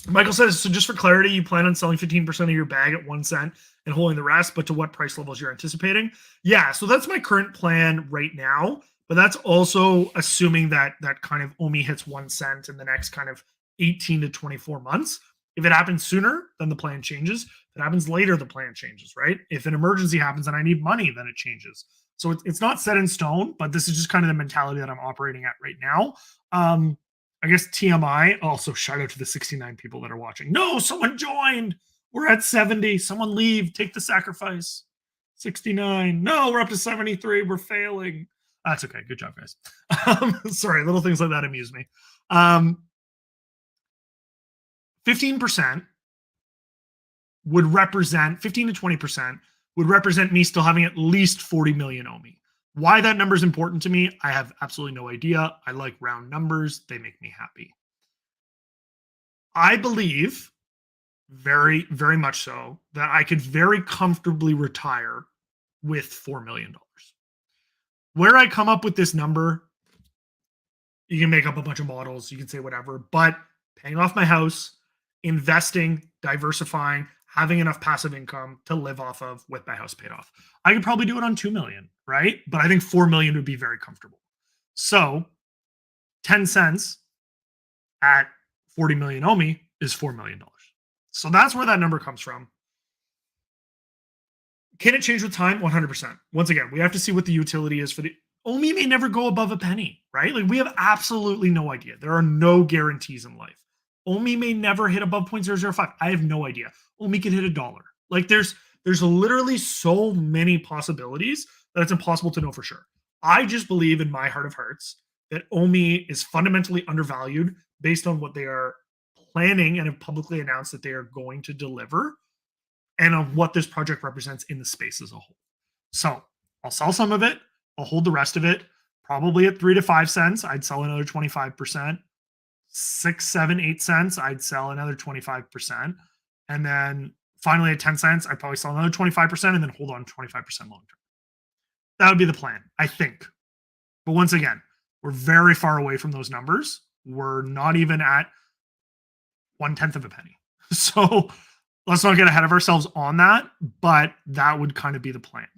Michael says, so just for clarity, you plan on selling 15% of your bag at 1 cent and holding the rest, but to what price levels you're anticipating? Yeah, so that's my current plan right now, but that's also assuming that kind of OMI hits 1 cent in the next kind of 18 to 24 months. If it happens sooner, then the plan changes. If it happens later, the plan changes, right? If an emergency happens and I need money, then it changes. So it's not set in stone, but this is just kind of the mentality that I'm operating at right now. I guess TMI. Also, shout out to the 69 people that are watching. No, someone joined. We're at 70. Someone leave. Take the sacrifice. 69. No, we're up to 73. We're failing. That's okay. Good job, guys. Sorry, little things like that amuse me. 15% would represent 15 to 20% would represent me still having at least 40 million OMI. Why that number is important to me, I have absolutely no idea. I like round numbers. They make me happy. I believe very, very much so that I could very comfortably retire with $4 million. Where I come up with this number, you can make up a bunch of models, you can say whatever, but paying off my house, investing, diversifying, having enough passive income to live off of with my house paid off. I could probably do it on 2 million, right? But I think 4 million would be very comfortable. So 10 cents at 40 million OMI is $4 million. So that's where that number comes from. Can it change with time? 100%. Once again, we have to see what the utility is for the OMI may never go above a penny, right? Like we have absolutely no idea. There are no guarantees in life. OMI may never hit above 0.005. I have no idea. OMI could hit $1. Like there's literally so many possibilities that it's impossible to know for sure. I just believe in my heart of hearts that OMI is fundamentally undervalued based on what they are planning and have publicly announced that they are going to deliver and on what this project represents in the space as a whole. So I'll sell some of it. I'll hold the rest of it. Probably at 3 to 5 cents, I'd sell another 25%. 6, 7, 8 cents, I'd sell another 25%. And then finally at 10 cents, I'd probably sell another 25% and then hold on 25% long term. That would be the plan, I think. But once again, we're very far away from those numbers. We're not even at 1/10 of a penny. So let's not get ahead of ourselves on that, but that would kind of be the plan.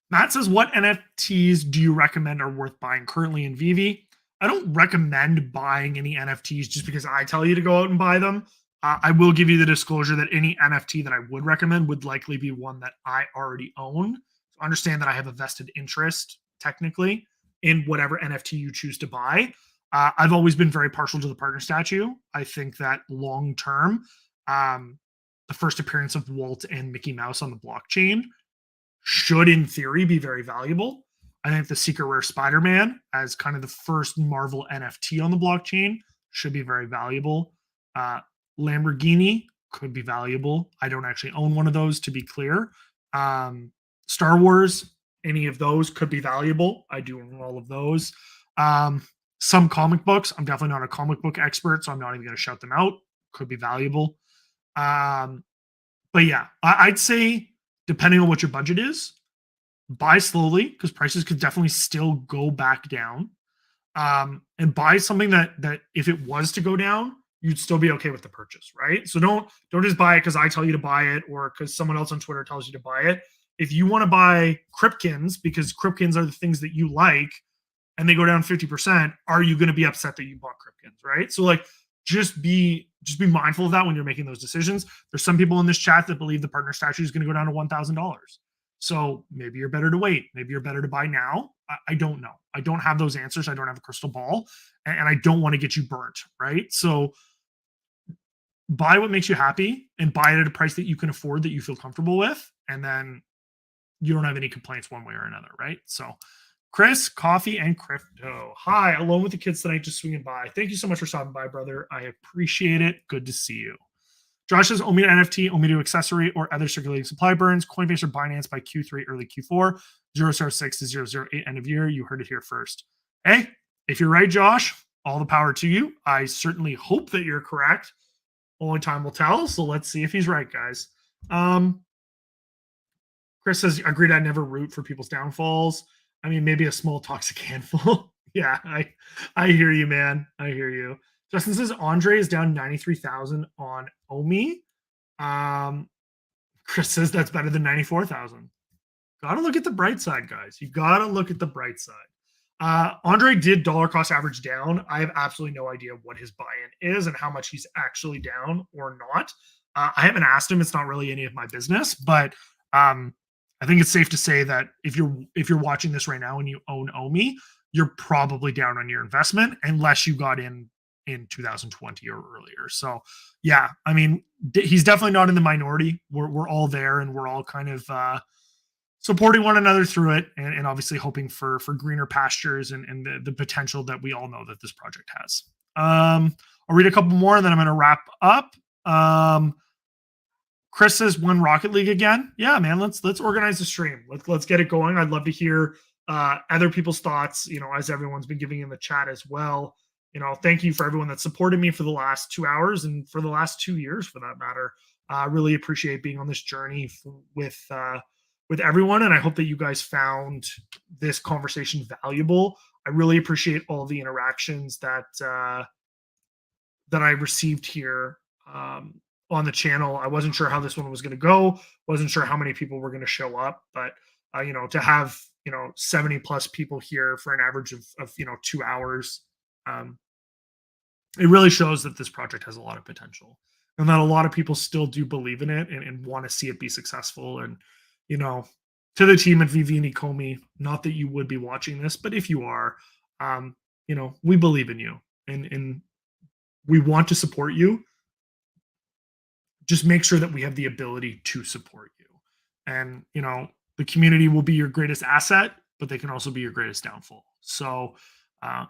Matt says, what NFTs do you recommend are worth buying currently in VeVe? I don't recommend buying any NFTs just because I tell you to go out and buy them. I will give you the disclosure that any NFT that I would recommend would likely be one that I already own. So understand that I have a vested interest, technically, in whatever NFT you choose to buy. I've always been very partial to the partner statue. I think that long term, the first appearance of Walt and Mickey Mouse on the blockchain should, in theory, be very valuable. I think the Secret Rare Spider-Man as kind of the first Marvel NFT on the blockchain should be very valuable. Lamborghini could be valuable. I don't actually own one of those, to be clear. Star Wars, any of those could be valuable. I do own all of those. Some comic books, I'm definitely not a comic book expert, so I'm not even going to shout them out. Could be valuable. But yeah, I'd say depending on what your budget is, buy slowly because prices could definitely still go back down. and buy something that if it was to go down, you'd still be okay with the purchase, right? So don't just buy it because I tell you to buy it or because someone else on Twitter tells you to buy it. If you want to buy Kripkins because Kripkins are the things that you like and they go down 50%, are you going to be upset that you bought Kripkins, right? So like just be mindful of that when you're making those decisions. There's some people in this chat that believe the partner statue is going to go down to $1,000. So maybe you're better to wait. Maybe you're better to buy now. I don't know. I don't have those answers. I don't have a crystal ball, and I don't want to get you burnt, right? So buy what makes you happy and buy it at a price that you can afford, that you feel comfortable with, and then you don't have any complaints one way or another, right? So Chris, coffee and crypto. Hi, alone with the kids tonight, just swinging by. Thank you so much for stopping by, brother. I appreciate it. Good to see you. Josh says, owe me to NFT, owe me to accessory or other circulating supply burns, Coinbase or Binance by Q3, early Q4, 006 to 008 end of year. You heard it here first. Hey, if you're right, Josh, all the power to you. I certainly hope that you're correct. Only time will tell. So let's see if he's right, guys. Chris says, agreed, I never root for people's downfalls. I mean, maybe a small toxic handful. Yeah, I hear you, man. I hear you. Justin says Andre is down 93,000 on Omi. Chris says that's better than 94,000. Gotta look at the bright side, guys. You gotta look at the bright side. Andre did dollar cost average down. I have absolutely no idea what his buy-in is and how much he's actually down or not. I haven't asked him. It's not really any of my business, but I think it's safe to say that if you're watching this right now and you own Omi, you're probably down on your investment unless you got in 2020 or earlier. So yeah, I mean, he's definitely not in the minority. We're all there and we're all kind of supporting one another through it, and obviously hoping for greener pastures and the potential that we all know that this project has. I'll read a couple more and then I'm going to wrap up. Chris says, "One Rocket League again." Yeah, man, let's organize the stream. Let's get it going. I'd love to hear other people's thoughts, as everyone's been giving in the chat as well. Thank you for everyone that supported me for the last 2 hours and for the last 2 years, for that matter. Really appreciate being on this journey with everyone, and I hope that you guys found this conversation valuable. I really appreciate all the interactions that I received here on the channel. I wasn't sure how this one was going to go. Wasn't sure how many people were going to show up, but to have 70 plus people here for an average of 2 hours, it really shows that this project has a lot of potential and that a lot of people still do believe in it and want to see it be successful. And to the team at VeVe and Ecomi, not that you would be watching this, but if you are, we believe in you and we want to support you. Just make sure that we have the ability to support you. And, the community will be your greatest asset, but they can also be your greatest downfall. So,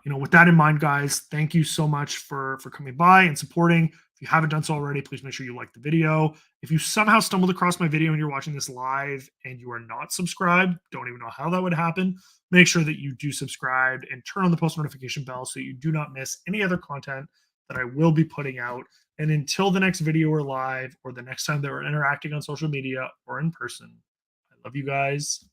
with that in mind, guys, thank you so much for coming by and supporting. If you haven't done so already, please make sure you like the video. If you somehow stumbled across my video and you're watching this live and you are not subscribed, don't even know how that would happen, make sure that you do subscribe and turn on the post notification bell so you do not miss any other content that I will be putting out. And until the next video or live or the next time that we're interacting on social media or in person, I love you guys.